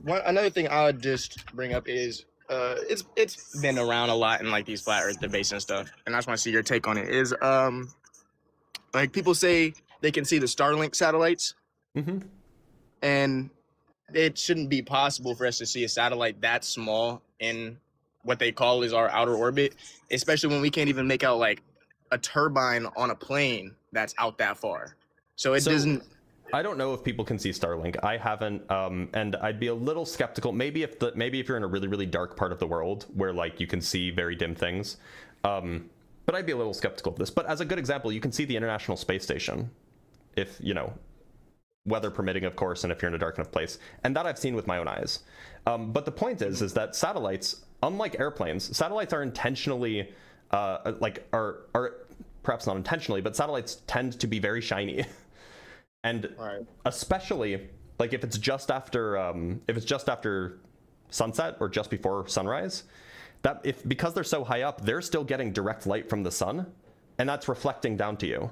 Speaker 9: Another thing I would just bring up is it's been around a lot in like these flat Earth debates and stuff, and I just want to see your take on it. Is like people say they can see the Starlink satellites, and it shouldn't be possible for us to see a satellite that small in what they call is our outer orbit, especially when we can't even make out like a turbine on a plane that's out that far. So doesn't.
Speaker 1: I don't know if people can see Starlink. I haven't, and I'd be a little skeptical. Maybe if you're in a really, really dark part of the world where like you can see very dim things, but I'd be a little skeptical of this. But as a good example, you can see the International Space Station, if weather permitting, of course, and if you're in a dark enough place. And that I've seen with my own eyes. But the point is that satellites, unlike airplanes, satellites are intentionally, are perhaps not intentionally, but satellites tend to be very shiny. And especially like if it's just after sunset or just before sunrise, because they're so high up, they're still getting direct light from the sun, and that's reflecting down to you,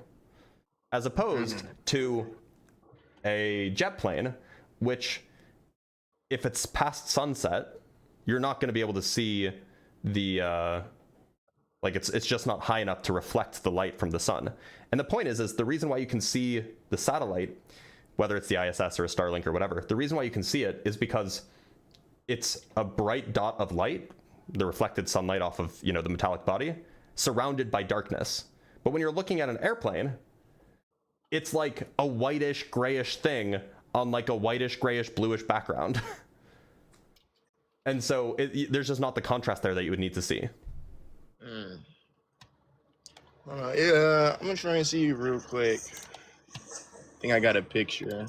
Speaker 1: as opposed to a jet plane, which if it's past sunset, you're not going to be able to see the it's just not high enough to reflect the light from the sun. And the point is the reason why you can see the satellite, whether it's the ISS or a Starlink or whatever, the reason why you can see it is because it's a bright dot of light, the reflected sunlight off of the metallic body, surrounded by darkness. But when you're looking at an airplane, it's like a whitish grayish thing on like a whitish grayish bluish background. And so there's just not the contrast there that you would need to see.
Speaker 9: Yeah, I'm gonna try and see real quick. I think I got a picture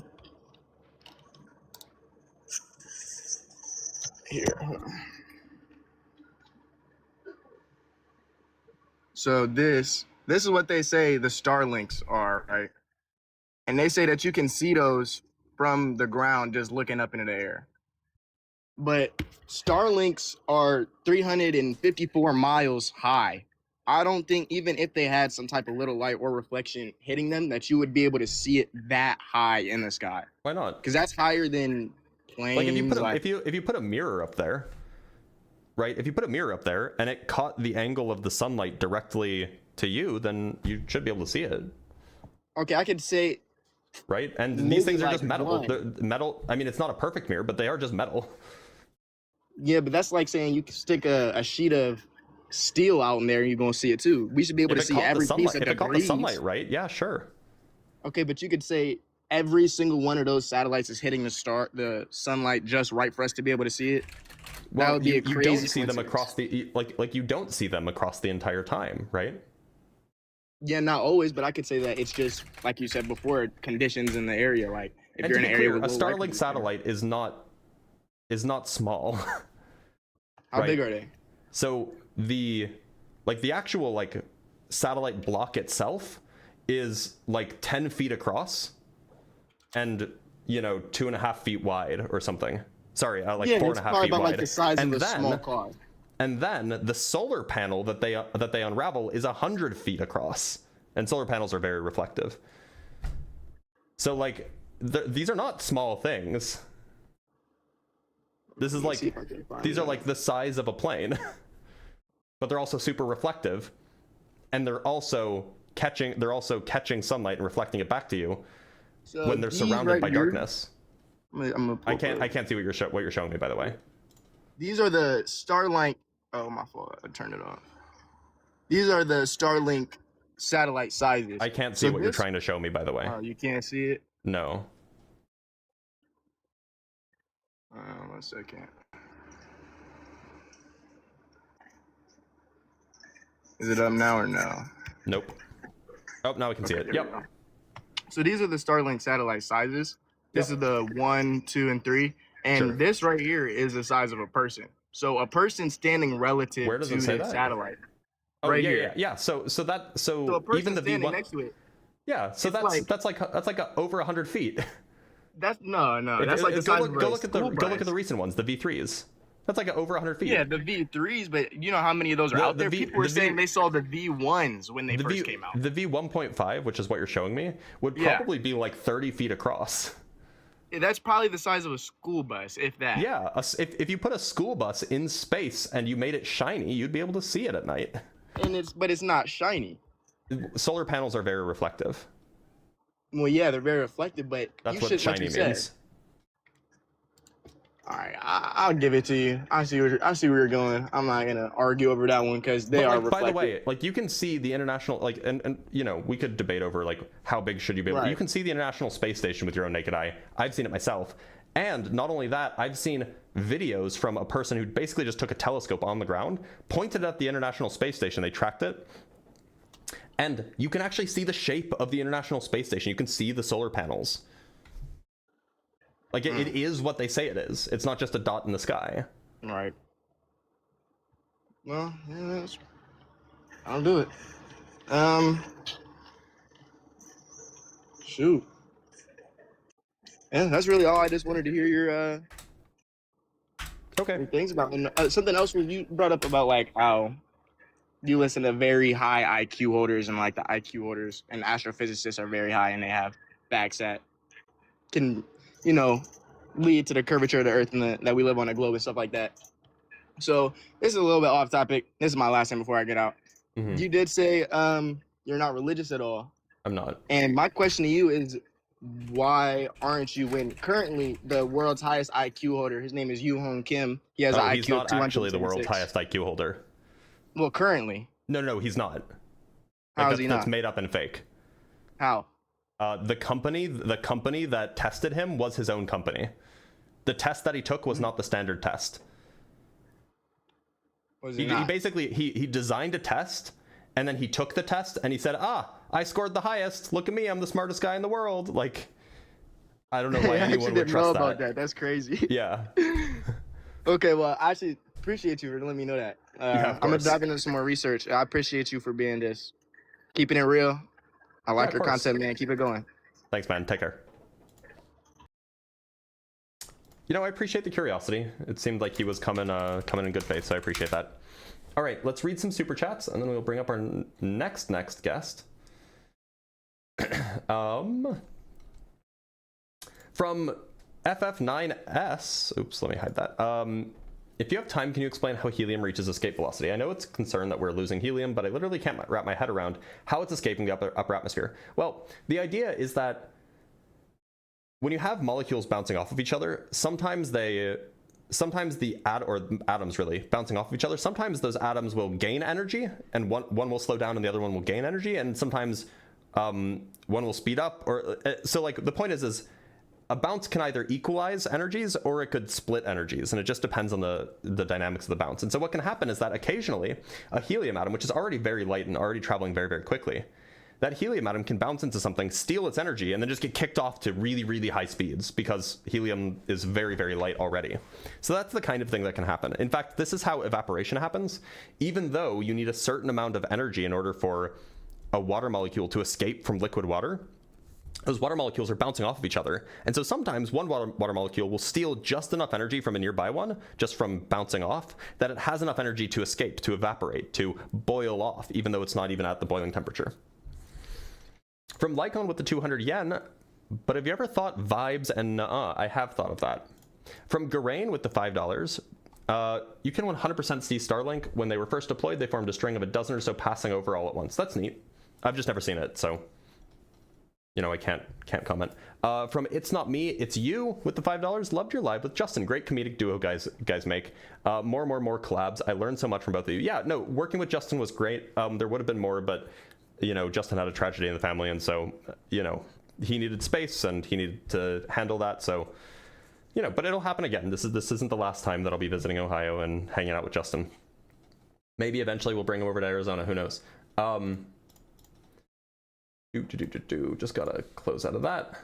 Speaker 9: here. So this is what they say the Starlinks are, right? And they say that you can see those from the ground just looking up into the air. But Starlinks are 354 miles high. I don't think even if they had some type of little light or reflection hitting them, that you would be able to see it that high in the sky.
Speaker 1: Why not?
Speaker 9: Because that's higher than planes.
Speaker 1: Like if you put a mirror up there, right? If you put a mirror up there and it caught the angle of the sunlight directly to you, then you should be able to see it.
Speaker 9: Okay, I could say.
Speaker 1: Right, and these things are just metal. Metal. I mean, it's not a perfect mirror, but they are just metal.
Speaker 9: Yeah, but that's like saying you can stick a sheet of steel out in there and you're gonna see it too. We should be able to see every piece of debris. If it caught the sunlight, right? Yeah, sure. Okay, but you could say every single one of those satellites is hitting the sunlight just right for us to be able to see it.
Speaker 1: Well, that would be a crazy. You don't see them across the like you don't see them across the entire time, right?
Speaker 9: Yeah, not always, but I could say that it's just like you said before, conditions in the area. Like if you're in an area with
Speaker 1: a Starlink satellite is not small.
Speaker 9: How big are they?
Speaker 1: So the actual satellite block itself is like 10 feet across and 2.5 feet wide or something. Sorry, 4.5 feet wide. Like the size of a small car. And then the solar panel that they unravel is 100 feet across, and solar panels are very reflective. So these are not small things. This is these are like the size of a plane, but they're also super reflective, and they're also catching sunlight and reflecting it back to you when they're surrounded by darkness. I can't see what you're showing me, by the way.
Speaker 9: These are the Starlink. Oh, my fault. I turned it off. These are the Starlink satellite sizes.
Speaker 1: I can't see what you're trying to show me, by the way.
Speaker 9: Oh, you can't see it?
Speaker 1: No.
Speaker 9: 1 second. Is it up now or no?
Speaker 1: Nope. Oh, now we can see it. Yep.
Speaker 9: So these are the Starlink satellite sizes. This is the 1, 2, and 3. And this right here is the size of a person. So a person standing relative to the satellite.
Speaker 1: Oh,
Speaker 9: right
Speaker 1: yeah,
Speaker 9: here.
Speaker 1: yeah. So even the
Speaker 9: V1
Speaker 1: next
Speaker 9: to it.
Speaker 1: Yeah, so that's like over 100 feet.
Speaker 9: That's no. That's like the size of
Speaker 1: go look at the recent ones, the V3s. That's like over 100 feet.
Speaker 9: Yeah, the V3s, but you know how many of those are out there? People were saying they saw the V1s when they first came out.
Speaker 1: The V1.5, which is what you're showing me, would probably be like 30 feet across.
Speaker 9: That's probably the size of a school bus, if that.
Speaker 1: Yeah, if you put a school bus in space and you made it shiny, you'd be able to see it at night.
Speaker 9: But it's not shiny.
Speaker 1: Solar panels are very reflective.
Speaker 9: Well, yeah, they're very reflective, but
Speaker 1: that's what shiny means.
Speaker 9: All right, I'll give it to you. I see where you're going. I'm not gonna argue over that one because they are reflective.
Speaker 1: By the way, like you can see the international, and you know, we could debate over like how big should you be able. You can see the International Space Station with your own naked eye. I've seen it myself, and not only that, I've seen videos from a person who basically just took a telescope on the ground, pointed at the International Space Station. They tracked it. And you can actually see the shape of the International Space Station. You can see the solar panels. Like, it is what they say it is. It's not just a dot in the sky.
Speaker 9: Right. Well, yeah, I'll do it. Shoot. Yeah, that's really all. I just wanted to hear your, your things about it. Something else you brought up about, like, how you listen to very high IQ holders, and like the IQ holders and astrophysicists are very high, and they have facts that can, you know, lead to the curvature of the Earth and that we live on a globe and stuff like that. So this is a little bit off topic. This is my last thing before I get out. You did say you're not religious at all.
Speaker 1: I'm not.
Speaker 9: And my question to you is, why aren't you? When currently the world's highest IQ holder, his name is Yoo-Hoon Kim. He has an IQ
Speaker 1: he's not
Speaker 9: of 226.
Speaker 1: actually the world's highest IQ holder.
Speaker 9: Well, currently.
Speaker 1: No, he's not.
Speaker 9: How is he not?
Speaker 1: That's made up and fake.
Speaker 9: How?
Speaker 1: The company that tested him was his own company. The test that he took was not the standard test.
Speaker 9: Was
Speaker 1: he basically he designed a test, and then he took the test and he said, I scored the highest. Look at me, I'm the smartest guy in the world. Like, I don't know why anyone would trust that.
Speaker 9: About that. That's crazy.
Speaker 1: Yeah.
Speaker 9: Okay, well, I actually appreciate you for letting me know that. I'm gonna dive into some more research. I appreciate you for being keeping it real. I like your content, man. Keep it going.
Speaker 1: Thanks, man. Take care. You know, I appreciate the curiosity. It seemed like he was coming in good faith, so I appreciate that. All right, let's read some super chats, and then we'll bring up our next guest. From FF9S. Oops, let me hide that. If you have time, can you explain how helium reaches escape velocity? I know it's a concern that we're losing helium, but I literally can't wrap my head around how it's escaping the upper atmosphere. Well, the idea is that when you have molecules bouncing off of each other, sometimes the atoms really bouncing off of each other, sometimes those atoms will gain energy, and one will slow down and the other one will gain energy, and sometimes one will speed up. Or so like the point is a bounce can either equalize energies or it could split energies, and it just depends on the dynamics of the bounce. And so what can happen is that occasionally a helium atom, which is already very light and already traveling very, very quickly, that helium atom can bounce into something, steal its energy, and then just get kicked off to really, really high speeds because helium is very, very light already. So that's the kind of thing that can happen. In fact, this is how evaporation happens. Even though you need a certain amount of energy in order for a water molecule to escape from liquid water, those water molecules are bouncing off of each other. And so sometimes one water molecule will steal just enough energy from a nearby one, just from bouncing off, that it has enough energy to escape, to evaporate, to boil off, even though it's not even at the boiling temperature. From Lycon with the 200 yen, but have you ever thought vibes and nuh-uh? I have thought of that. From Garain with the $5, you can 100% see Starlink. When they were first deployed, they formed a string of a dozen or so passing over all at once. That's neat. I've just never seen it, so you know, I can't comment. From It's Not Me, It's You with the $5. Loved your live with Justin. Great comedic duo guys make. More collabs. I learned so much from both of you. Yeah, no, working with Justin was great. There would have been more, but you know, Justin had a tragedy in the family, and so, you know, he needed space and he needed to handle that. So, you know, but it'll happen again. This isn't the last time that I'll be visiting Ohio and hanging out with Justin. Maybe eventually we'll bring him over to Arizona. Who knows? Just gotta close out of that.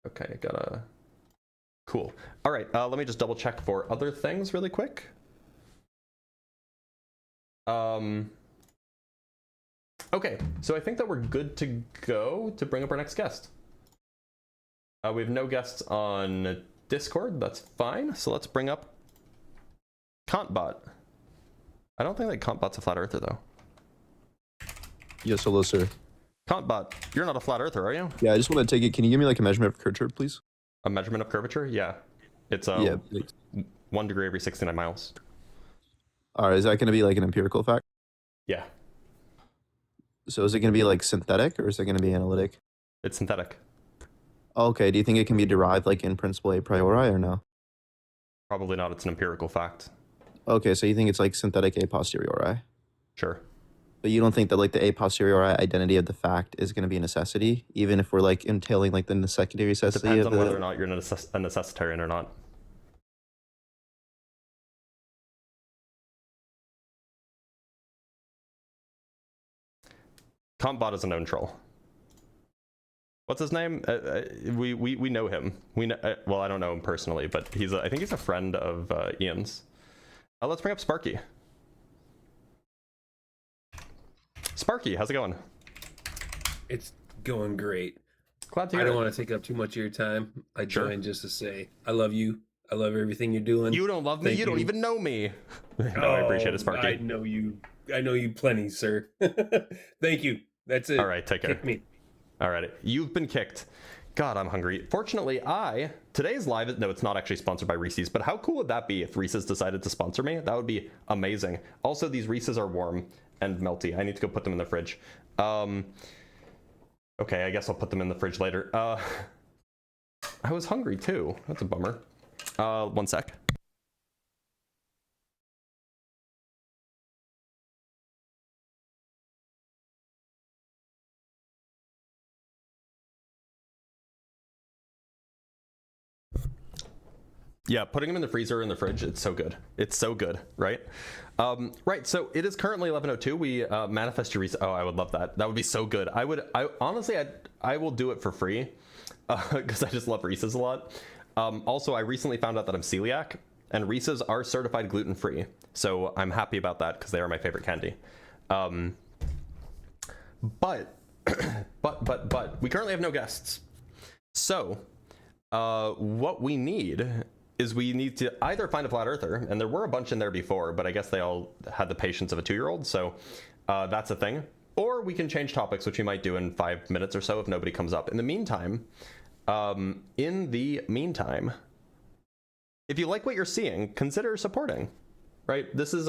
Speaker 1: Okay, gotta. Cool. All right. Let me just double check for other things really quick. Okay, so I think that we're good to go to bring up our next guest. We have no guests on Discord. That's fine. So let's bring up Kantbot. I don't think that Kantbot's a flat earther though.
Speaker 10: Yes, hello, sir.
Speaker 1: Kantbot, you're not a flat earther, are you?
Speaker 10: Yeah, I just want to take it. Can you give me like a measurement of curvature, please?
Speaker 1: A measurement of curvature? Yeah. It's 1 degree every 69 miles.
Speaker 10: All right, is that going to be like an empirical fact?
Speaker 1: Yeah.
Speaker 10: So is it going to be like synthetic or is it going to be analytic?
Speaker 1: It's synthetic.
Speaker 10: Okay, do you think it can be derived like in principle a priori or no?
Speaker 1: Probably not. It's an empirical fact.
Speaker 10: Okay, so you think it's like synthetic a posteriori?
Speaker 1: Sure.
Speaker 10: But you don't think that like the a posteriori identity of the fact is going to be a necessity, even if we're like entailing like the secondary necessity?
Speaker 1: Depends on whether or not you're a necessitarian or not. Kantbot is a known troll. What's his name? We know him. We know, well, I don't know him personally, but I think he's a friend of Ian's. Let's bring up Sparky. Sparky, how's it going?
Speaker 11: It's going great.
Speaker 1: Glad to hear
Speaker 11: I don't
Speaker 1: it.
Speaker 11: want to take up too much of your time. I joined just to say I love you. I love everything you're doing.
Speaker 1: You don't love me. You don't even know me. No, I appreciate it, Sparky.
Speaker 11: I know you. I know you plenty, sir. Thank you. That's it.
Speaker 1: All right, take care.
Speaker 11: Kick me.
Speaker 1: All right, you've been kicked. God, I'm hungry. Fortunately, today's live, no, it's not actually sponsored by Reese's, but how cool would that be if Reese's decided to sponsor me? That would be amazing. Also, these Reese's are warm and melty. I need to go put them in the fridge. Okay, I guess I'll put them in the fridge later. I was hungry too. That's a bummer. 1 sec. Yeah, putting them in the freezer or in the fridge, it's so good. It's so good, right? Right, so it is currently 11:02. We manifest your Reese. Oh, I would love that. That would be so good. I honestly, I will do it for free because I just love Reese's a lot. Also, I recently found out that I'm celiac, and Reese's are certified gluten-free. So I'm happy about that because they are my favorite candy. But we currently have no guests. So what we need is we need to either find a flat earther, and there were a bunch in there before, but I guess they all had the patience of a 2-year-old, so that's a thing. Or we can change topics, which we might do in 5 minutes or so if nobody comes up. In the meantime, if you like what you're seeing, consider supporting, right? This is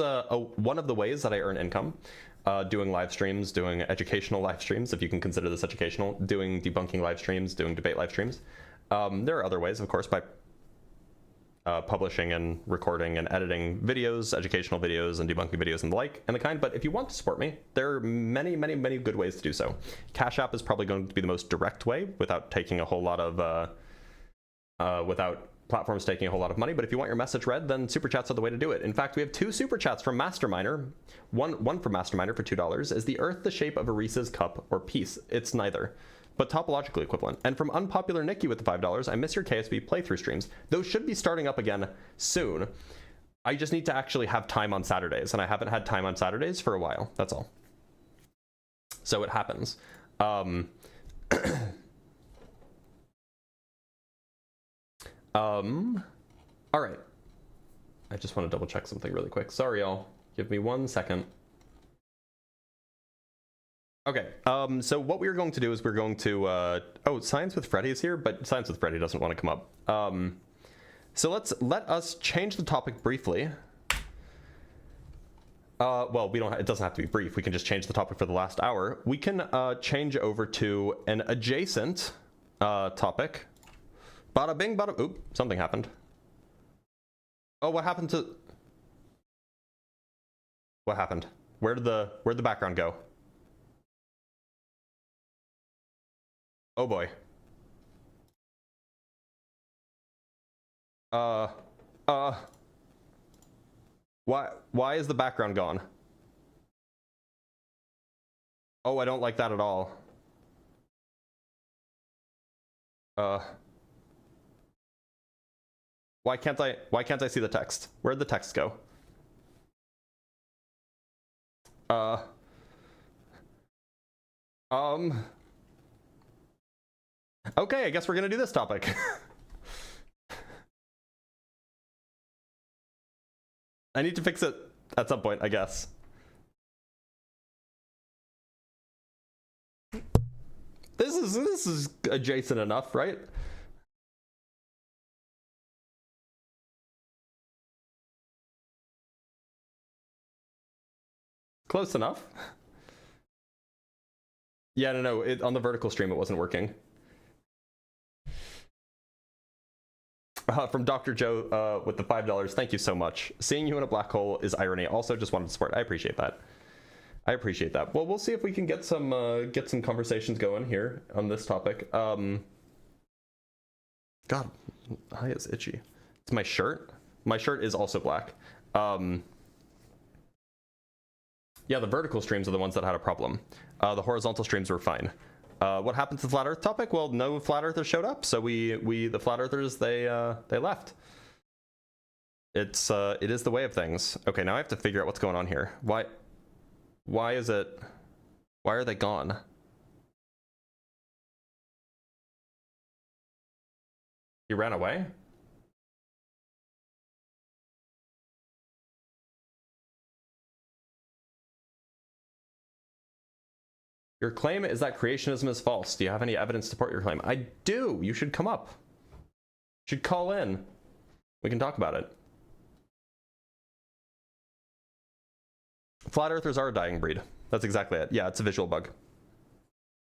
Speaker 1: one of the ways that I earn income, doing live streams, doing educational live streams, if you can consider this educational, doing debunking live streams, doing debate live streams. There are other ways, of course, by publishing and recording and editing videos, educational videos and debunking videos and the like and the kind. But if you want to support me, there are many, many, many good ways to do so. Cash App is probably going to be the most direct way without taking a whole lot of, without platforms taking a whole lot of money. But if you want your message read, then super chats are the way to do it. In fact, we have 2 super chats from Masterminer. One from Masterminer for $2. Is the Earth the shape of a Reese's cup or piece? It's neither, but topologically equivalent. And from Unpopular Nikki with the $5, I miss your KSV playthrough streams. Those should be starting up again soon. I just need to actually have time on Saturdays, and I haven't had time on Saturdays for a while. That's all. So it happens. All right. I just want to double check something really quick. Sorry, y'all. Give me 1 second. Okay, so what we're going to do is we're going to, oh, Science with Freddy is here, but Science with Freddy doesn't want to come up. So let us change the topic briefly. Well, it doesn't have to be brief. We can just change the topic for the last hour. We can change over to an adjacent topic. Bada bing, bada, oop, something happened. Oh, what happened? Where'd the background go? Oh boy. Why is the background gone? Oh, I don't like that at all. Why can't I see the text? Where'd the text go? Okay, I guess we're gonna do this topic. I need to fix it at some point, I guess. This is adjacent enough, right? Close enough. Yeah, no, on the vertical stream it wasn't working. From Dr. Joe with the $5, thank you so much. Seeing you in a black hole is irony. Also, just wanted to support. I appreciate that. I appreciate that. Well, we'll see if we can get some conversations going here on this topic. God, eye is itchy. It's my shirt. My shirt is also black. Yeah, the vertical streams are the ones that had a problem. The horizontal streams were fine. What happened to the flat Earth topic? Well, no flat Earthers showed up, so the flat Earthers they left. It is the way of things. Okay, now I have to figure out what's going on here. Why are they gone? He ran away? Your claim is that creationism is false. Do you have any evidence to support your claim? I do. You should come up. You should call in. We can talk about it. Flat Earthers are a dying breed. That's exactly it. Yeah, it's a visual bug.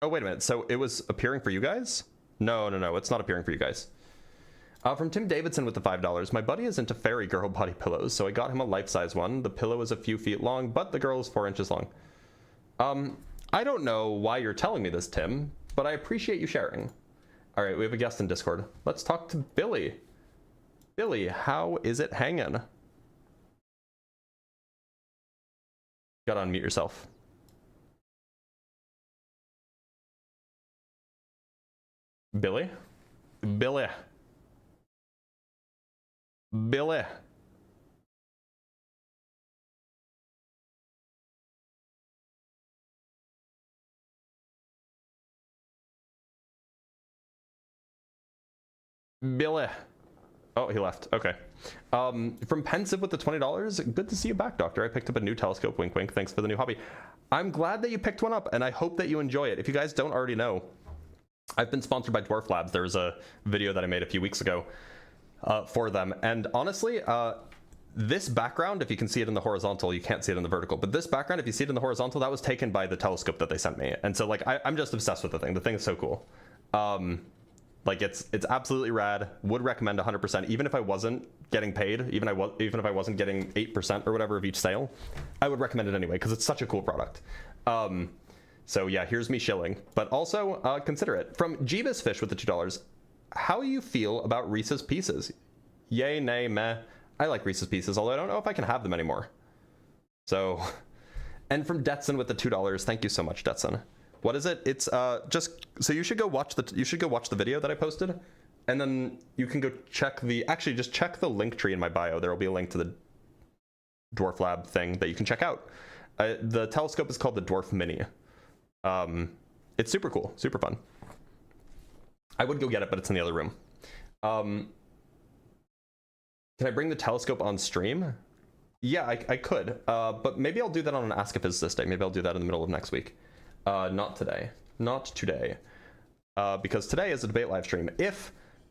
Speaker 1: Oh, wait a minute. So it was appearing for you guys? No, it's not appearing for you guys. From Tim Davidson with the $5. My buddy is into fairy girl body pillows, so I got him a life-size one. The pillow is a few feet long, but the girl is 4 inches long. I don't know why you're telling me this, Tim, but I appreciate you sharing. All right, we have a guest in Discord. Let's talk to Billy. Billy, how is it hanging? Gotta unmute yourself. Billy? Billy. Billy. Billy. Oh, he left. Okay. From Pensive with the $20. Good to see you back, Doctor. I picked up a new telescope. Wink, wink. Thanks for the new hobby. I'm glad that you picked one up, and I hope that you enjoy it. If you guys don't already know, I've been sponsored by Dwarf Labs. There was a video that I made a few weeks ago for them. And honestly, this background, if you can see it in the horizontal, you can't see it in the vertical. But this background, if you see it in the horizontal, that was taken by the telescope that they sent me. And so, like, I'm just obsessed with the thing. The thing is so cool. Like it's absolutely rad. Would recommend 100%. Even if I wasn't getting paid, even if I wasn't getting 8% or whatever of each sale, I would recommend it anyway because it's such a cool product. So yeah, here's me shilling. But also consider it. From Jeebus Fish with the $2. How you feel about Reese's Pieces? Yay, nay, meh. I like Reese's Pieces, although I don't know if I can have them anymore. So, and from Detson with the $2. Thank you so much, Detson. What is it? It's just so you should go watch the video that I posted, and then you can go check just check the link tree in my bio. There will be a link to the Dwarf Lab thing that you can check out. The telescope is called the Dwarf Mini. It's super cool, super fun. I would go get it, but it's in the other room. Can I bring the telescope on stream? Yeah, I could, but maybe I'll do that on an Ask a Physicist day. Maybe I'll do that in the middle of next week. Not today. Because today is a debate live stream.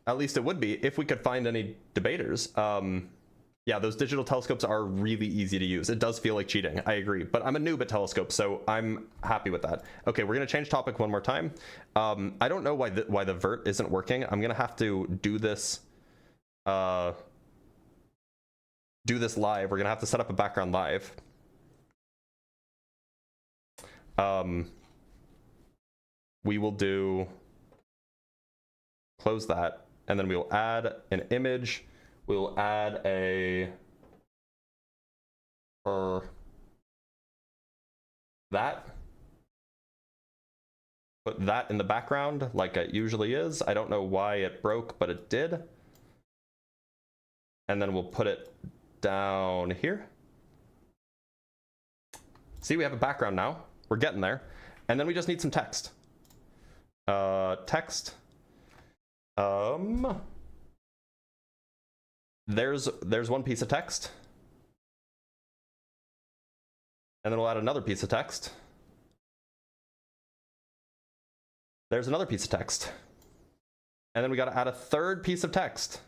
Speaker 1: At least it would be, if we could find any debaters. Yeah, those digital telescopes are really easy to use. It does feel like cheating, I agree. But I'm a noob at telescopes, so I'm happy with that. Okay, we're gonna change topic one more time. I don't know why the vert isn't working. I'm gonna have to do this live. We're gonna have to set up a background live. We will do close that, and then we'll add an image. We'll add a that. Put that in the background like it usually is. I don't know why it broke, but it did. And then we'll put it down here. See, we have a background now. We're getting there. And then we just need some text. Text. There's one piece of text. And then we'll add another piece of text. There's another piece of text. And then we got to add a third piece of text.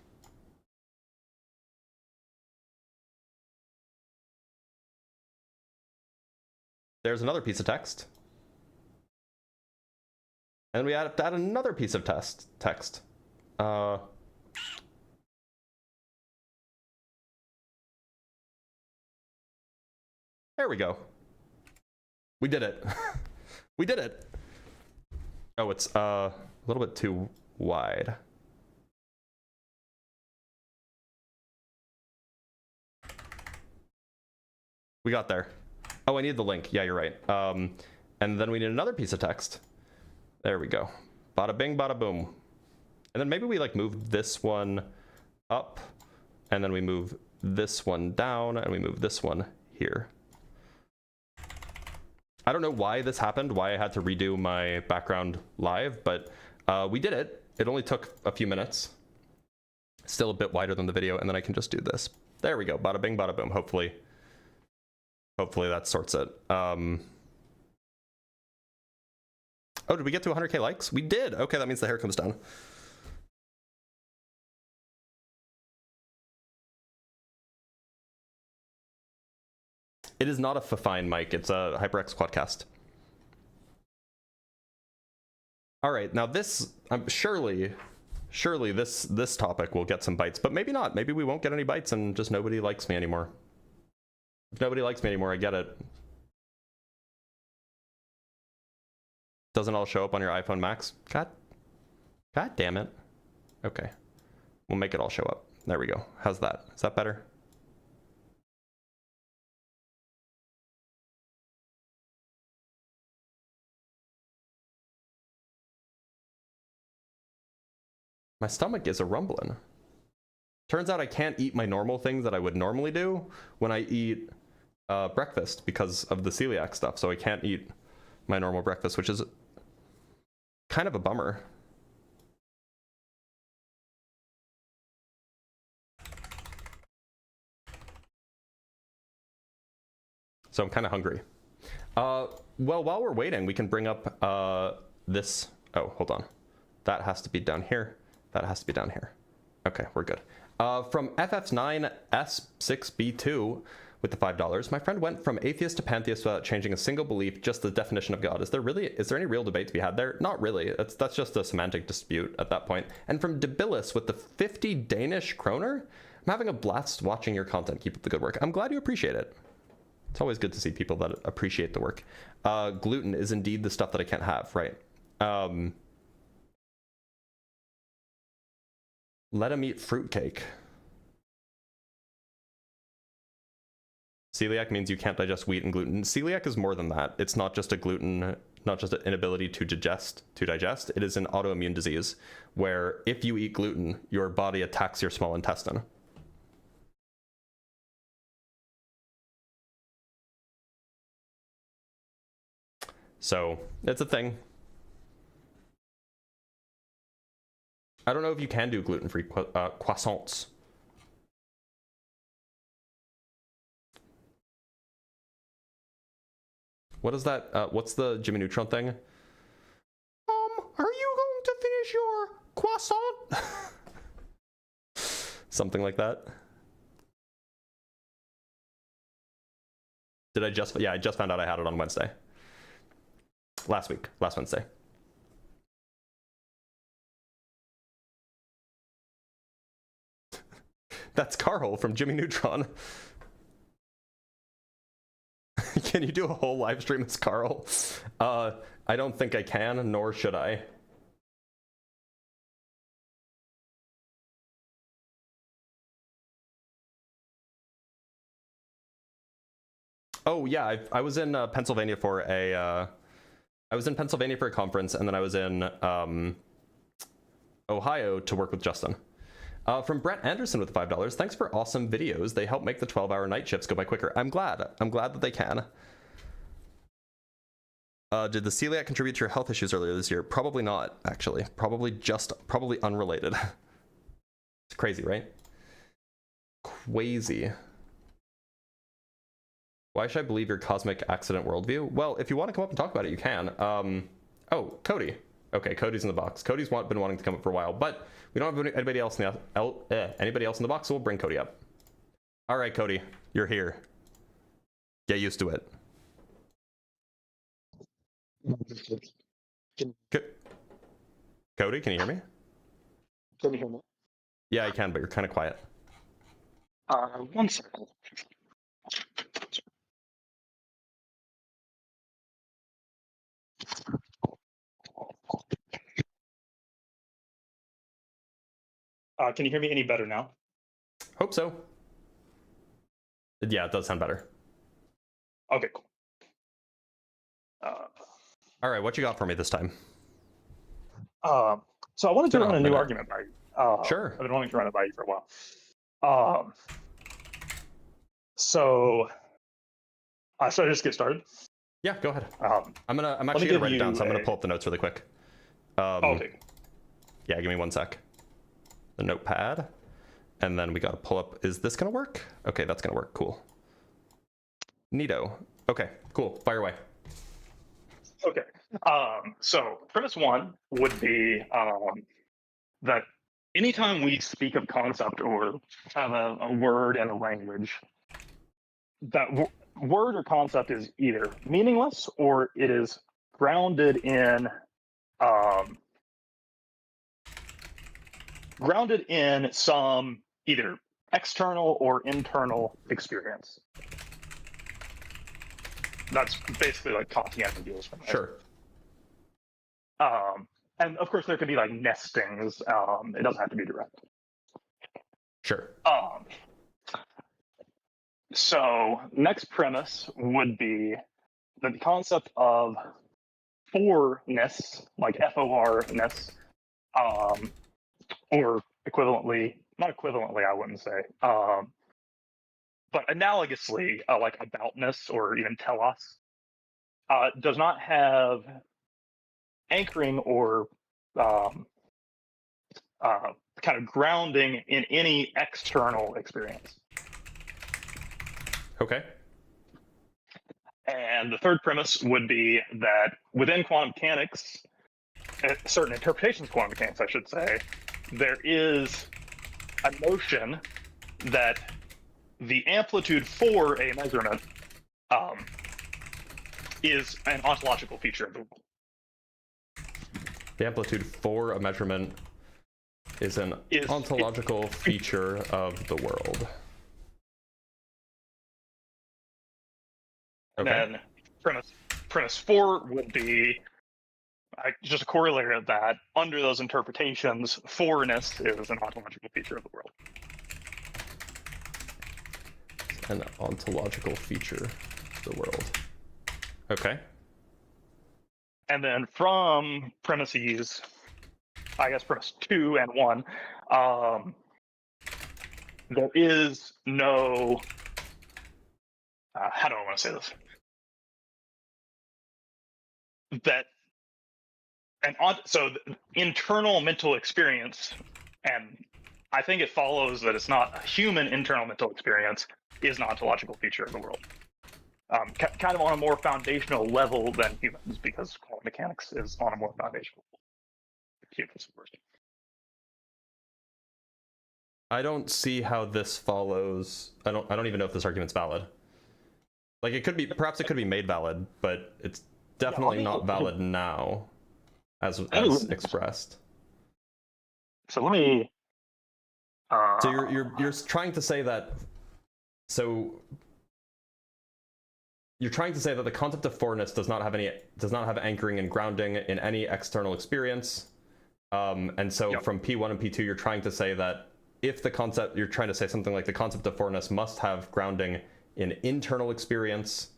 Speaker 1: There's another piece of text. And we have to add another piece of text. There we go. We did it. We did it. Oh, it's a little bit too wide. We got there. Oh, I need the link. Yeah, you're right. And then we need another piece of text. There we go. Bada bing, bada boom. And then maybe we like move this one up, and then we move this one down, and we move this one here. I don't know why this happened, why I had to redo my background live, but we did it. It only took a few minutes. Still a bit wider than the video, and then I can just do this. There we go. Bada bing, bada boom. Hopefully that sorts it. Oh, did we get to 100K likes? We did. Okay, that means the hair comes down. It is not a fine mic. It's a HyperX Quadcast. All right, now this, surely this topic will get some bites, but maybe not. Maybe we won't get any bites and just nobody likes me anymore. If nobody likes me anymore, I get it. Doesn't all show up on your iPhone Max? God damn it. Okay, we'll make it all show up. There we go. How's that? Is that better? My stomach is a rumbling. Turns out I can't eat my normal things that I would normally do when I eat breakfast because of the celiac stuff. So I can't eat my normal breakfast, which is kind of a bummer. So I'm kind of hungry. Well, while we're waiting, we can bring up this. Oh, hold on. That has to be down here. That has to be down here. Okay, we're good. From FF9S6B2 with the $5, my friend went from atheist to pantheist without changing a single belief, just the definition of God. Is there any real debate to be had there? Not really. That's just a semantic dispute at that point. And from Debilis with the 50 Danish kroner, I'm having a blast watching your content. Keep up the good work. I'm glad you appreciate it. It's always good to see people that appreciate the work. Gluten is indeed the stuff that I can't have, right? Let him eat fruitcake. Celiac means you can't digest wheat and gluten. Celiac is more than that. It's not just a gluten, not just an inability to digest. It is an autoimmune disease where if you eat gluten, your body attacks your small intestine. So it's a thing. I don't know if you can do gluten-free croissants. What is that? What's the Jimmy Neutron thing? Are you going to finish your croissant? Something like that. Did I just? Yeah, I just found out I had it on Wednesday. Last Wednesday. That's Carl from Jimmy Neutron. Can you do a whole live stream as Carl? I don't think I can, nor should I. Oh yeah, I was in Pennsylvania for a conference, and then I was in Ohio to work with Justin. From Brett Anderson with $5. Thanks for awesome videos. They help make the 12-hour night shifts go by quicker. I'm glad that they can. Did the celiac contribute to your health issues earlier this year? Probably not, actually. Probably unrelated. It's crazy, right? Crazy. Why should I believe your cosmic accident worldview? Well, if you want to come up and talk about it, you can. Oh, Cody. Okay, Cody's in the box. Cody's been wanting to come up for a while, but we don't have anybody else in the box, so we'll bring Cody up. All right, Cody, you're here. Get used to it. Cody, can you hear me?
Speaker 12: Can you hear me?
Speaker 1: Yeah, I can, but you're kind of quiet.
Speaker 12: 1 second. Can you hear me any better now?
Speaker 1: Hope so. Yeah, it does sound better.
Speaker 12: Okay, cool.
Speaker 1: All right, what you got for me this time?
Speaker 12: So I wanted to run a new argument by you.
Speaker 1: Sure.
Speaker 12: I've been wanting to run it by you for a while. So should I just get started?
Speaker 1: Yeah, go ahead. I'm actually gonna write it down, so I'm gonna pull up the notes really quick.
Speaker 12: Okay.
Speaker 1: Yeah, give me 1 sec. The notepad, and then we gotta pull up. Is this gonna work? Okay, that's gonna work. Cool. Neato. Okay, cool. Fire away.
Speaker 12: Okay. So premise 1 would be that anytime we speak of concept or have a word and a language, that word or concept is either meaningless or it is grounded in some either external or internal experience. That's basically like Kantian ideas from there.
Speaker 1: Sure.
Speaker 12: And of course there could be like nestings. It doesn't have to be direct.
Speaker 1: Sure.
Speaker 12: So next premise would be that the concept of forness, like FOR-ness, or equivalently, not equivalently, I wouldn't say, but analogously, like aboutness or even telos, does not have anchoring or kind of grounding in any external experience.
Speaker 1: Okay.
Speaker 12: And the third premise would be that within quantum mechanics, certain interpretations of quantum mechanics, I should say, there is a notion that the amplitude for a measurement is an ontological feature of the world.
Speaker 1: The amplitude for a measurement is an ontological feature of the world. Okay.
Speaker 12: And then premise 4 would be just a corollary of that. Under those interpretations, forness is an ontological feature of the world.
Speaker 1: An ontological feature of the world. Okay.
Speaker 12: And then from premises, I guess premise 2 and 1, there is no, how do I want to say this? So the internal mental experience, and I think it follows that it's not a human internal mental experience, is an ontological feature of the world. Kind of on a more foundational level than humans, because quantum mechanics is on a more foundational level. Humans, of course.
Speaker 1: I don't see how this follows. I don't even know if this argument's valid. Like it could be, perhaps it could be made valid, but it's definitely not valid now, as expressed.
Speaker 12: So let me.
Speaker 1: So you're trying to say that. So you're trying to say that the concept of forness does not have anchoring and grounding in any external experience, and so from P1 and P2 you're trying to say that if you're trying to say something like the concept of forness must have grounding in internal experience,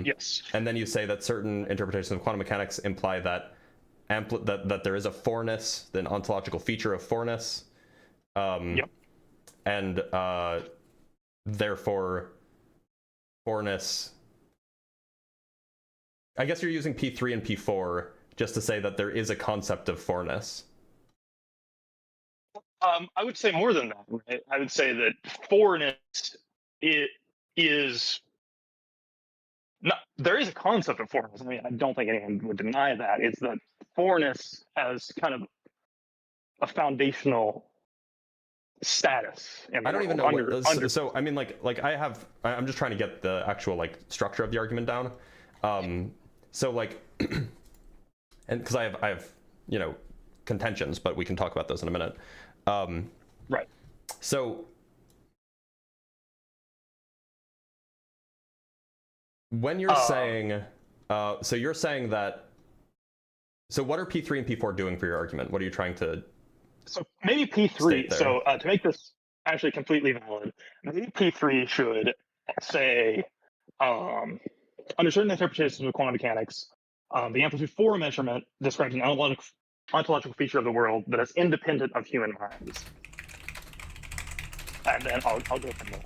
Speaker 12: Yes.
Speaker 1: And then you say that certain interpretations of quantum mechanics imply that that there is a fourness, an ontological feature of fourness.
Speaker 12: Yep.
Speaker 1: And therefore, fourness. I guess you're using P3 and P4 just to say that there is a concept of fourness.
Speaker 12: I would say more than that. Right? I would say that fourness is not. There is a concept of fourness. I mean, I don't think anyone would deny that. It's that fourness has kind of a foundational status.
Speaker 1: I don't even know so I mean, I'm just trying to get the actual like structure of the argument down. So like, and because I have contentions, but we can talk about those in a minute.
Speaker 12: Right.
Speaker 1: So when you're saying, so you're saying that, so what are P3 and P4 doing for your argument? What are you trying to?
Speaker 12: So maybe P3. So to make this actually completely valid, maybe P3 should say, under certain interpretations of quantum mechanics, the amplitude 4 measurement describes an ontological feature of the world that is independent of human minds. And then I'll go from there.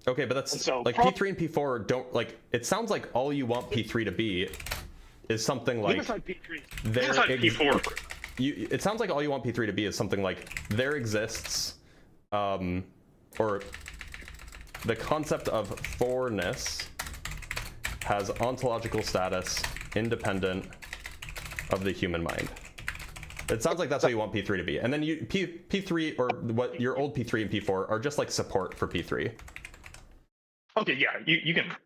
Speaker 1: Okay, but that's so like P3 and P4 don't like. It sounds like all you want P3 to be is something like
Speaker 12: P3.
Speaker 1: P4. It sounds like all you want P3 to be is something like there exists, or the concept of fourness has ontological status independent of the human mind. It sounds like that's what you want P3 to be. And then P3, or what your old P3 and P4 are just like support for P3.
Speaker 12: Okay, yeah,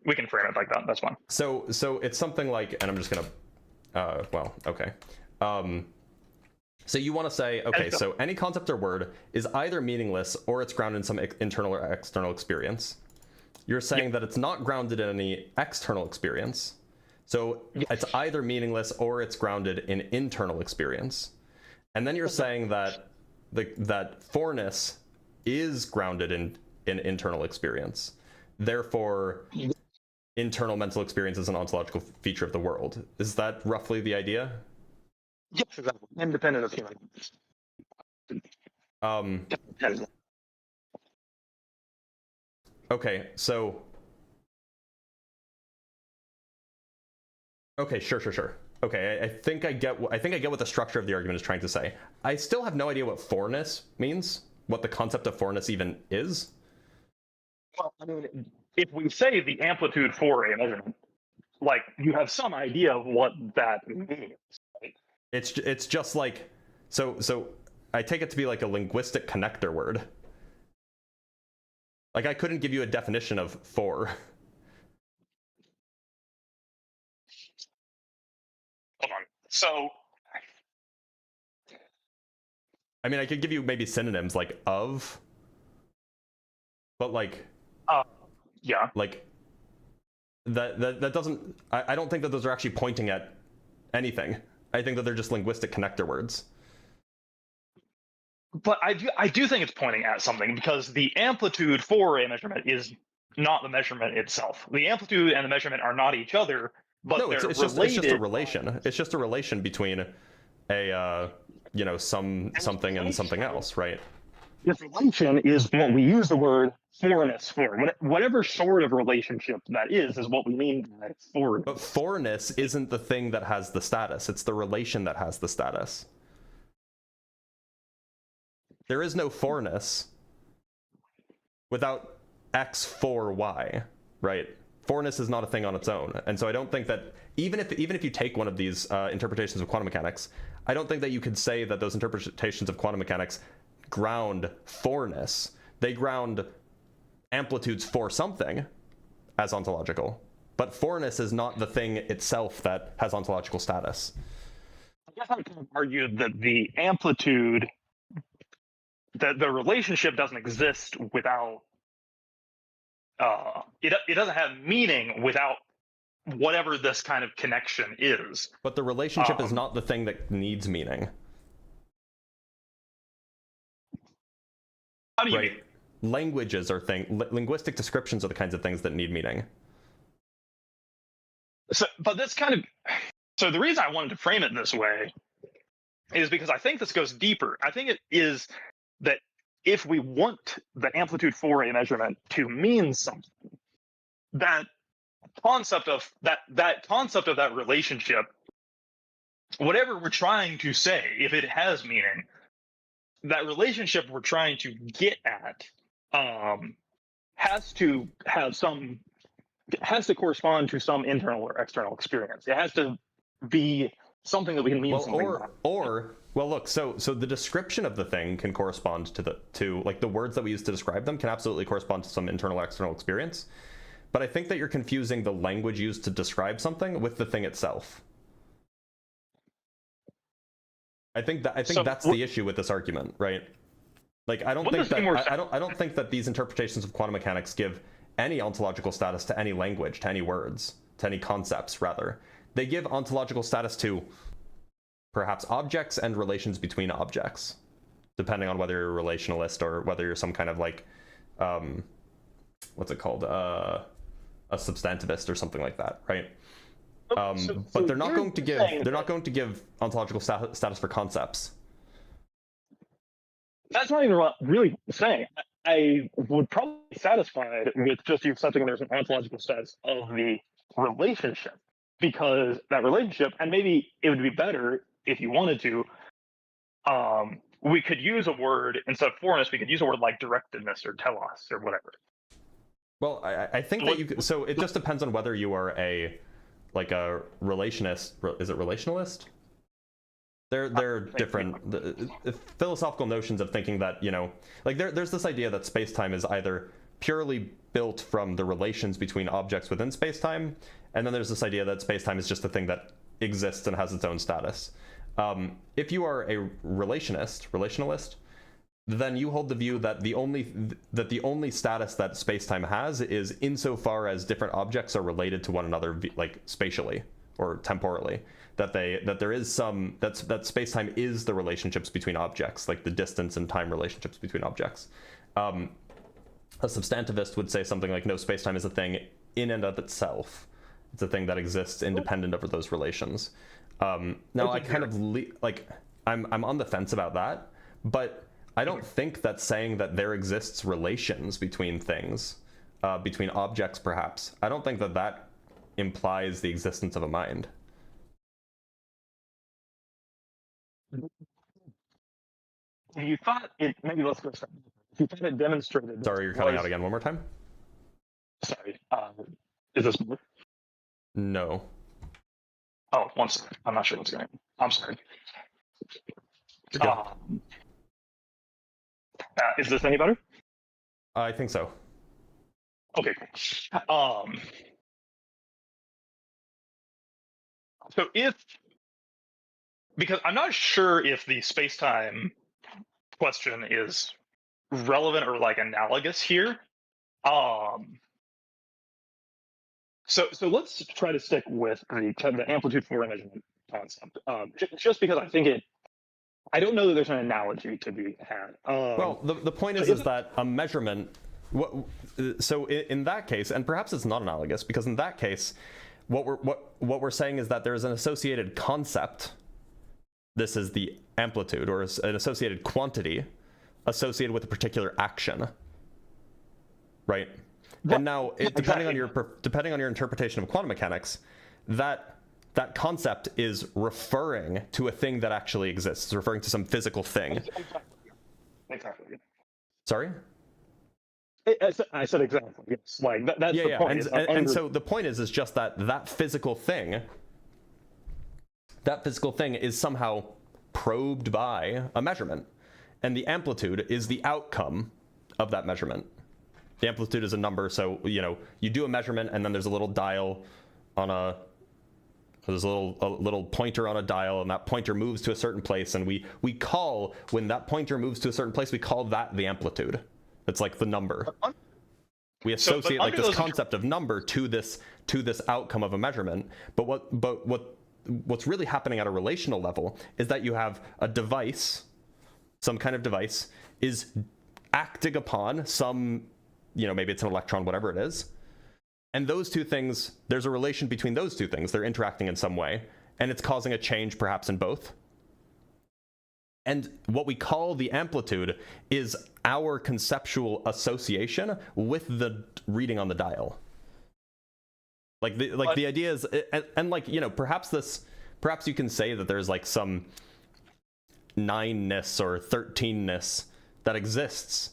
Speaker 12: we can frame it like that. That's fine.
Speaker 1: So it's something like, and I'm just gonna, well, okay. So you want to say, okay, so any concept or word is either meaningless or it's grounded in some internal or external experience. You're saying that it's not grounded in any external experience. So it's either meaningless or it's grounded in internal experience. And then you're saying that that fourness is grounded in internal experience. Therefore, internal mental experience is an ontological feature of the world. Is that roughly the idea?
Speaker 12: Yes, exactly. Independent of human.
Speaker 1: Okay, so. Okay, sure. Okay, I think I get what the structure of the argument is trying to say. I still have no idea what fourness means, what the concept of fourness even is.
Speaker 12: Well, I mean, if we say the amplitude for a measurement, like, you have some idea of what that means, right?
Speaker 1: It's just like, so I take it to be like a linguistic connector word. Like, I couldn't give you a definition of for.
Speaker 12: Hold on. So,
Speaker 1: I mean, I could give you maybe synonyms like of, but like,
Speaker 12: yeah,
Speaker 1: like that doesn't. I don't think that those are actually pointing at anything. I think that they're just linguistic connector words.
Speaker 12: But I do think it's pointing at something, because the amplitude for a measurement is not the measurement itself. The amplitude and the measurement are not each other, but
Speaker 1: no,
Speaker 12: they're
Speaker 1: it's
Speaker 12: related.
Speaker 1: just a relation. It's just a relation between a something and something else, right?
Speaker 12: This relation is what we use the word fourness for. Whatever sort of relationship that is what we mean by fourness.
Speaker 1: But fourness isn't the thing that has the status. It's the relation that has the status. There is no fourness without X for Y, right? Fourness is not a thing on its own. And so I don't think that, even if you take one of these interpretations of quantum mechanics, I don't think that you could say that those interpretations of quantum mechanics ground fourness. They ground amplitudes for something as ontological. But fourness is not the thing itself that has ontological status.
Speaker 12: I guess I can argue that the amplitude, that the relationship doesn't exist without, it doesn't have meaning without whatever this kind of connection is.
Speaker 1: But the relationship is not the thing that needs meaning.
Speaker 12: How do you mean?
Speaker 1: Languages are linguistic descriptions are the kinds of things that need meaning.
Speaker 12: but this kind of, so the reason I wanted to frame it this way is because I think this goes deeper. I think it is that if we want the amplitude for a measurement to mean something, that concept of that relationship, whatever we're trying to say, if it has meaning, that relationship we're trying to get at has to correspond to some internal or external experience. It has to be something that we can mean something by.
Speaker 1: Well, look, so the description of the thing can correspond to like the words that we use to describe them can absolutely correspond to some internal or external experience. But I think that you're confusing the language used to describe something with the thing itself. I think that's the issue with this argument, right? Like I don't think that these interpretations of quantum mechanics give any ontological status to any language, to any words, to any concepts, rather. They give ontological status to perhaps objects and relations between objects, depending on whether you're a relationalist or whether you're some kind of like, what's it called? A substantivist or something like that, right? But they're not going to give ontological status for concepts.
Speaker 12: That's not even really saying. I would probably be satisfied with just you accepting there's an ontological status of the relationship, because that relationship, and maybe it would be better if you wanted to, we could use a word instead of forness, we could use a word like directedness or telos or whatever.
Speaker 1: Well, I think that you could, so it just depends on whether you are a relationist. Is it relationalist? They're different philosophical notions of thinking that, you know, like there's this idea that space-time is either purely built from the relations between objects within space-time, and then there's this idea that space-time is just a thing that exists and has its own status. If you are a relationalist, then you hold the view that the only status that space-time has is insofar as different objects are related to one another, like spatially or temporally. That there is some that space-time is the relationships between objects, like the distance and time relationships between objects. A substantivist would say something like, no, space-time is a thing in and of itself. It's a thing that exists independent of those relations. Now I kind of I'm on the fence about that, but I don't think that saying that there exists relations between things, between objects perhaps, I don't think that implies the existence of a mind.
Speaker 12: You thought it, maybe let's go start. You thought it demonstrated.
Speaker 1: Sorry, you're cutting out again. One more time.
Speaker 12: Sorry. Is this more?
Speaker 1: No.
Speaker 12: Oh, one second. I'm not sure what's going on. I'm sorry. Is this any better?
Speaker 1: I think so.
Speaker 12: Okay, cool. So because I'm not sure if the space-time question is relevant or like analogous here. So let's try to stick with the amplitude for measurement concept. Just because I think I don't know that there's an analogy to be had.
Speaker 1: Well, the point is that a measurement. So in that case, and perhaps it's not analogous, because in that case, what we're saying is that there is an associated concept. This is the amplitude, or an associated quantity associated with a particular action, right? Well, and now, depending on your interpretation of quantum mechanics, that concept is referring to a thing that actually exists. It's referring to some physical thing.
Speaker 12: Exactly.
Speaker 1: Sorry?
Speaker 12: I said exactly. Yes. Like that's the point.
Speaker 1: And so the point is just that physical thing. That physical thing is somehow probed by a measurement, and the amplitude is the outcome of that measurement. The amplitude is a number, so you do a measurement, and then there's a little dial on there's a little pointer on a dial, and that pointer moves to a certain place, and we call, when that pointer moves to a certain place, we call that the amplitude. It's like the number. We associate like this concept of number to this outcome of a measurement. But what's really happening at a relational level is that you have a device, some kind of device, is acting upon some, maybe it's an electron, whatever it is, And those two things, there's a relation between those two things. They're interacting in some way, and it's causing a change perhaps in both. And what we call the amplitude is our conceptual association with the reading on the dial. Like the idea is, and like, you know, perhaps you can say that there's like some 9-ness or 13-ness that exists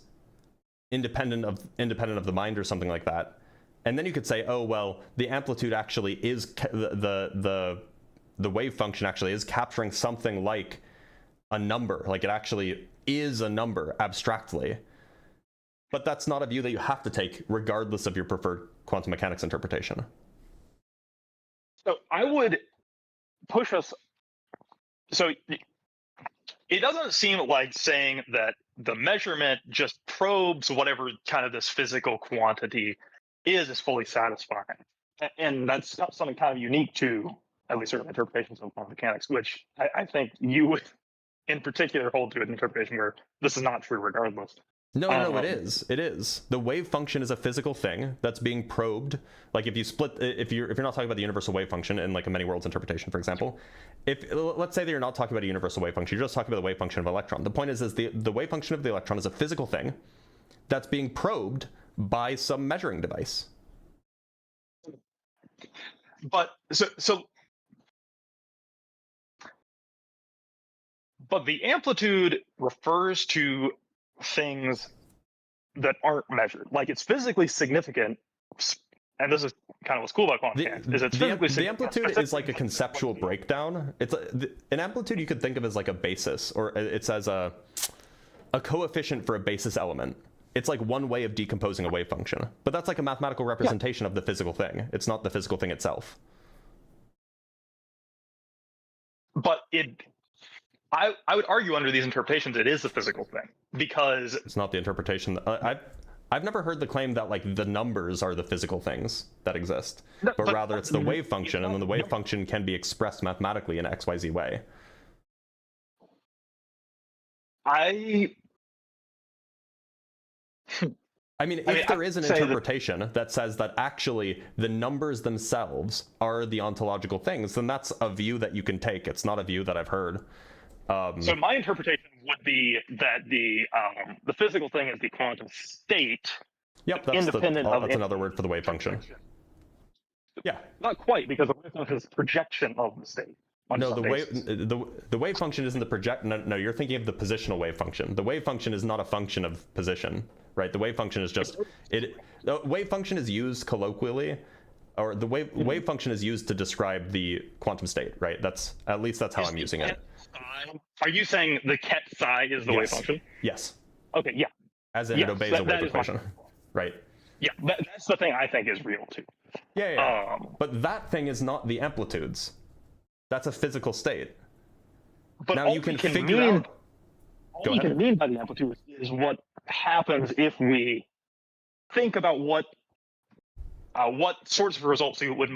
Speaker 1: independent of the mind or something like that. And then you could say, oh well, the amplitude actually is the wave function actually is capturing something like a number, like it actually is a number abstractly. But that's not a view that you have to take regardless of your preferred quantum mechanics interpretation.
Speaker 12: So I would push us. So it doesn't seem like saying that the measurement just probes whatever kind of this physical quantity is fully satisfying. And that's something kind of unique to at least certain interpretations of quantum mechanics, which I think you would in particular hold to an interpretation where this is not true regardless.
Speaker 1: No, it is. It is. The wave function is a physical thing that's being probed. Like if you split, if you're not talking about the universal wave function in like a many worlds interpretation, for example, let's say that you're not talking about a universal wave function, you're just talking about the wave function of an electron. The point is the wave function of the electron is a physical thing that's being probed by some measuring device.
Speaker 12: But but the amplitude refers to things that aren't measured. Like it's physically significant, and this is kind of what's cool about quantum mechanics. Is it's physically
Speaker 1: the amplitude is like a conceptual breakdown. It's an amplitude you could think of as like a basis, or it's as a coefficient for a basis element. It's like one way of decomposing a wave function, but that's like a mathematical representation of the physical thing. It's not the physical thing itself.
Speaker 12: But I would argue under these interpretations it is the physical thing, because
Speaker 1: it's not the interpretation. I've never heard the claim that like the numbers are the physical things that exist, but rather it's the wave function, and then the wave function can be expressed mathematically in an XYZ way. I mean, if there is an interpretation that says that actually the numbers themselves are the ontological things, then that's a view that you can take. It's not a view that I've heard.
Speaker 12: So my interpretation would be that the physical thing is the quantum state.
Speaker 1: Yep, that's another word for the wave function. Yeah,
Speaker 12: not quite, because the wave function is projection of the state.
Speaker 1: No, the wave function isn't the project. No, you're thinking of the positional wave function. The wave function is not a function of position, right? The wave function is just it. The wave function is used colloquially, or the wave function is used to describe the quantum state, right? That's how I'm using it.
Speaker 12: Are you saying the ket psi is the wave function?
Speaker 1: Yes.
Speaker 12: Okay, yeah.
Speaker 1: As in it obeys a wave equation, right?
Speaker 12: Yeah, that's the thing I think is real too.
Speaker 1: Yeah. But that thing is not the amplitudes. That's a physical state.
Speaker 12: But
Speaker 1: now you can figure out.
Speaker 12: All you can mean by the amplitude is what happens if we think about what sorts of results we would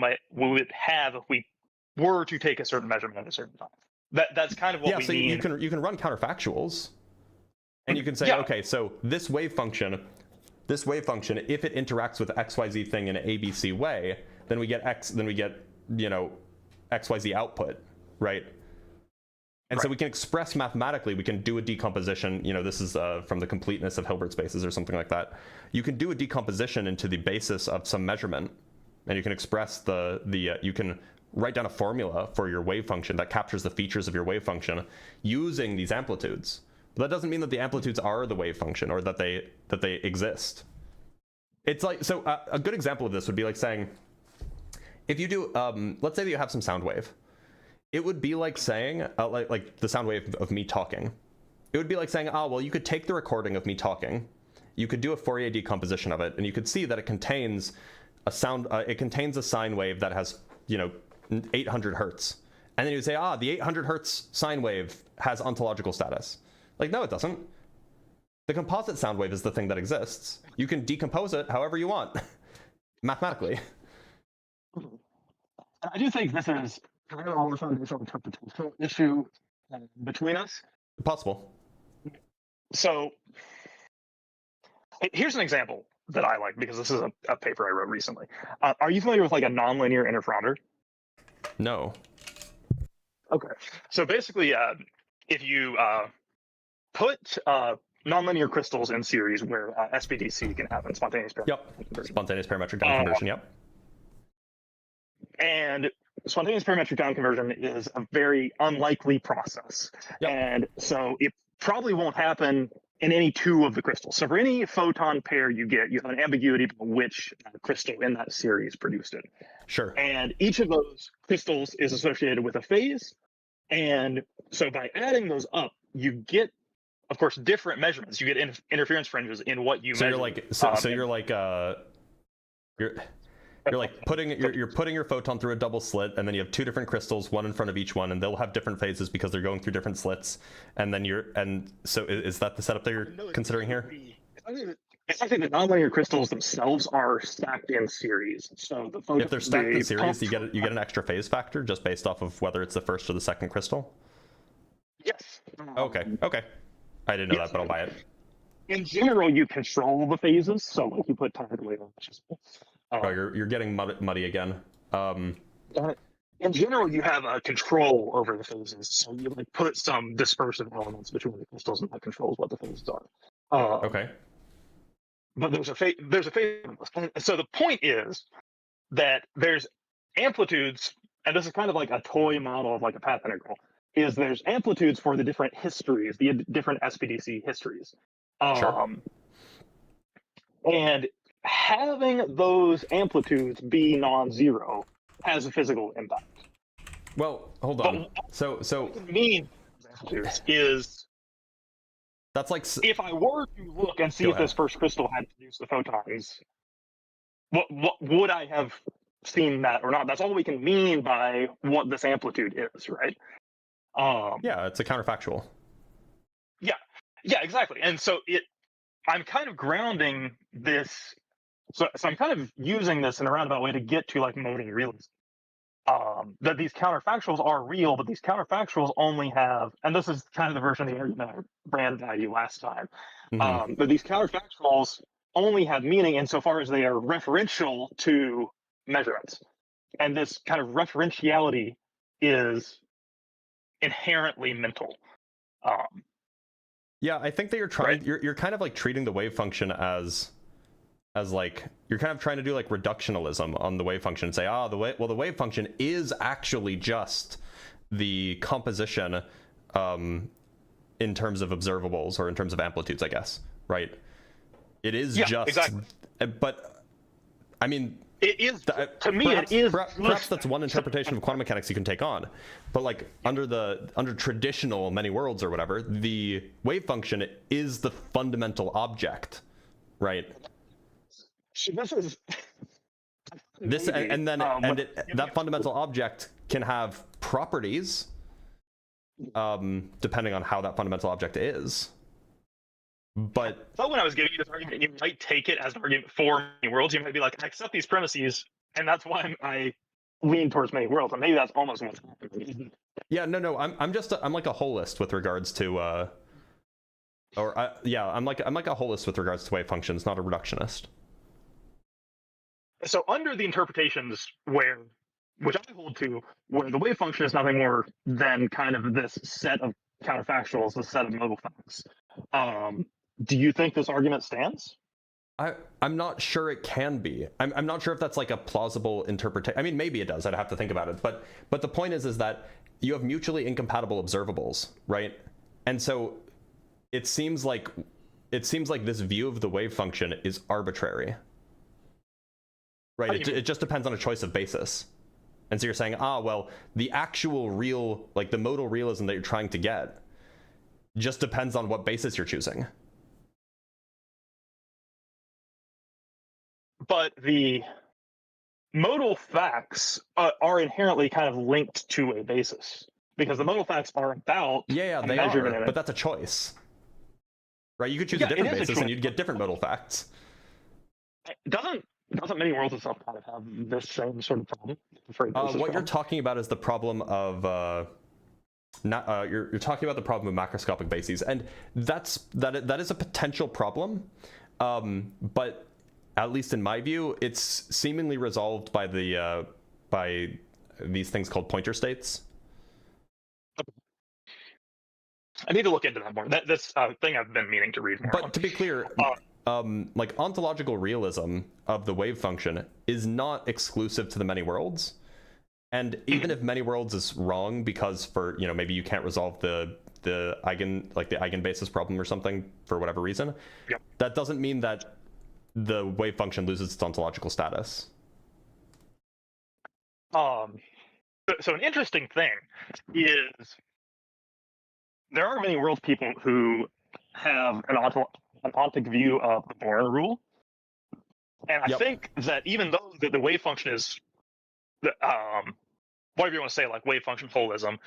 Speaker 12: have if we were to take a certain measurement at a certain time. That's kind of what we mean.
Speaker 1: Yeah, so you can run counterfactuals, and you can say, okay, so this wave function, if it interacts with XYZ thing in an ABC way, then we get XYZ output, right? And so we can express mathematically, we can do a decomposition, this is from the completeness of Hilbert spaces or something like that. You can do a decomposition into the basis of some measurement, and you can express you can write down a formula for your wave function that captures the features of your wave function using these amplitudes. But that doesn't mean that the amplitudes are the wave function or that they exist. It's like, so a good example of this would be like saying, if you do, let's say that you have some sound wave. It would be like saying, like the sound wave of me talking. It would be like saying, well, you could take the recording of me talking, you could do a Fourier decomposition of it, and you could see that it contains a sine wave that has, 800 hertz. And then you would say, the 800 hertz sine wave has ontological status. Like, no, it doesn't. The composite sound wave is the thing that exists. You can decompose it however you want, mathematically.
Speaker 12: I do think this is kind of a more foundational interpretation issue between us.
Speaker 1: Possible.
Speaker 12: So here's an example that I like, because this is a paper I wrote recently. Are you familiar with like a nonlinear interferometer?
Speaker 1: No.
Speaker 12: Okay. So basically, if you put nonlinear crystals in series where SPDC can happen, spontaneous parametric conversion.
Speaker 1: Spontaneous parametric down conversion, yep.
Speaker 12: And spontaneous parametric down conversion is a very unlikely process. Yep. And so it probably won't happen in any two of the crystals. So for any photon pair you get, you have an ambiguity about which crystal in that series produced it.
Speaker 1: Sure.
Speaker 12: And each of those crystals is associated with a phase. And so by adding those up, you get, of course, different measurements. You get interference fringes in what you measure.
Speaker 1: You're like putting your photon through a double slit, and then you have two different crystals, one in front of each one, and they'll have different phases because they're going through different slits. And then so is that the setup that you're considering here?
Speaker 12: It's actually the nonlinear crystals themselves are stacked in series. So
Speaker 1: if they're stacked in series, you get an extra phase factor just based off of whether it's the first or the second crystal.
Speaker 12: Yes.
Speaker 1: Okay. I didn't know that, but I'll buy it.
Speaker 12: In general, you control the phases, so like you put tire weight on.
Speaker 1: You're getting muddy again.
Speaker 12: In general, you have a control over the phases, so you like put some dispersive elements between the crystals, and that controls what the phases are.
Speaker 1: Okay.
Speaker 12: But there's a phase. So the point is that there's amplitudes, and this is kind of like a toy model of like a path integral. Is there's amplitudes for the different histories, the different SPDC histories.
Speaker 1: Sure.
Speaker 12: And having those amplitudes be non-zero has a physical impact.
Speaker 1: Well, hold on. So
Speaker 12: what it means is
Speaker 1: that's like
Speaker 12: if I were to look and see if this first crystal had produced the photons, what would I have seen that or not? That's all we can mean by what this amplitude is, right?
Speaker 1: Yeah, it's a counterfactual.
Speaker 12: Yeah, exactly. And so I'm kind of grounding this. So I'm kind of using this in a roundabout way to get to like modal realism. That these counterfactuals are real, but these counterfactuals only have, and this is kind of the version of the argument I ran by you last time, but these counterfactuals only have meaning insofar as they are referential to measurements. And this kind of referentiality is inherently mental.
Speaker 1: Yeah, I think that you're trying, right? You're kind of like treating the wave function as like, you're kind of trying to do like reductionalism on the wave function and say, the wave function is actually just the composition in terms of observables or in terms of amplitudes, I guess, right? It is just, exactly. But I mean,
Speaker 12: it is, to me, it is.
Speaker 1: Perhaps that's one interpretation of quantum mechanics you can take on, but like under traditional many worlds or whatever, the wave function is the fundamental object, right?
Speaker 12: This is
Speaker 1: that fundamental object can have properties depending on how that fundamental object is. But
Speaker 12: I thought when I was giving you this argument, you might take it as an argument for many worlds. You might be like, I accept these premises, and that's why I lean towards many worlds. And maybe that's almost what's happening.
Speaker 1: Yeah, no. I'm like a holist with regards to I'm like a holist with regards to wave functions, not a reductionist.
Speaker 12: So under the interpretations which I hold to, where the wave function is nothing more than kind of this set of counterfactuals, this set of modal facts. Do you think this argument stands?
Speaker 1: I'm not sure it can be. I'm not sure if that's like a plausible interpretation. I mean, maybe it does. I'd have to think about it. But the point is that you have mutually incompatible observables, right? And so it seems like this view of the wave function is arbitrary, right? It just depends on a choice of basis. And so you're saying, well, the actual real, like the modal realism that you're trying to get just depends on what basis you're choosing.
Speaker 12: But the modal facts are inherently kind of linked to a basis, because the modal facts are about
Speaker 1: they are, but that's a choice, right? You could choose a different basis and you'd get different modal facts.
Speaker 12: Doesn't many worlds itself kind of have this same sort of problem?
Speaker 1: What you're talking about is the problem of you're talking about the problem of macroscopic bases, and that is a potential problem, but at least in my view, it's seemingly resolved by the by these things called pointer states.
Speaker 12: I need to look into that more. That's a thing I've been meaning to read more.
Speaker 1: But to be clear, like ontological realism of the wave function is not exclusive to the many worlds. And even if many worlds is wrong because for, you know, maybe you can't resolve the eigenbasis problem or something for whatever reason, that doesn't mean that the wave function loses its ontological status.
Speaker 12: So an interesting thing is there are many world people who have an ontic view of the Born rule, and I think that even though the wave function is, whatever you want to say, like wave function holism,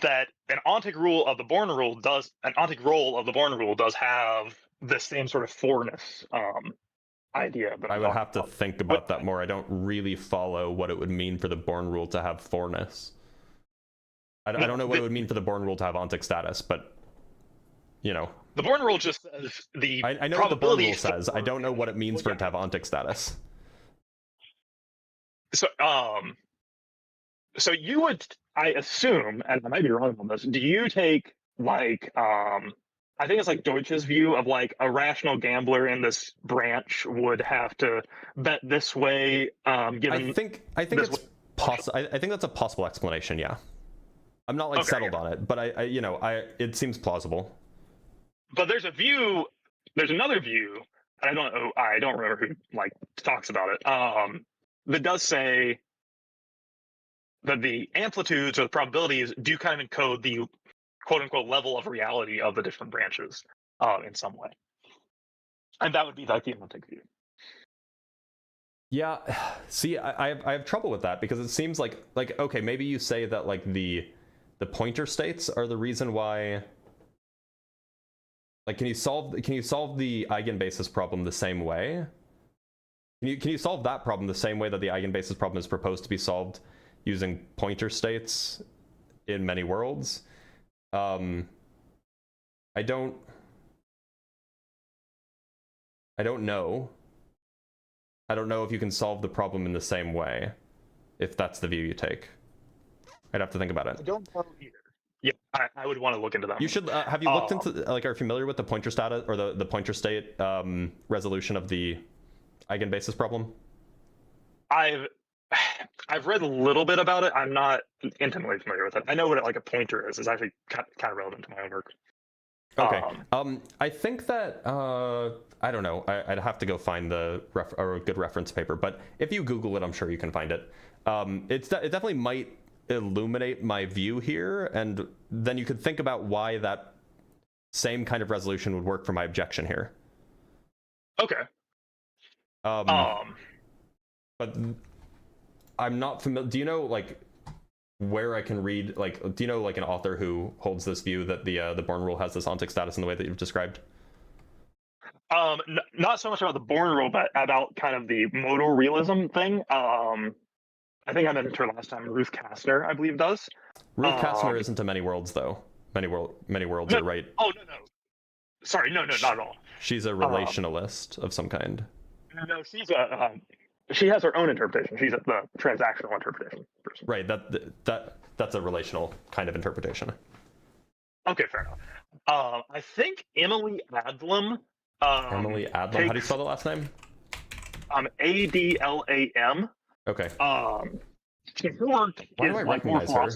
Speaker 12: that an ontic role of the Born rule does have the same sort of fourness idea. But
Speaker 1: I would have to think about that more. I don't really follow what it would mean for the Born rule to have fourness. I don't know what it would mean for the Born rule to have ontic status, but, you know.
Speaker 12: The Born rule just says the
Speaker 1: I know what the Born rule says. I don't know what it means for it to have ontic status.
Speaker 12: So you would, I assume, and I might be wrong on this, do you take, like, I think it's like Deutsch's view of, like, a rational gambler in this branch would have to bet this way, given...
Speaker 1: I think it's possible. I think that's a possible explanation, yeah. I'm not, like, settled on it, but it seems plausible.
Speaker 12: But there's another view, I don't remember who, like, talks about it, that does say that the amplitudes or the probabilities do kind of encode the quote-unquote level of reality of the different branches in some way. And that would be like the ontic view.
Speaker 1: Yeah, see, I have trouble with that because it seems like okay, maybe you say that, like, the pointer states are the reason why. Like, can you solve the eigenbasis problem the same way? Can you solve that problem the same way that the eigenbasis problem is proposed to be solved using pointer states in many worlds? I don't know. I don't know if you can solve the problem in the same way, if that's the view you take. I'd have to think about it.
Speaker 12: I don't know either. Yeah, I would want to look into that.
Speaker 1: You should have you looked into, like, are you familiar with the pointer status or the pointer state resolution of the eigenbasis problem?
Speaker 12: I've read a little bit about it. I'm not intimately familiar with it. I know what a pointer is. It's actually kind of relevant to my own work.
Speaker 1: Okay. I think that I don't know. I'd have to go find a good reference paper. But if you Google it, I'm sure you can find it. It definitely might illuminate my view here, and then you could think about why that same kind of resolution would work for my objection here.
Speaker 12: Okay.
Speaker 1: But I'm not familiar. Do you know, like, where I can read, like, do you know, like, an author who holds this view that the Born rule has this ontic status in the way that you've described?
Speaker 12: Not so much about the Born rule, but about kind of the modal realism thing. I think I mentioned her last time. Ruth Kastner, I believe, does.
Speaker 1: Ruth Kastner isn't a many worlds, though. Many worlds are right.
Speaker 12: Oh, no. Sorry, no, not at all.
Speaker 1: She's a relationalist of some kind.
Speaker 12: No, she has her own interpretation. She's the transactional interpretation person.
Speaker 1: Right. That's a relational kind of interpretation.
Speaker 12: Okay, fair enough. I think Emily Adlam.
Speaker 1: Emily Adlam. How do you spell the last name?
Speaker 12: Adlam.
Speaker 1: Okay.
Speaker 12: Why
Speaker 1: do I recognize her?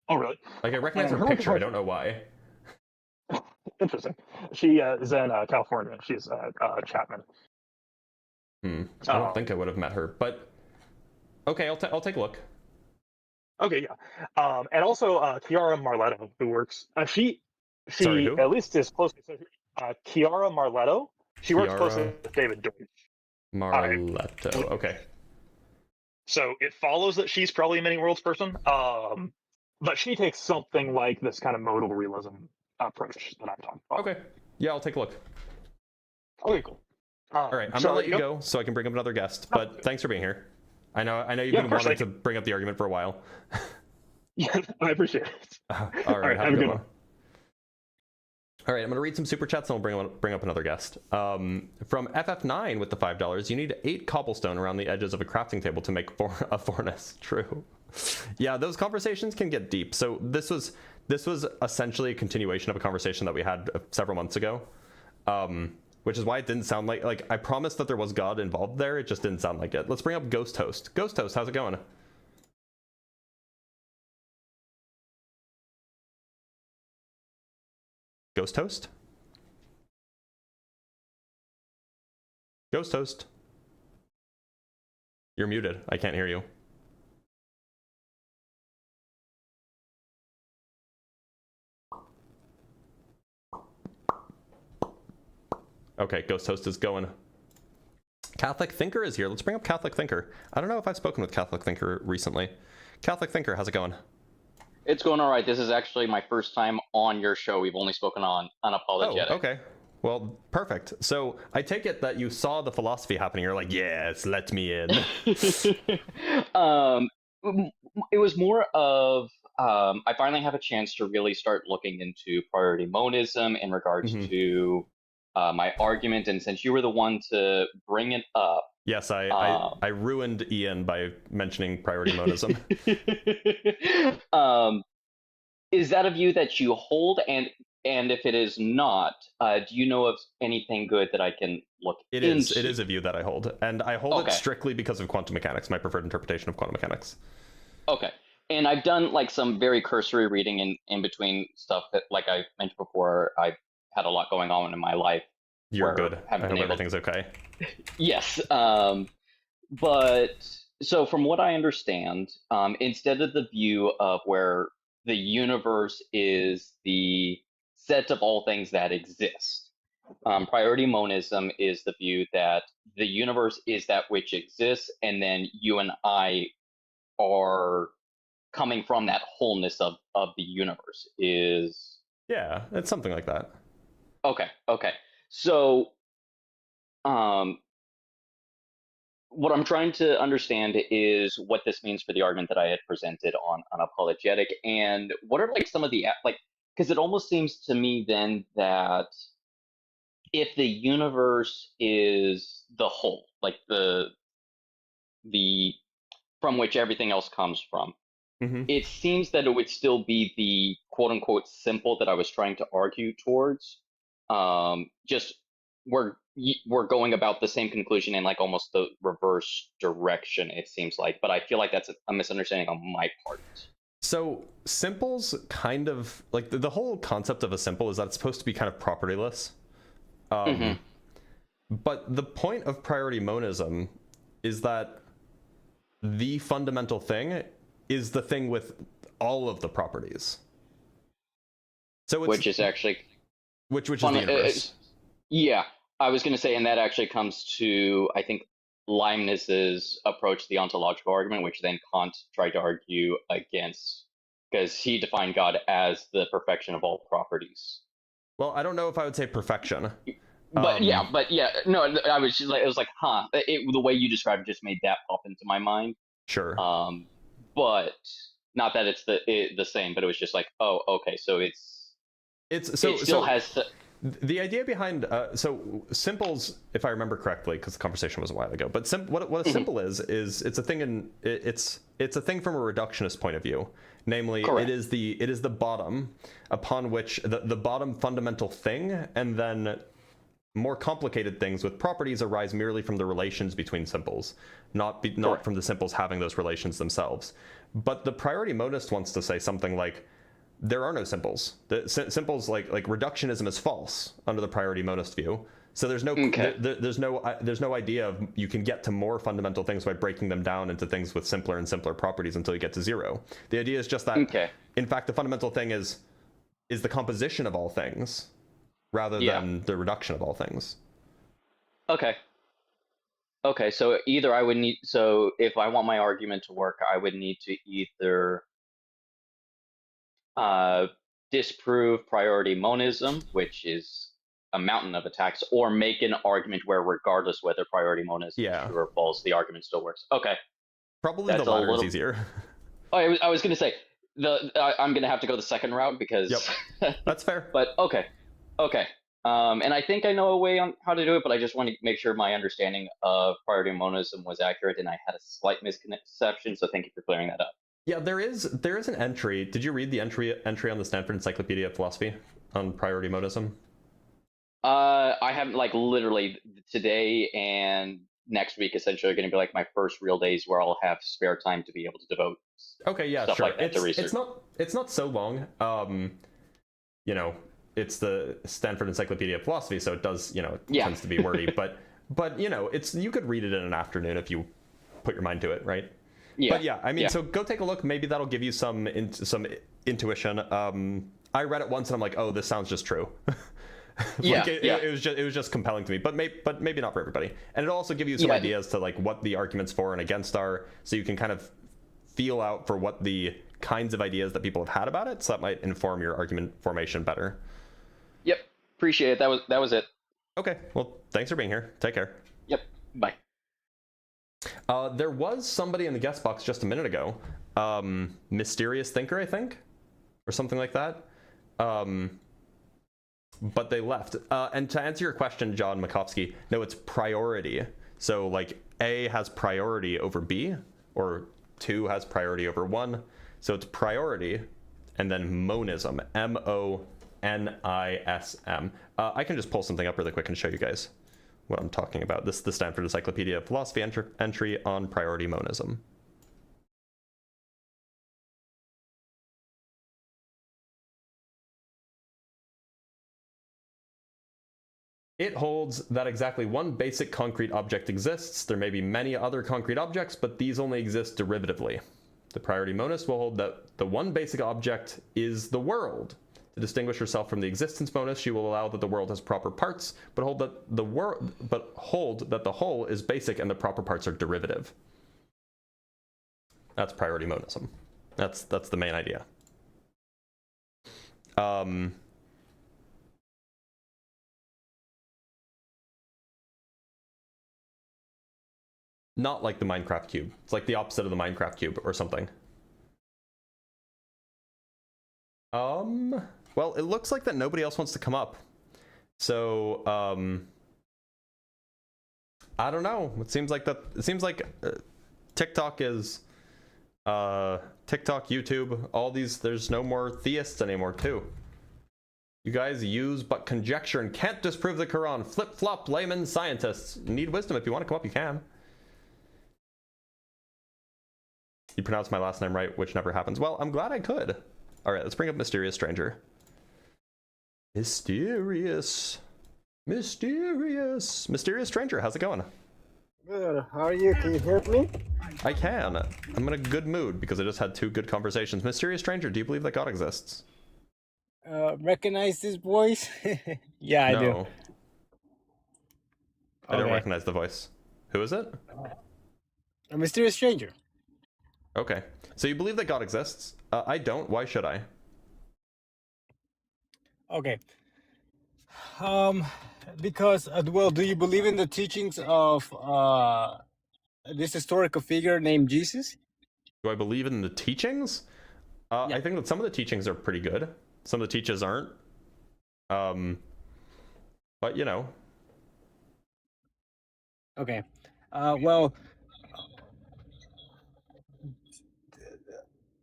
Speaker 12: Oh, really?
Speaker 1: Like, I recognize her picture. I don't know why.
Speaker 12: Interesting. She is in California. She's Chapman.
Speaker 1: I don't think I would have met her, but okay, I'll take a look.
Speaker 12: Okay, yeah. And also Chiara Marletto, who works. She
Speaker 1: Sorry, who?
Speaker 12: At least is close to Chiara Marletto. She works closely with David Deutsch.
Speaker 1: Marletto. Okay.
Speaker 12: So it follows that she's probably a many worlds person. But she takes something like this kind of modal realism approach that I'm talking about.
Speaker 1: Okay. Yeah, I'll take a look.
Speaker 12: Okay, cool.
Speaker 1: All right, I'm gonna let you go so I can bring up another guest. But thanks for being here. I know you've been wanting to bring up the argument for a while.
Speaker 12: Yeah, I appreciate it.
Speaker 1: All right, have a good one. All right, I'm going to read some super chats and we'll bring up another guest. From FF9 with the $5, you need 8 cobblestone around the edges of a crafting table to make a furnace. True. Yeah, those conversations can get deep. So this was essentially a continuation of a conversation that we had several months ago, which is why it didn't sound like I promised that there was God involved there. It just didn't sound like it. Let's bring up Ghost Host. Ghost Host, how's it going? Ghost Host? Ghost Host? You're muted. I can't hear you. Okay, Ghost Host is going. Catholic Thinker is here. Let's bring up Catholic Thinker. I don't know if I've spoken with Catholic Thinker recently. Catholic Thinker, how's it going?
Speaker 13: It's going all right. This is actually my first time on your show. We've only spoken on Unapologetic.
Speaker 1: Oh, okay. Well, perfect. So I take it that you saw the philosophy happening. You're like, yes, let me in.
Speaker 13: It was more of I finally have a chance to really start looking into priority monism in regards to my argument. And since you were the one to bring it up.
Speaker 1: Yes, I ruined Ian by mentioning priority monism.
Speaker 13: Is that a view that you hold? And if it is not, do you know of anything good that I can look into?
Speaker 1: It is a view that I hold. And I hold it strictly because of quantum mechanics, my preferred interpretation of quantum mechanics.
Speaker 13: Okay. And I've done like some very cursory reading in between stuff that, like I mentioned before, I've had a lot going on in my life.
Speaker 1: You're good. I hope everything's okay.
Speaker 13: Yes. But so from what I understand, instead of the view of where the universe is the set of all things that exist, priority monism is the view that the universe is that which exists, and then you and I are coming from that wholeness of the universe.
Speaker 1: Yeah, it's something like that.
Speaker 13: Okay. So, what I'm trying to understand is what this means for the argument that I had presented on Unapologetic, and what are like some of the because it almost seems to me then that if the universe is the whole, like the from which everything else comes from, it seems that it would still be the quote unquote simple that I was trying to argue towards. Just we're going about the same conclusion in like almost the reverse direction, it seems like, but I feel like that's a misunderstanding on my part.
Speaker 1: So simples kind of like the whole concept of a simple is that it's supposed to be kind of propertyless. But the point of priority monism is that the fundamental thing is the thing with all of the properties. So it's,
Speaker 13: which is actually
Speaker 1: which is the universe.
Speaker 13: Yeah, I was going to say, and that actually comes to, I think, Leibniz's approach to the ontological argument, which then Kant tried to argue against, because he defined God as the perfection of all properties.
Speaker 1: Well, I don't know if I would say perfection.
Speaker 13: But yeah, no, I was just like, it was like, the way you described it just made that pop into my mind.
Speaker 1: Sure.
Speaker 13: But not that it's the same, but it was just like, oh, okay, so it still has
Speaker 1: the idea behind so simples, if I remember correctly, because the conversation was a while ago, but what a simple is it's a thing it's a thing from a reductionist point of view. Namely,
Speaker 13: correct.
Speaker 1: it is the bottom upon which the bottom fundamental thing, and then more complicated things with properties arise merely from the relations between simples, not from the simples having those relations themselves. But the priority monist wants to say something like, there are no simples. The simples like reductionism is false under the priority monist view. So there's no there's no idea of you can get to more fundamental things by breaking them down into things with simpler and simpler properties until you get to zero. The idea is just that in fact the fundamental thing is the composition of all things rather than the reduction of all things. Okay, so either I would need, so if I want my argument to work, I would need to either disprove priority monism, which is a mountain of attacks, or make an argument where regardless whether priority monism is true or false, the argument still works. Okay. Probably the latter is easier. I was going to say, I'm going to have to go the second route because... Yep. That's fair. But okay.
Speaker 13: Okay. And I think I know a way on how to do it, but I just want to make sure my understanding of priority monism was accurate, and I had a slight misconception. So thank you for clearing that up.
Speaker 1: Yeah, there is an entry. Did you read the entry on the Stanford Encyclopedia of Philosophy on priority monism?
Speaker 13: I haven't, like, literally today and next week essentially are going to be like my first real days where I'll have spare time to be able to devote.
Speaker 1: Okay, yeah,
Speaker 13: stuff
Speaker 1: sure.
Speaker 13: Like that to research.
Speaker 1: It's not so long. You know, it's the Stanford Encyclopedia of Philosophy, so it does, you know, it tends to be wordy, but you know, you could read it in an afternoon if you put your mind to it, right?
Speaker 13: Yeah.
Speaker 1: But yeah, I mean, so go take a look. Maybe that'll give you some intuition. I read it once and I'm like, oh, this sounds just true. It was just compelling to me, but maybe not for everybody. And it'll also give you some ideas to like what the arguments for and against are, so you can kind of feel out for what the kinds of ideas that people have had about it. So that might inform your argument formation better.
Speaker 13: Yep, appreciate it. That was it.
Speaker 1: Okay, well, thanks for being here. Take care.
Speaker 13: Yep, bye.
Speaker 1: There was somebody in the guest box just a minute ago, Mysterious Thinker, I think, or something like that. But they left. And to answer your question, John Makovsky, no, it's priority. So like A has priority over B, or 2 has priority over 1. So it's priority, and then monism, MONISM. I can just pull something up really quick and show you guys what I'm talking about. This is the Stanford Encyclopedia of Philosophy entry on priority monism. It holds that exactly one basic concrete object exists. There may be many other concrete objects, but these only exist derivatively. The priority monist will hold that the one basic object is the world. To distinguish herself from the existence monist, she will allow that the world has proper parts, but hold that the whole is basic and the proper parts are derivative. That's priority monism. That's the main idea. Not like the Minecraft cube. It's like the opposite of the Minecraft cube or something. Well, it looks like that nobody else wants to come up. So, I don't know. It seems like TikTok is TikTok, YouTube, all these, there's no more theists anymore too. You guys use but conjecture and can't disprove the Quran. Flip-flop layman scientists. Need wisdom. If you want to come up, you can. You pronounced my last name right, which never happens. Well, I'm glad I could. All right, let's bring up Mysterious Stranger. Mysterious Stranger, how's it going?
Speaker 14: Good. How are you? Can you hear me?
Speaker 1: I can. I'm in a good mood because I just had 2 good conversations. Mysterious Stranger, do you believe that God exists?
Speaker 14: Recognize this voice? Yeah, I do.
Speaker 1: I don't recognize the voice. Who is it?
Speaker 14: A Mysterious Stranger.
Speaker 1: Okay. So you believe that God exists? I don't. Why should I?
Speaker 14: Okay. Because, well, do you believe in the teachings of this historical figure named Jesus?
Speaker 1: Do I believe in the teachings? Yeah. I think that some of the teachings are pretty good. Some of the teachings aren't. But, you know.
Speaker 14: Okay. Well,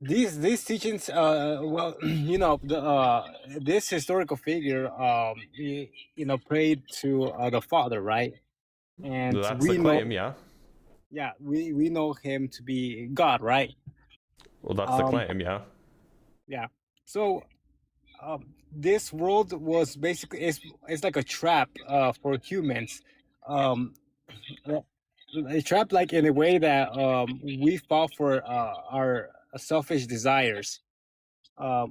Speaker 14: these teachings, well, you know, this historical figure, you know, prayed to the Father, right? And
Speaker 1: that's the claim, yeah.
Speaker 14: Yeah, we know him to be God, right?
Speaker 1: Well, that's the claim, yeah.
Speaker 14: Yeah. So, this world was basically it's like a trap for humans. A trap, like, in a way that we fall for our selfish desires.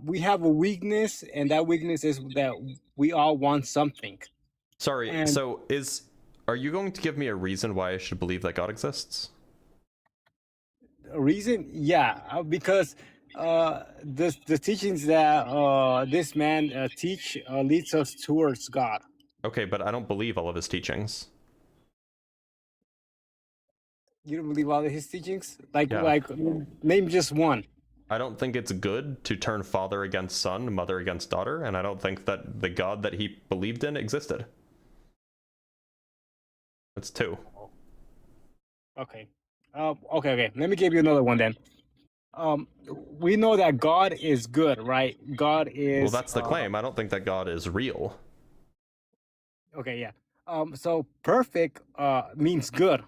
Speaker 14: We have a weakness, and that weakness is that we all want something.
Speaker 1: Sorry, so are you going to give me a reason why I should believe that God exists?
Speaker 14: A reason? Yeah, because the teachings that this man teach leads us towards God.
Speaker 1: Okay, but I don't believe all of his teachings.
Speaker 14: You don't believe all of his teachings? Like name just one.
Speaker 1: I don't think it's good to turn father against son, mother against daughter, and I don't think that the God that he believed in existed. That's 2.
Speaker 14: Okay. Okay. Let me give you another one then. We know that God is good, right? God is.
Speaker 1: Well, that's the claim. I don't think that God is real.
Speaker 14: Okay, yeah. So perfect means good.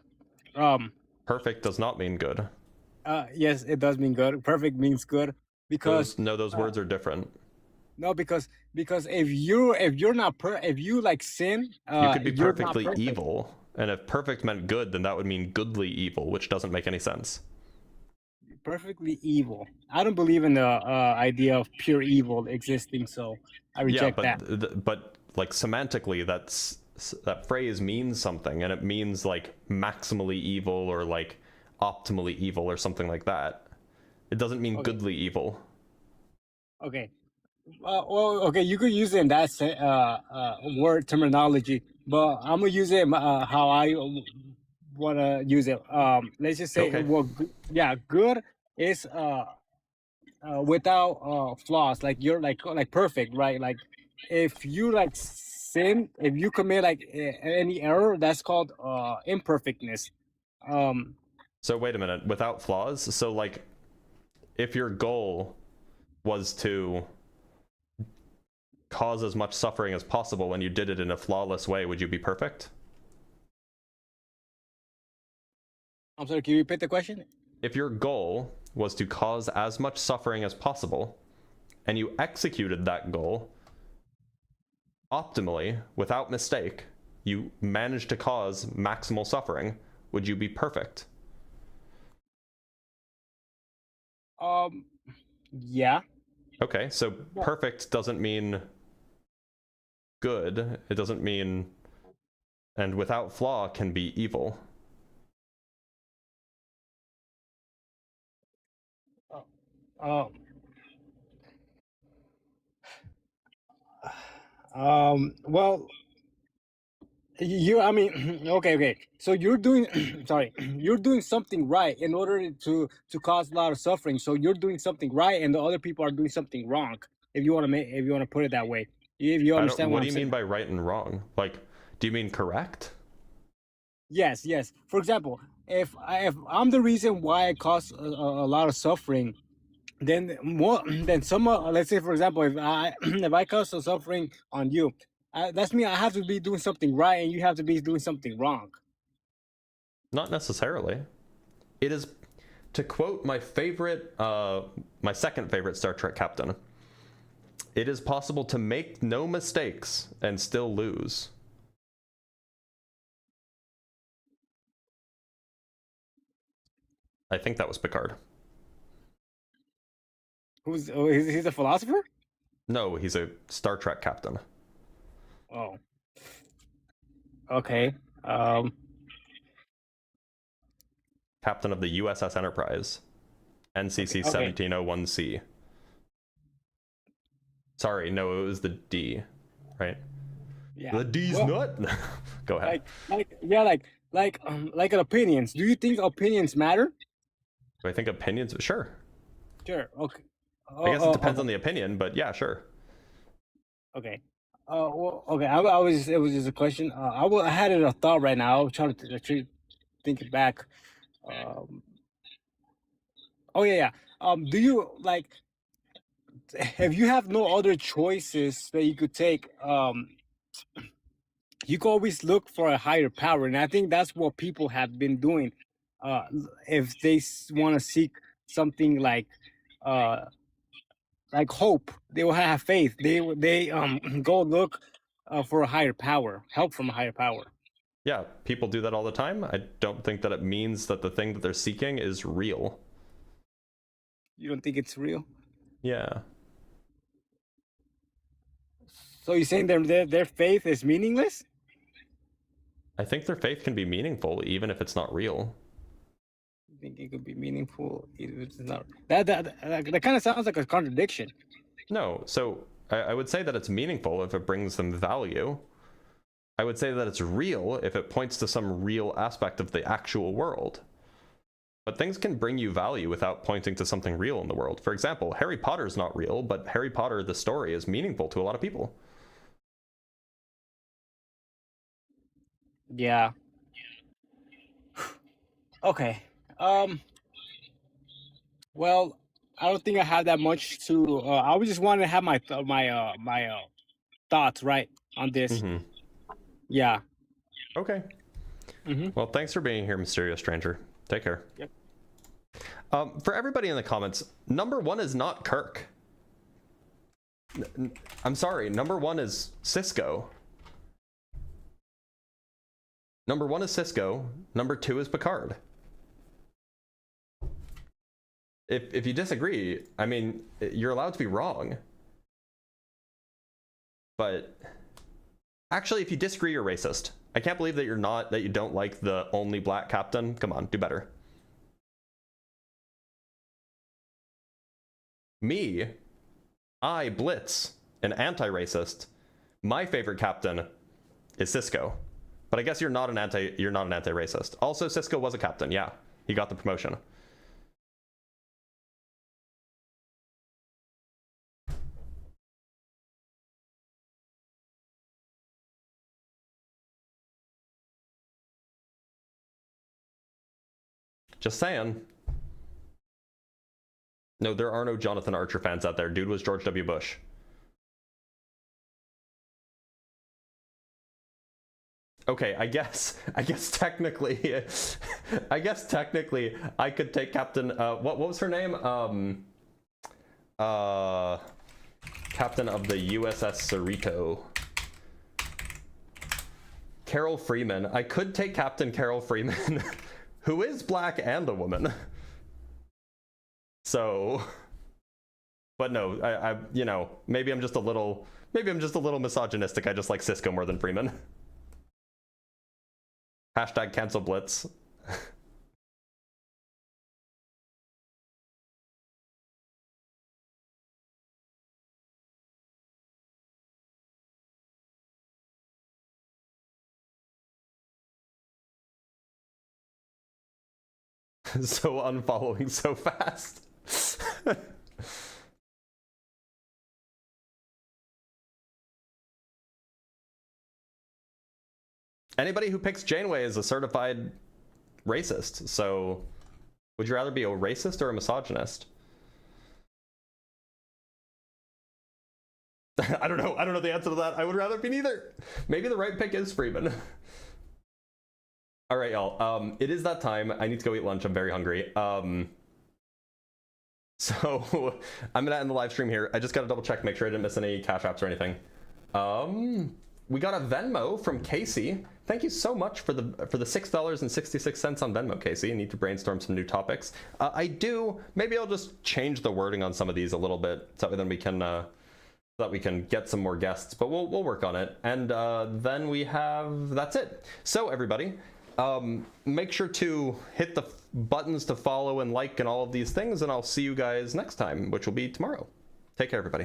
Speaker 1: Perfect does not mean good.
Speaker 14: Yes, it does mean good. Perfect means good because
Speaker 1: those words are different.
Speaker 14: No, because if you're not if you like sin,
Speaker 1: you could be
Speaker 14: you're
Speaker 1: perfectly
Speaker 14: not perfect.
Speaker 1: evil, and if perfect meant good, then that would mean goodly evil, which doesn't make any sense.
Speaker 14: Perfectly evil. I don't believe in the idea of pure evil existing, so I reject that.
Speaker 1: But like semantically, that phrase means something, and it means like maximally evil or like optimally evil or something like that. It doesn't mean goodly evil.
Speaker 14: Okay. Well, okay, you could use it in that word terminology, but I'm gonna use it how I wanna use it. Let's just say, good is without flaws. Like you're like perfect, right? Like if you like sin, if you commit like any error, that's called imperfectness.
Speaker 1: So wait a minute, without flaws? So like, if your goal was to cause as much suffering as possible and you did it in a flawless way, would you be perfect?
Speaker 14: I'm sorry, can you repeat the question?
Speaker 1: If your goal was to cause as much suffering as possible and you executed that goal optimally, without mistake, you managed to cause maximal suffering, would you be perfect?
Speaker 14: Yeah.
Speaker 1: Okay, so perfect doesn't mean good. It doesn't mean, and without flaw can be evil.
Speaker 14: Well, I mean, okay. So you're doing, sorry, you're doing something right in order to cause a lot of suffering. So you're doing something right, and the other people are doing something wrong. If you want to put it that way, if you understand
Speaker 1: what do you mean by right and wrong? Like, do you mean correct?
Speaker 14: Yes. For example, if I'm the reason why I cause a lot of suffering, then some, let's say for example, if I cause some suffering on you, that's me. I have to be doing something right, and you have to be doing something wrong.
Speaker 1: Not necessarily. It is, to quote my favorite, my second favorite Star Trek captain, it is possible to make no mistakes and still lose. I think that was Picard.
Speaker 14: He's a philosopher?
Speaker 1: No, he's a Star Trek captain.
Speaker 14: Oh. Okay.
Speaker 1: Captain of the USS Enterprise, NCC 1701C. Sorry, no, it was the D, right?
Speaker 14: Yeah.
Speaker 1: The D's not. Go ahead.
Speaker 14: Like opinions. Do you think opinions matter?
Speaker 1: Do I think opinions? Sure.
Speaker 14: Sure. Okay.
Speaker 1: I guess it depends on the opinion, but yeah, sure.
Speaker 14: Okay. Well, okay. It was just a question. I had a thought right now. I was trying to think it back. Oh yeah. Do you like? If you have no other choices that you could take, you can always look for a higher power, and I think that's what people have been doing. If they want to seek something like hope, they will have faith. They go look for a higher power, help from a higher power.
Speaker 1: Yeah, people do that all the time. I don't think that it means that the thing that they're seeking is real.
Speaker 14: You don't think it's real?
Speaker 1: Yeah.
Speaker 14: So you're saying their faith is meaningless?
Speaker 1: I think their faith can be meaningful even if it's not real.
Speaker 14: You think it could be meaningful even if it's not? That kind of sounds like a contradiction.
Speaker 1: No, so I would say that it's meaningful if it brings them value. I would say that it's real if it points to some real aspect of the actual world. But things can bring you value without pointing to something real in the world. For example, Harry Potter is not real, but Harry Potter, the story, is meaningful to a lot of people.
Speaker 14: Yeah. Okay. Well, I don't think I have that much to. I was just wanting to have my thoughts right on this. Yeah.
Speaker 1: Okay. Well, thanks for being here, Mysterious Stranger. Take care.
Speaker 14: Yep.
Speaker 1: For everybody in the comments, number 1 is not Kirk. I'm sorry, number 1 is Cisco. Number 1 is Cisco. Number 2 is Picard. If you disagree, I mean, you're allowed to be wrong. But actually, if you disagree, you're racist. I can't believe that you don't like the only black captain. Come on, do better. Me, I, Blitz, an anti-racist. My favorite captain is Cisco. But I guess you're not an anti-racist. Also, Cisco was a captain. Yeah, he got the promotion. Just saying. No, there are no Jonathan Archer fans out there. Dude was George W. Bush. Okay, I guess technically, I could take Captain. What was her name? Captain of the USS Cerrito. Carol Freeman. I could take Captain Carol Freeman, who is black and a woman. So, but no, I you know, maybe I'm just a little misogynistic. I just like Cisco more than Freeman. Hashtag cancel Blitz. So unfollowing so fast. Anybody who picks Janeway is a certified racist. So would you rather be a racist or a misogynist? I don't know the answer to that. I would rather be neither. Maybe the right pick is Freeman. All right, y'all. It is that time. I need to go eat lunch. I'm very hungry. So I'm gonna end the live stream here. I just gotta double check, make sure I didn't miss any cash apps or anything. We got a Venmo from Casey. Thank you so much for the $6.66 on Venmo, Casey. I need to brainstorm some new topics. Maybe I'll just change the wording on some of these a little bit so that we can get some more guests, but we'll work on it. And then that's it. So everybody, make sure to hit the buttons to follow and like and all of these things, and I'll see you guys next time, which will be tomorrow. Take care, everybody.